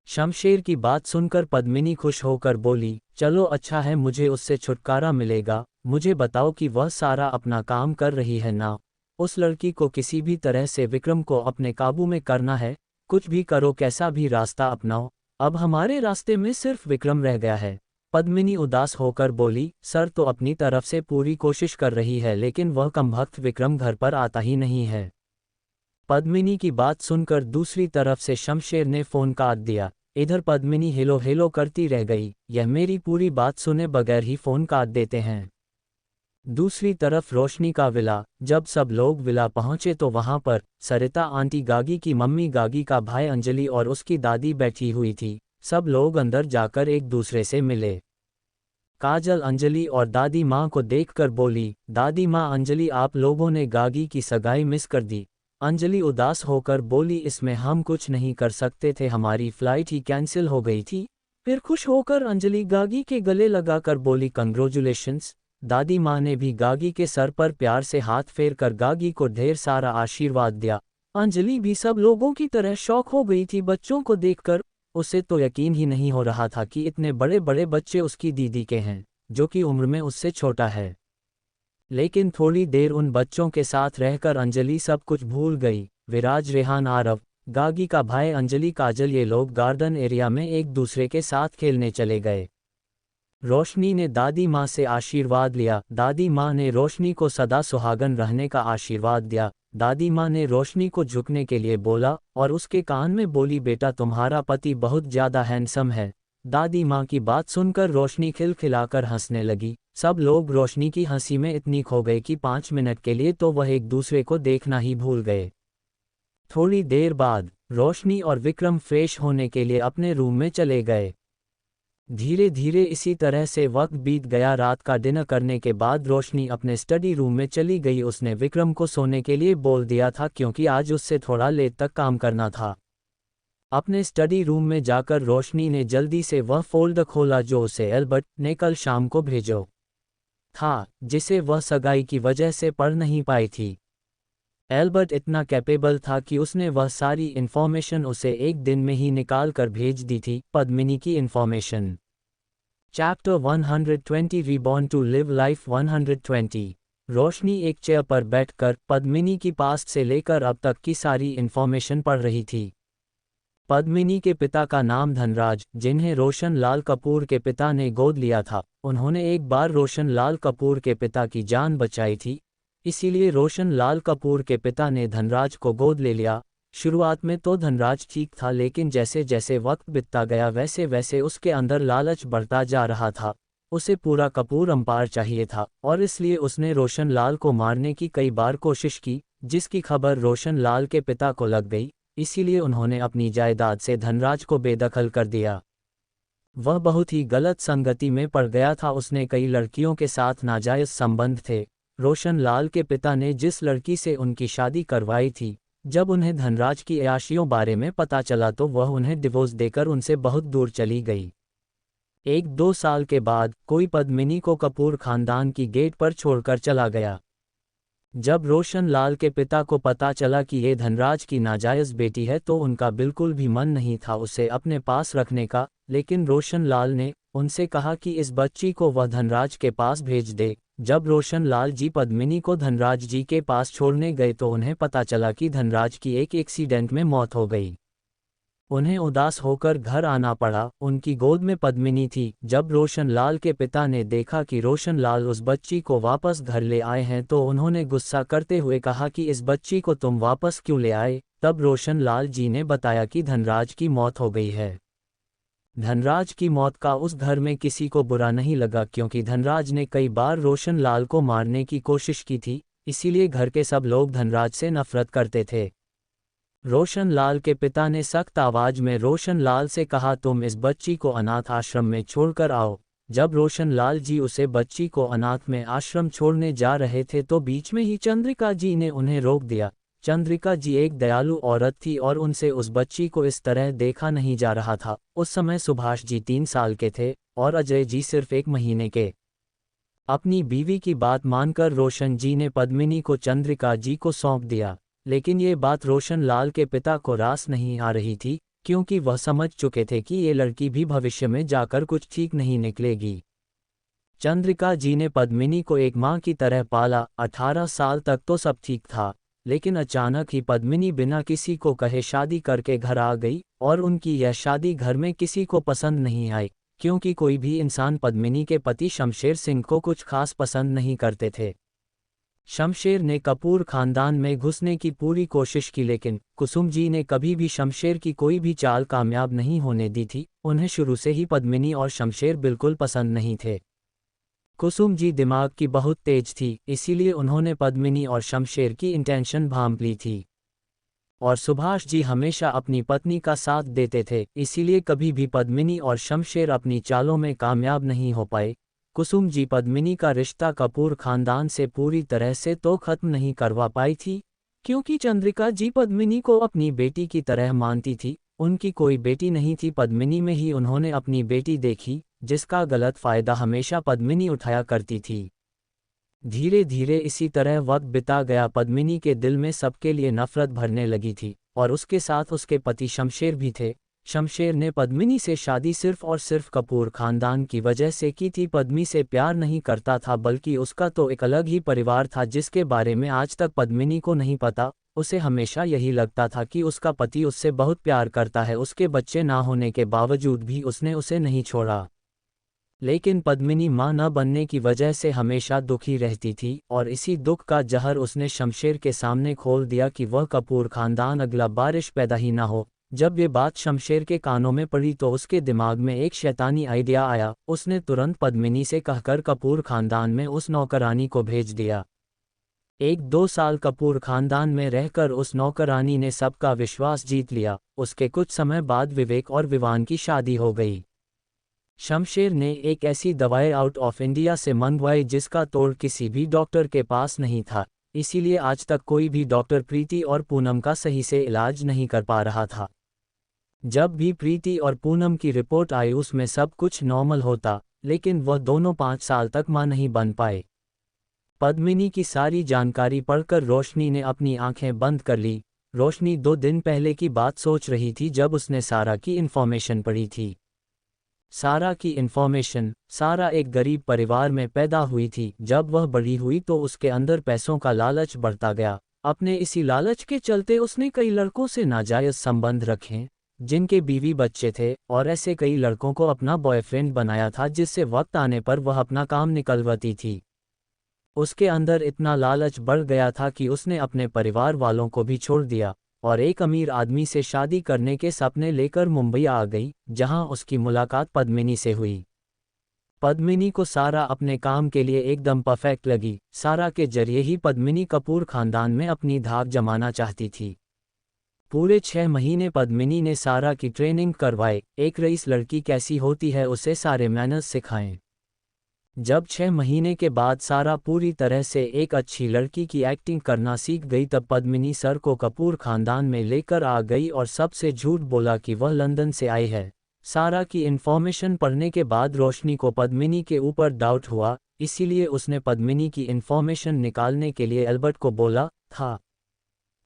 Speaker 1: शमशेर की बात सुनकर पद्मिनी खुश होकर बोली, चलो अच्छा है, मुझे उससे छुटकारा मिलेगा। मुझे बताओ कि वह सारा अपना काम कर रही है ना, उस लड़की को किसी भी तरह से विक्रम को अपने काबू में करना है, कुछ भी करो, कैसा भी रास्ता अपनाओ, अब हमारे रास्ते में सिर्फ विक्रम रह गया है। पद्मिनी उदास होकर बोली, सर तो अपनी तरफ से पूरी कोशिश कर रही है लेकिन वह कमबख्त विक्रम घर पर आता ही नहीं है। पद्मिनी की बात सुनकर दूसरी तरफ से शमशेर ने फ़ोन काट दिया। इधर पद्मिनी हेलो हेलो करती रह गई, यह मेरी पूरी बात सुने बगैर ही फ़ोन काट देते हैं। दूसरी तरफ रोशनी का विला। जब सब लोग विला पहुंचे तो वहां पर सरिता आंटी, गागी की मम्मी, गागी का भाई अंजलि और उसकी दादी बैठी हुई थी। सब लोग अंदर जाकर एक दूसरे से मिले। काजल अंजलि और दादी माँ को देखकर बोली, दादी माँ अंजलि आप लोगों ने गागी की सगाई मिस कर दी। अंजलि उदास होकर बोली, इसमें हम कुछ नहीं कर सकते थे, हमारी फ्लाइट ही कैंसिल हो गई थी। फिर खुश होकर अंजलि गागी के गले लगाकर बोली, कंग्रेचुलेशंस। दादी माँ ने भी गागी के सर पर प्यार से हाथ फेर कर गागी को ढेर सारा आशीर्वाद दिया। अंजलि भी सब लोगों की तरह शौक हो गई थी बच्चों को देखकर। उसे तो यकीन ही नहीं हो रहा था कि इतने बड़े बड़े बच्चे उसकी दीदी के हैं, जो कि उम्र में उससे छोटा है। लेकिन थोड़ी देर उन बच्चों के साथ रहकर अंजलि सब कुछ भूल गई। विराज, रेहान, आरव, गागी का भाई अंजलि काजल ये लोग गार्डन एरिया में एक दूसरे के साथ खेलने चले गए। रोशनी ने दादी माँ से आशीर्वाद लिया। दादी माँ ने रोशनी को सदा सुहागन रहने का आशीर्वाद दिया। दादी माँ ने रोशनी को झुकने के लिए बोला और उसके कान में बोली, बेटा तुम्हारा पति बहुत ज्यादा हैंडसम है। दादी माँ की बात सुनकर रोशनी खिलखिलाकर हंसने लगी। सब लोग रोशनी की हंसी में इतनी खो गए कि 5 मिनट के लिए तो वह एक दूसरे को देखना ही भूल गए। थोड़ी देर बाद रोशनी और विक्रम फ्रेश होने के लिए अपने रूम में चले गए। धीरे धीरे इसी तरह से वक्त बीत गया। रात का डिनर करने के बाद रोशनी अपने स्टडी रूम में चली गई। उसने विक्रम को सोने के लिए बोल दिया था क्योंकि आज उससे थोड़ा लेट तक काम करना था। अपने स्टडी रूम में जाकर रोशनी ने जल्दी से वह फोल्डर खोला जो उसे एल्बर्ट ने कल शाम को भेजो था, जिसे वह सगाई की वजह से पढ़ नहीं पाई थी। एल्बर्ट इतना कैपेबल था कि उसने वह सारी इन्फॉर्मेशन उसे एक दिन में ही निकाल कर भेज दी थी। पद्मिनी की information. Chapter 120 reborn to live life 120। Roshni एक चेयर पर बैठकर पद्मिनी की पास्ट से लेकर अब तक की सारी इन्फॉर्मेशन पढ़ रही थी। पद्मिनी के पिता का नाम धनराज, जिन्हें रोशन लाल कपूर के पिता ने गोद लिया था। उन्होंने एक बार रोशन लाल कपूर के पिता की जान बचाई थी, इसीलिए रोशन लाल कपूर के पिता ने धनराज को गोद ले लिया। शुरुआत में तो धनराज ठीक था, लेकिन जैसे जैसे वक्त बीतता गया वैसे वैसे उसके अंदर लालच बढ़ता जा रहा था। उसे पूरा कपूर अंपायर चाहिए था और इसलिए उसने रोशन लाल को मारने की कई बार कोशिश की, जिसकी खबर रोशन लाल के पिता को लग गई। इसीलिए उन्होंने अपनी जायदाद से धनराज को बेदखल कर दिया। वह बहुत ही गलत संगति में पड़ गया था। उसने कई लड़कियों के साथ नाजायज संबंध थे। रोशन लाल के पिता ने जिस लड़की से उनकी शादी करवाई थी, जब उन्हें धनराज की अयाशियों बारे में पता चला तो वह उन्हें डिवोर्स देकर उनसे बहुत दूर चली गई। 1-2 साल के बाद कोई पद्मिनी को कपूर खानदान की गेट पर छोड़कर चला गया। जब रोशन लाल के पिता को पता चला कि ये धनराज की नाजायज बेटी है तो उनका बिल्कुल भी मन नहीं था उसे अपने पास रखने का, लेकिन रोशन लाल ने उनसे कहा कि इस बच्ची को वह धनराज के पास भेज दे। जब रोशन लाल जी पद्मिनी को धनराज जी के पास छोड़ने गए तो उन्हें पता चला कि धनराज की एक एक्सीडेंट में मौत हो गई। उन्हें उदास होकर घर आना पड़ा। उनकी गोद में पद्मिनी थी। जब रोशन लाल के पिता ने देखा कि रोशन लाल उस बच्ची को वापस घर ले आए हैं तो उन्होंने गुस्सा करते हुए कहा कि इस बच्ची को तुम वापस क्यों ले आए। तब रोशन लाल जी ने बताया कि धनराज की मौत हो गई है। धनराज की मौत का उस घर में किसी को बुरा नहीं लगा, क्योंकि धनराज ने कई बार रोशन लाल को मारने की कोशिश की थी, इसीलिए घर के सब लोग धनराज से नफरत करते थे। रोशन लाल के पिता ने सख्त आवाज में रोशन लाल से कहा, तुम इस बच्ची को अनाथ आश्रम में छोड़कर आओ। जब रोशन लाल जी उसे बच्ची को अनाथ में आश्रम छोड़ने जा रहे थे तो बीच में ही चंद्रिका जी ने उन्हें रोक दिया। चंद्रिका जी एक दयालु औरत थी और उनसे उस बच्ची को इस तरह देखा नहीं जा रहा था। उस समय सुभाष जी 3 साल के थे और अजय जी सिर्फ 1 महीने के। अपनी बीवी की बात मानकर रोशन जी ने पद्मिनी को चंद्रिका जी को सौंप दिया, लेकिन ये बात रोशन लाल के पिता को रास नहीं आ रही थी, क्योंकि वह समझ चुके थे कि ये लड़की भी भविष्य में जाकर कुछ ठीक नहीं निकलेगी। चंद्रिका जी ने पद्मिनी को एक मां की तरह पाला। 18 साल तक तो सब ठीक था, लेकिन अचानक ही पद्मिनी बिना किसी को कहे शादी करके घर आ गई और उनकी यह शादी घर में किसी को पसंद नहीं आई, क्योंकि कोई भी इंसान पद्मिनी के पति शमशेर सिंह को कुछ खास पसंद नहीं करते थे। शमशेर ने कपूर खानदान में घुसने की पूरी कोशिश की, लेकिन कुसुम जी ने कभी भी शमशेर की कोई भी चाल कामयाब नहीं होने दी थी। उन्हें शुरू से ही पद्मिनी और शमशेर बिल्कुल पसंद नहीं थे। कुसुम जी दिमाग की बहुत तेज थी, इसीलिए उन्होंने पद्मिनी और शमशेर की इंटेंशन भांप ली थी। और सुभाष जी हमेशा अपनी पत्नी का साथ देते थे, इसीलिए कभी भी पद्मिनी और शमशेर अपनी चालों में कामयाब नहीं हो पाए। कुसुम जी पद्मिनी का रिश्ता कपूर खानदान से पूरी तरह से तो खत्म नहीं करवा पाई थी, क्योंकि चंद्रिका जी पद्मिनी को अपनी बेटी की तरह मानती थी। उनकी कोई बेटी नहीं थी, पद्मिनी में ही उन्होंने अपनी बेटी देखी, जिसका गलत फायदा हमेशा पद्मिनी उठाया करती थी। धीरे धीरे इसी तरह वक्त बिता गया। पद्मिनी के दिल में सबके लिए नफरत भरने लगी थी और उसके साथ उसके पति शमशेर भी थे। शमशेर ने पद्मिनी से शादी सिर्फ और सिर्फ कपूर खानदान की वजह से की थी। पद्मी से प्यार नहीं करता था, बल्कि उसका तो एक अलग ही परिवार था जिसके बारे में आज तक पद्मिनी को नहीं पता। उसे हमेशा यही लगता था कि उसका पति उससे बहुत प्यार करता है, उसके बच्चे ना होने के बावजूद भी उसने उसे नहीं छोड़ा। लेकिन पद्मिनी मां न बनने की वजह से हमेशा दुखी रहती थी, और इसी दुख का जहर उसने शमशेर के सामने खोल दिया कि वह कपूर खानदान अगला बारिश पैदा ही ना हो। जब ये बात शमशेर के कानों में पड़ी तो उसके दिमाग में एक शैतानी आइडिया आया। उसने तुरंत पद्मिनी से कहकर कपूर खानदान में उस नौकरानी को भेज दिया। 1-2 साल कपूर खानदान में रहकर उस नौकरानी ने सबका विश्वास जीत लिया। उसके कुछ समय बाद विवेक और विवान की शादी हो गई। शमशेर ने एक ऐसी दवाई आउट ऑफ इंडिया से मंगवाई जिसका तोड़ किसी भी डॉक्टर के पास नहीं था, इसीलिए आज तक कोई भी डॉक्टर प्रीति और पूनम का सही से इलाज नहीं कर पा रहा था। जब भी प्रीति और पूनम की रिपोर्ट आई उसमें सब कुछ नॉर्मल होता, लेकिन वह दोनों 5 साल तक मां नहीं बन पाए। पद्मिनी की सारी जानकारी पढ़कर रोशनी ने अपनी आंखें बंद कर ली। रोशनी 2 दिन पहले की बात सोच रही थी जब उसने सारा की इन्फॉर्मेशन पढ़ी थी। सारा की इन्फॉर्मेशन, सारा एक गरीब परिवार में पैदा हुई थी। जब वह बड़ी हुई तो उसके अंदर पैसों का लालच बढ़ता गया। अपने इसी लालच के चलते उसने कई लड़कों से नाजायज संबंध रखे जिनके बीवी बच्चे थे, और ऐसे कई लड़कों को अपना बॉयफ्रेंड बनाया था जिससे वक्त आने पर वह अपना काम निकलवाती थी। उसके अंदर इतना लालच बढ़ गया था कि उसने अपने परिवार वालों को भी छोड़ दिया और एक अमीर आदमी से शादी करने के सपने लेकर मुंबई आ गई, जहां उसकी मुलाकात पद्मिनी से हुई। पद्मिनी को सारा अपने काम के लिए एकदम परफेक्ट लगी। सारा के जरिए ही पद्मिनी कपूर खानदान में अपनी धाक जमाना चाहती थी। पूरे 6 महीने पद्मिनी ने सारा की ट्रेनिंग करवाए। एक रईस लड़की कैसी होती है उसे सारे मैनर्स सिखाएं। जब 6 महीने के बाद सारा पूरी तरह से एक अच्छी लड़की की एक्टिंग करना सीख गई तब पद्मिनी सर को कपूर खानदान में लेकर आ गई और सबसे झूठ बोला कि वह लंदन से आई है। सारा की इन्फॉर्मेशन पढ़ने के बाद रोशनी को पद्मिनी के ऊपर डाउट हुआ, इसीलिए उसने पद्मिनी की इन्फॉर्मेशन निकालने के लिए एल्बर्ट को बोला था।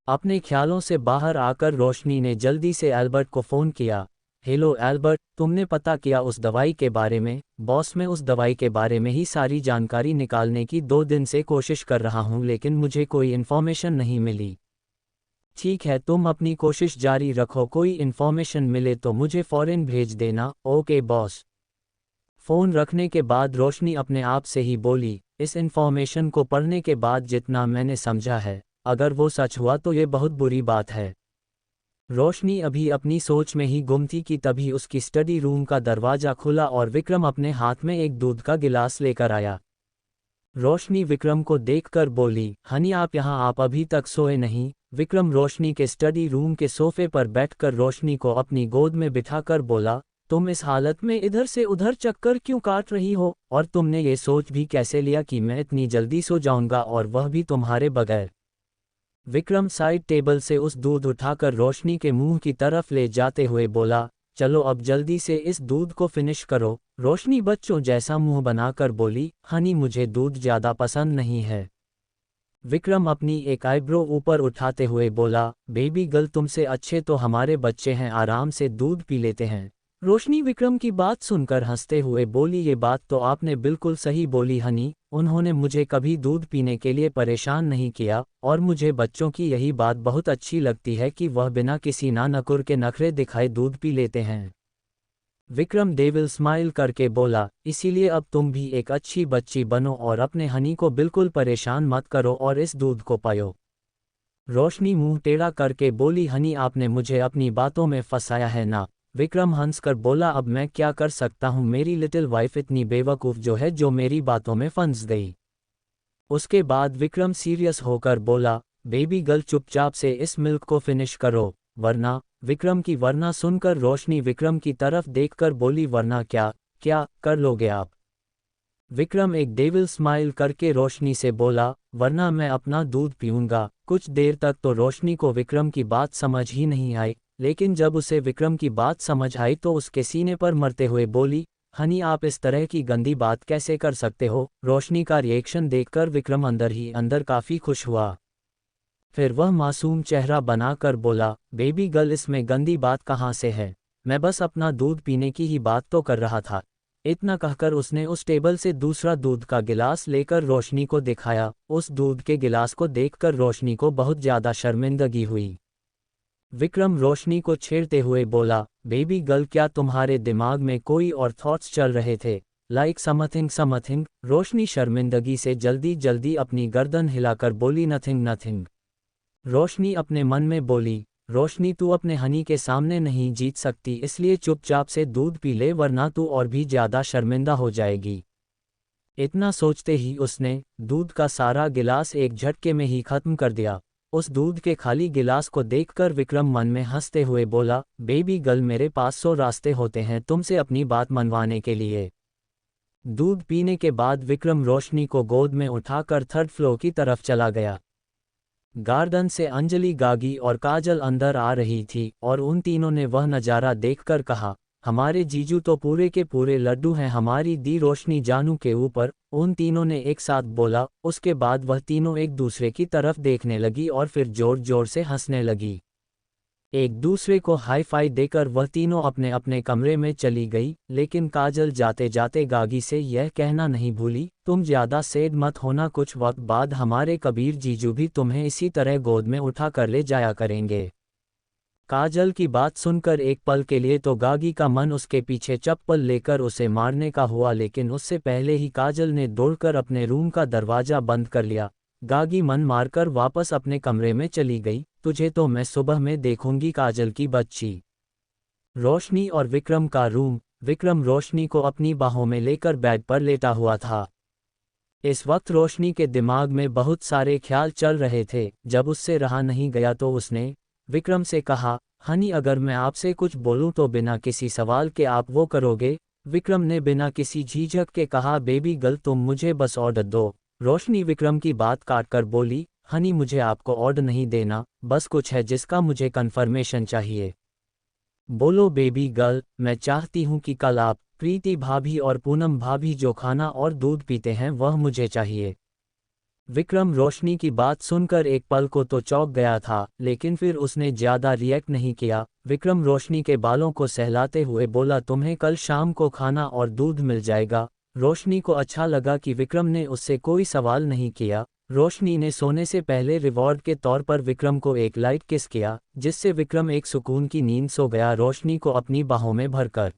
Speaker 1: अपने ख्यालों से बाहर आकर रोशनी ने जल्दी से एल्बर्ट को फ़ोन किया। हेलो एल्बर्ट, तुमने पता किया उस दवाई के बारे में? बॉस, मैं उस दवाई के बारे में ही सारी जानकारी निकालने की 2 दिन से कोशिश कर रहा हूं, लेकिन मुझे कोई इन्फॉर्मेशन नहीं मिली। ठीक है, तुम अपनी कोशिश जारी रखो, कोई इन्फॉर्मेशन मिले तो मुझे फ़ौरन भेज देना। Okay boss. फ़ोन रखने के बाद रोशनी अपने आप से ही बोली, इस इन्फॉर्मेशन को पढ़ने के बाद जितना मैंने समझा है, अगर वो सच हुआ तो ये बहुत बुरी बात है। रोशनी अभी अपनी सोच में ही गुम थी कि तभी उसकी स्टडी रूम का दरवाज़ा खुला और विक्रम अपने हाथ में एक दूध का गिलास लेकर आया। रोशनी विक्रम को देखकर बोली, हनी आप अभी तक सोए नहीं? विक्रम रोशनी के स्टडी रूम के सोफे पर बैठकर रोशनी को अपनी गोद में बिठाकर बोला, तुम इस हालत में इधर से उधर चक्कर क्यों काट रही हो, और तुमने ये सोच भी कैसे लिया कि मैं इतनी जल्दी सो जाऊंगा, और वह भी तुम्हारे बगैर? विक्रम साइड टेबल से उस दूध उठाकर रोशनी के मुंह की तरफ ले जाते हुए बोला, चलो अब जल्दी से इस दूध को फिनिश करो। रोशनी बच्चों जैसा मुंह बनाकर बोली, हनी मुझे दूध ज़्यादा पसंद नहीं है। विक्रम अपनी एक आईब्रो ऊपर उठाते हुए बोला, बेबी गर्ल तुमसे अच्छे तो हमारे बच्चे हैं, आराम से दूध पी लेते हैं। रोशनी विक्रम की बात सुनकर हंसते हुए बोली, ये बात तो आपने बिल्कुल सही बोली हनी, उन्होंने मुझे कभी दूध पीने के लिए परेशान नहीं किया, और मुझे बच्चों की यही बात बहुत अच्छी लगती है कि वह बिना किसी नानकुर के नखरे दिखाए दूध पी लेते हैं। विक्रम डेविल स्माइल करके बोला, इसीलिए अब तुम भी एक अच्छी बच्ची बनो और अपने हनी को बिल्कुल परेशान मत करो और इस दूध को पायो। रोशनी मुंह टेढ़ा करके बोली, हनी आपने मुझे अपनी बातों में फंसाया है ना? विक्रम हंसकर बोला, अब मैं क्या कर सकता हूँ, मेरी लिटिल वाइफ इतनी बेवकूफ़ जो है जो मेरी बातों में फंस गई। उसके बाद विक्रम सीरियस होकर बोला, बेबी गर्ल चुपचाप से इस मिल्क को फिनिश करो, वरना। विक्रम की वरना सुनकर रोशनी विक्रम की तरफ देखकर बोली, वरना क्या? क्या कर लोगे आप? विक्रम एक डेविल स्माइल करके रोशनी से बोला, वरना मैं अपना दूध पीऊंगा। कुछ देर तक तो रोशनी को विक्रम की बात समझ ही नहीं आई, लेकिन जब उसे विक्रम की बात समझ आई तो उसके सीने पर मरते हुए बोली, हनी आप इस तरह की गंदी बात कैसे कर सकते हो? रोशनी का रिएक्शन देखकर विक्रम अंदर ही अंदर काफ़ी खुश हुआ। फिर वह मासूम चेहरा बनाकर बोला, बेबी गर्ल इसमें गंदी बात कहाँ से है? मैं बस अपना दूध पीने की ही बात तो कर रहा था। इतना कहकर उसने उस टेबल से दूसरा दूध का गिलास लेकर रोशनी को दिखाया। उस दूध के गिलास को देखकर रोशनी को बहुत ज़्यादा शर्मिंदगी हुई। विक्रम रोशनी को छेड़ते हुए बोला, बेबी गर्ल, क्या तुम्हारे दिमाग में कोई और थॉट्स चल रहे थे? Like something. रोशनी शर्मिंदगी से जल्दी जल्दी अपनी गर्दन हिलाकर बोली, नथिंग नथिंग। रोशनी अपने मन में बोली, रोशनी तू अपने हनी के सामने नहीं जीत सकती, इसलिए चुपचाप से दूध पी ले वरना तू और भी ज़्यादा शर्मिंदा हो जाएगी। इतना सोचते ही उसने दूध का सारा गिलास एक झटके में ही खत्म कर दिया। उस दूध के खाली गिलास को देखकर विक्रम मन में हंसते हुए बोला, बेबी गर्ल, मेरे पास 100 रास्ते होते हैं तुमसे अपनी बात मनवाने के लिए। दूध पीने के बाद विक्रम रोशनी को गोद में उठाकर 3rd फ्लोर की तरफ चला गया। गार्डन से अंजलि, गागी और काजल अंदर आ रही थी और उन तीनों ने वह नज़ारा देखकर कहा, हमारे जीजू तो पूरे के पूरे लड्डू हैं हमारी दी रोशनी जानू के ऊपर। उन तीनों ने एक साथ बोला। उसके बाद वह तीनों एक दूसरे की तरफ देखने लगी और फिर जोर जोर से हंसने लगी। एक दूसरे को हाई फाई देकर वह तीनों अपने अपने कमरे में चली गई, लेकिन काजल जाते जाते गागी से यह कहना नहीं भूली, तुम ज़्यादा सैड मत होना, कुछ वक्त बाद हमारे कबीर जीजू भी तुम्हें इसी तरह गोद में उठा कर ले जाया करेंगे। काजल की बात सुनकर एक पल के लिए तो गागी का मन उसके पीछे चप्पल लेकर उसे मारने का हुआ, लेकिन उससे पहले ही काजल ने दौड़कर अपने रूम का दरवाज़ा बंद कर लिया। गागी मन मारकर वापस अपने कमरे में चली गई। तुझे तो मैं सुबह में देखूंगी, काजल की बच्ची। रोशनी और विक्रम का रूम। विक्रम रोशनी को अपनी बाहों में लेकर बेड पर लेटा हुआ था। इस वक्त रोशनी के दिमाग में बहुत सारे ख्याल चल रहे थे। जब उससे रहा नहीं गया तो उसने विक्रम से कहा, हनी, अगर मैं आपसे कुछ बोलूं तो बिना किसी सवाल के आप वो करोगे? विक्रम ने बिना किसी झिझक के कहा, बेबी गर्ल, तुम मुझे बस ऑर्डर दो। रोशनी विक्रम की बात काटकर बोली, हनी, मुझे आपको ऑर्डर नहीं देना, बस कुछ है जिसका मुझे कन्फर्मेशन चाहिए। बोलो बेबी गर्ल। मैं चाहती हूँ कि कल आप, प्रीति भाभी और पूनम भाभी जो खाना और दूध पीते हैं वह मुझे चाहिए। विक्रम रोशनी की बात सुनकर एक पल को तो चौंक गया था, लेकिन फिर उसने ज़्यादा रिएक्ट नहीं किया। विक्रम रोशनी के बालों को सहलाते हुए बोला, तुम्हें कल शाम को खाना और दूध मिल जाएगा। रोशनी को अच्छा लगा कि विक्रम ने उससे कोई सवाल नहीं किया। रोशनी ने सोने से पहले रिवॉर्ड के तौर पर विक्रम को एक लाइट किस किया, जिससे विक्रम एक सुकून की नींद सो गया रोशनी को अपनी बाहों में भरकर।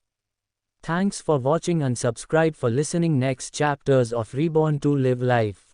Speaker 1: Thanks for watching and subscribe for listening next chapters of Reborn to Live Life.